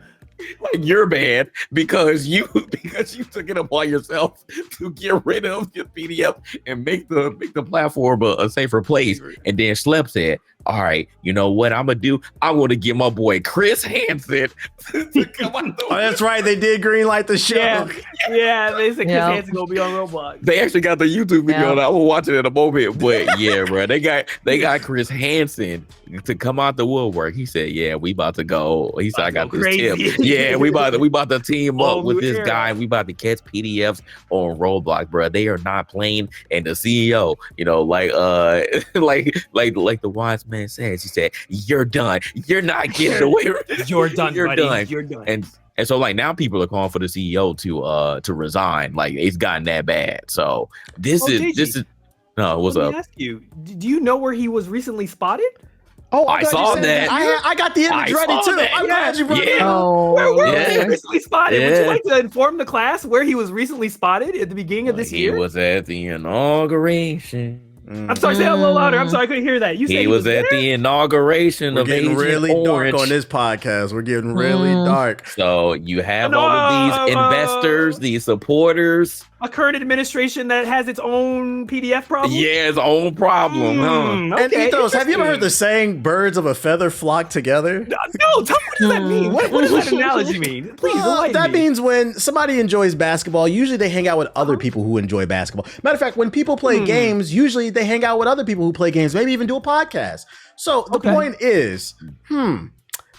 Like, you're bad because you took it upon yourself to get rid of your PDF and make the platform a safer place. And then Schlep said, all right, you know what I'm gonna do? I want to get my boy Chris Hansen to come on. Oh, that's right. They did greenlight the show. Yeah, they said Chris Hansen gonna be on Roblox. They actually got the YouTube video. I will watch it in a moment. But yeah, bro, they got Chris Hansen to come out the woodwork. He said, yeah, we about to go. He said, I got this tip. Yeah, we about to team up with this guy. We about to catch PDFs on Roblox, bro. They are not playing. And the CEO, like the wise man says, he said, you're done. You're not getting away with it. You're done, you're buddy. done. You're done. And so like now people are calling for the CEO to resign. Like it's gotten that bad. So this is no, what's up? Let me ask you, do you know where he was recently spotted? Oh, I saw that. I got the image ready too. I'm glad you brought it up. Where was he recently spotted? Would you like to inform the class where he was recently spotted at the beginning of this year? He was at the inauguration. I'm sorry, say that a little louder. I'm sorry, I couldn't hear that. You said he was at the inauguration of getting really Orange. dark on this podcast. We're getting really dark. So you have all of these investors, these supporters. A current administration that has its own PDF problem? Yeah, its own problem, huh? Okay, and Ethos, have you ever heard the saying, birds of a feather flock together? No, tell me, what does that mean? What does that analogy mean? Please, that means when somebody enjoys basketball, usually they hang out with other people who enjoy basketball. Matter of fact, when people play games, usually they hang out with other people who play games, maybe even do a podcast. So the point is, the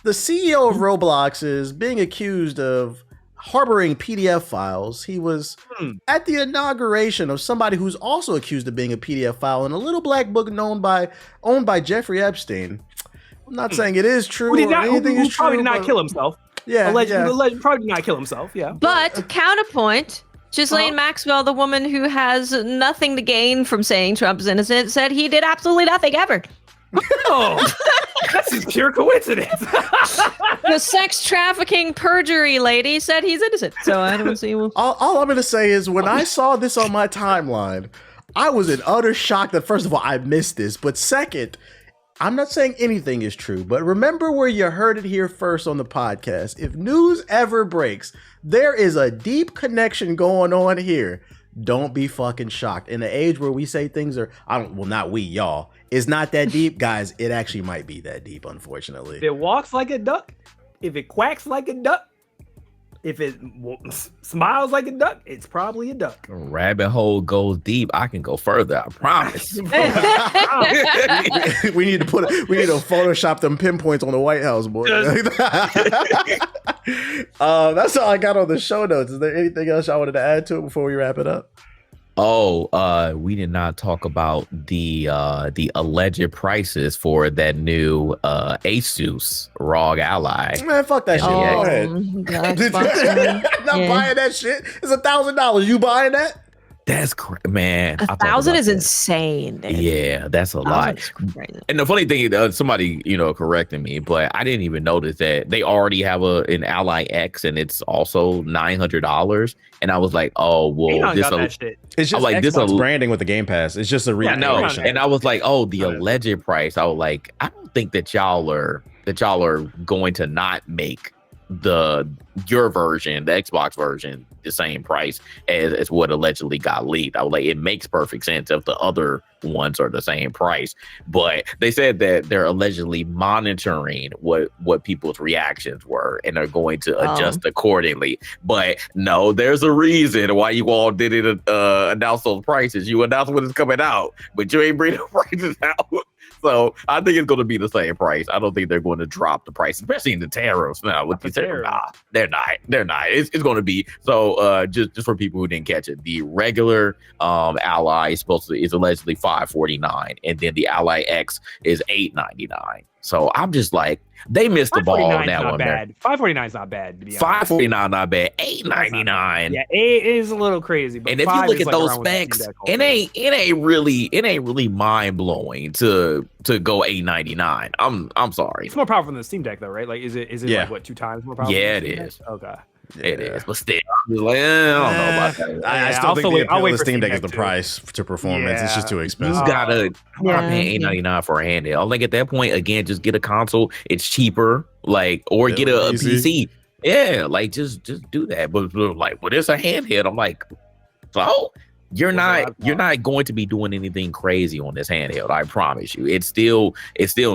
CEO of Roblox is being accused of harboring PDF files. He was at the inauguration of somebody who's also accused of being a PDF file in a little black book owned by Jeffrey Epstein. I'm not saying it is true. Who probably did not kill himself. Yeah, allegedly probably did not kill himself. Yeah. But counterpoint, Ghislaine Maxwell, the woman who has nothing to gain from saying Trump is innocent, said he did absolutely nothing ever. Oh, that's just pure coincidence. The sex trafficking perjury lady said he's innocent. So I don't see. All I'm going to say is when I saw this on my timeline, I was in utter shock that first of all, I missed this. But second, I'm not saying anything is true, but remember where you heard it here first on the podcast. If news ever breaks, there is a deep connection going on here. Don't be fucking shocked. In the age where we say things are, not we, y'all, it's not that deep, guys. It actually might be that deep, unfortunately. If it walks like a duck, if it quacks like a duck, if it smiles like a duck, it's probably a duck. Rabbit hole goes deep. I can go further. I promise. we need to Photoshop them pinpoints on the White House, boy. That's all I got on the show notes. Is there anything else y'all wanted to add to it before we wrap it up? We did not talk about the alleged prices for that new Asus ROG Ally. Man, fuck that shit. Go ahead. Not buying that shit. It's $1,000. You buying that? That's man. 1,000 is insane. Dude. Yeah, that's a lot. And the funny thing, somebody corrected me, but I didn't even notice that they already have an Ally X, and it's also $900. And I was like, oh well, it's just like Xbox branding with the Game Pass. It's just a reiteration. And I was like, oh, the alleged price. I was like, I don't think that y'all are going to not make your version, the Xbox version, the same price as what allegedly got leaked. I was like, it makes perfect sense if the other ones are the same price. But they said that they're allegedly monitoring what people's reactions were and are going to adjust accordingly. But no, there's a reason why you all didn't announce those prices. You announced when it's coming out, but you ain't bring the prices out. So I think it's going to be the same price. I don't think they're going to drop the price, especially in the tariffs. Now with the tariffs, they're not. It's going to be so. Just for people who didn't catch it, the regular Ally is allegedly $549, and then the Ally X is $899. So I'm just like, they missed the ball on that one. $549 is not bad. To be honest. $549 not bad. $899. Yeah, it is a little crazy. But and if you look at those specs, it ain't really mind blowing to go $899. I'm sorry. It's more powerful than the Steam Deck, though, right? Like, is it like what 2 times more powerful? Yeah, it is. Okay. It is, but still, I'm just like, I don't know about that. I still think the appeal of the Steam Deck is the price to performance. It's just too expensive. You gotta pay $899 for a handheld. I think at that point, again, just get a console. It's cheaper, or get a PC. Yeah, just do that. But when it's a handheld, I'm like, so you're not going to be doing anything crazy on this handheld. I promise you. It's still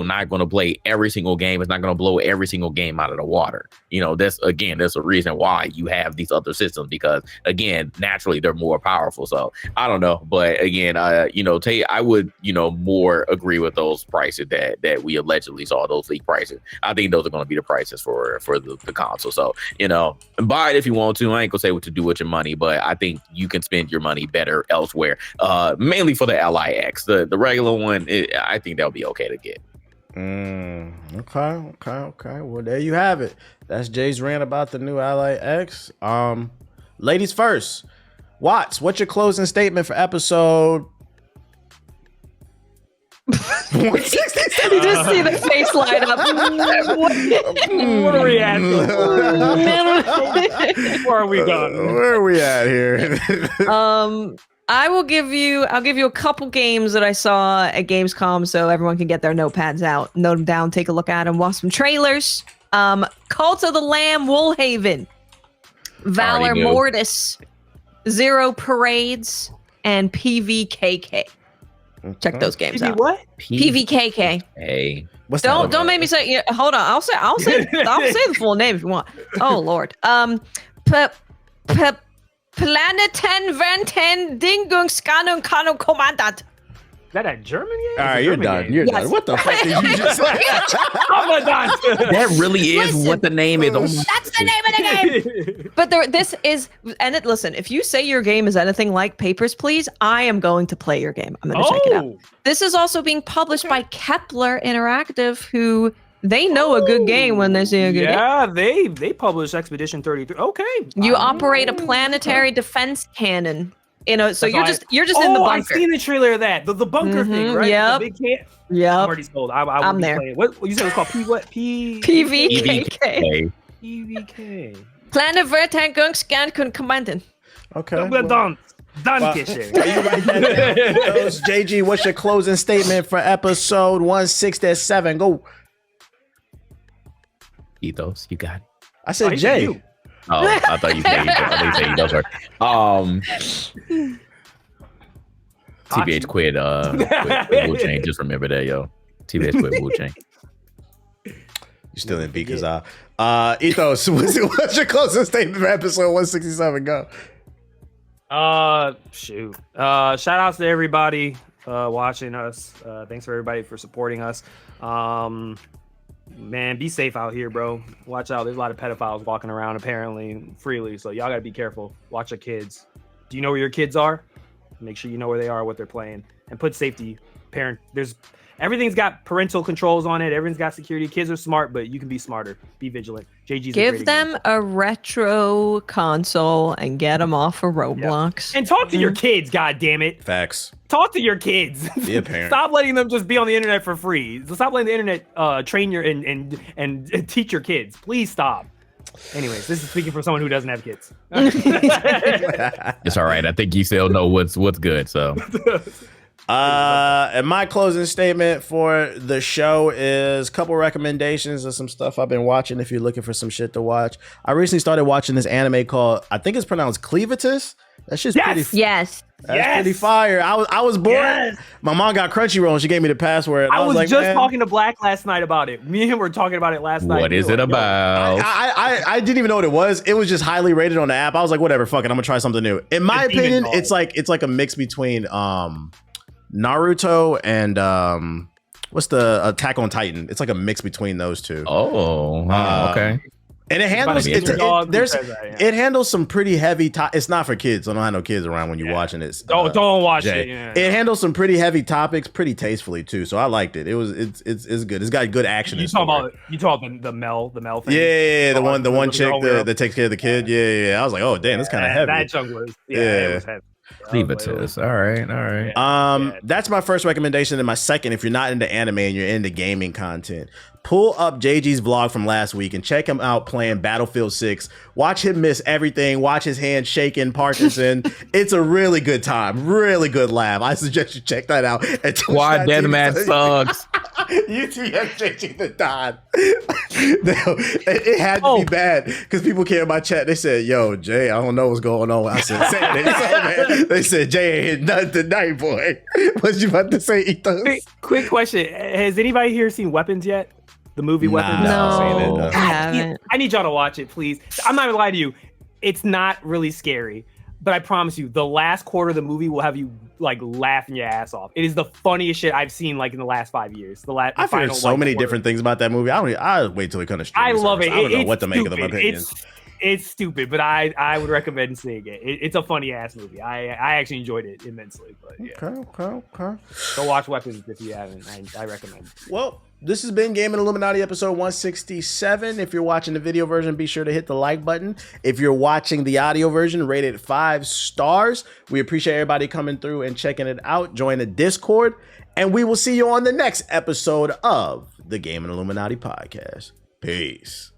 not going to play every single game. It's not going to blow every single game out of the water. That's a reason why you have these other systems, because again, naturally they're more powerful. So I don't know, but again, I would more agree with those prices that we allegedly saw, those leak prices. I think those are going to be the prices for the console. So buy it if you want to. I ain't gonna say what to do with your money, but I think you can spend your money better elsewhere, mainly for the Ally X. The regular one, I think that'll be okay to get. Okay. Well, there you have it. That's Jay's rant about the new Ally X. Ladies first. Watts, what's your closing statement for episode? You just see the face light up. What are we at? Where are we going? Where are we at here? I'll give you a couple games that I saw at Gamescom, so everyone can get their notepads out, note them down, take a look at them, watch some trailers. Cult of the Lamb, Woolhaven, Valor Mortis, Zero Parades, and PVKK. Check those games out. What? PVKK. Hey, don't make me say. Yeah, hold on. I'll say the full name if you want. Oh Lord. Planeten Venten Dingungskanung Kanung Kommandant. Is that a German game? All right, you're done. Game? You're done. What the fuck did you just say? That really is what the name is. That's the name of the game. But listen, if you say your game is anything like Papers, Please, I am going to play your game. I'm going to check it out. This is also being published by Kepler Interactive, who they know a good game when they see a good game. Yeah, they published Expedition 33. Okay. You operate a planetary defense cannon. So you're just in the bunker. I've seen the trailer of that. The bunker thing, right? Yep. The big can. Yep. I'm already sold. I'm there. Playing. What you said it was called PVKK. PVK. Planet Vertangungskan Kommanden. Okay. Dankeschön. JG, what's your closing statement for episode 167? Go. Ethos, you got it. I said Jay. Oh, I thought you said Ethos. TBH quit Wuchang. Just remember that, yo. TBH quit Wuchang. You still in beat because Ethos, what's your closing statement for episode 167? Go. Shoot. Shout outs to everybody watching us. Thanks for everybody for supporting us. Man, be safe out here, bro. Watch out. There's a lot of pedophiles walking around apparently freely, so y'all gotta be careful. Watch your kids. Do you know where your kids are? Make sure you know where they are, what they're playing, and put safety. Everything's got parental controls on it. Everything's got security. Kids are smart, but you can be smarter. Be vigilant. JG's give them a retro console and get them off of Roblox. Yeah. And talk to your kids, God damn it. Facts. Talk to your kids. Be a parent. Stop letting them just be on the internet for free. Stop letting the internet train your and teach your kids. Please stop. Anyways, this is speaking for someone who doesn't have kids. It's all right. I think you still know what's good. So. And my closing statement for the show is a couple recommendations of some stuff I've been watching if you're looking for some shit to watch. I recently started watching this anime called, I think it's pronounced Cleavatus. That shit's pretty pretty fire. I was bored. Yes. My mom got Crunchyroll and she gave me the password. I was like, just talking to Black last night about it. Me and him were talking about it last night. What is it about? I didn't even know what it was. It was just highly rated on the app. I was like, whatever, fuck it, I'm gonna try something new. In my opinion, it's like a mix between Naruto and what's the Attack on Titan? It's like a mix between those two. Okay. And it handles it handles some pretty heavy. It's not for kids. I don't have no kids around when you're watching it. Don't watch it. Yeah. It handles some pretty heavy topics, pretty tastefully too. So I liked it. It's good. It's got good action. You talking about the Mel thing? Yeah, the one chick that takes care of the kid. Yeah. I was like, oh damn, that's kind of heavy. That chunk was it was heavy. Leave it to us. All right. That's my first recommendation. And my second, if you're not into anime and you're into gaming content, pull up JG's vlog from last week and check him out playing Battlefield 6. Watch him miss everything. Watch his hand shaking Parkinson. It's a really good time. Really good laugh. I suggest you check that out. Quad Deathmatch sucks. UTF JG the Don. It had to be bad because people came in my chat. They said, yo, Jay, I don't know what's going on. I said, say it. Man. They said, Jay ain't hit nothing tonight, boy. What you about to say, Ethos? Quick question. Has anybody here seen Weapons yet? The movie Weapons? No, I haven't. I need y'all to watch it, please. I'm not gonna lie to you. It's not really scary, but I promise you, the last quarter of the movie will have you like laughing your ass off. It is the funniest shit I've seen like in the last 5 years. I've heard so many different things about that movie. I'll wait till it comes to streaming. I love it. I don't know what to make of them opinions. It's stupid, but I would recommend seeing it. It's a funny ass movie. I actually enjoyed it immensely. But yeah. Okay. Go watch Weapons if you haven't. I recommend. Well, this has been Gaming Illuminati episode 167. If you're watching the video version, be sure to hit the like button. If you're watching the audio version, rate it 5 stars. We appreciate everybody coming through and checking it out. Join the Discord, and we will see you on the next episode of the Gaming Illuminati podcast. Peace.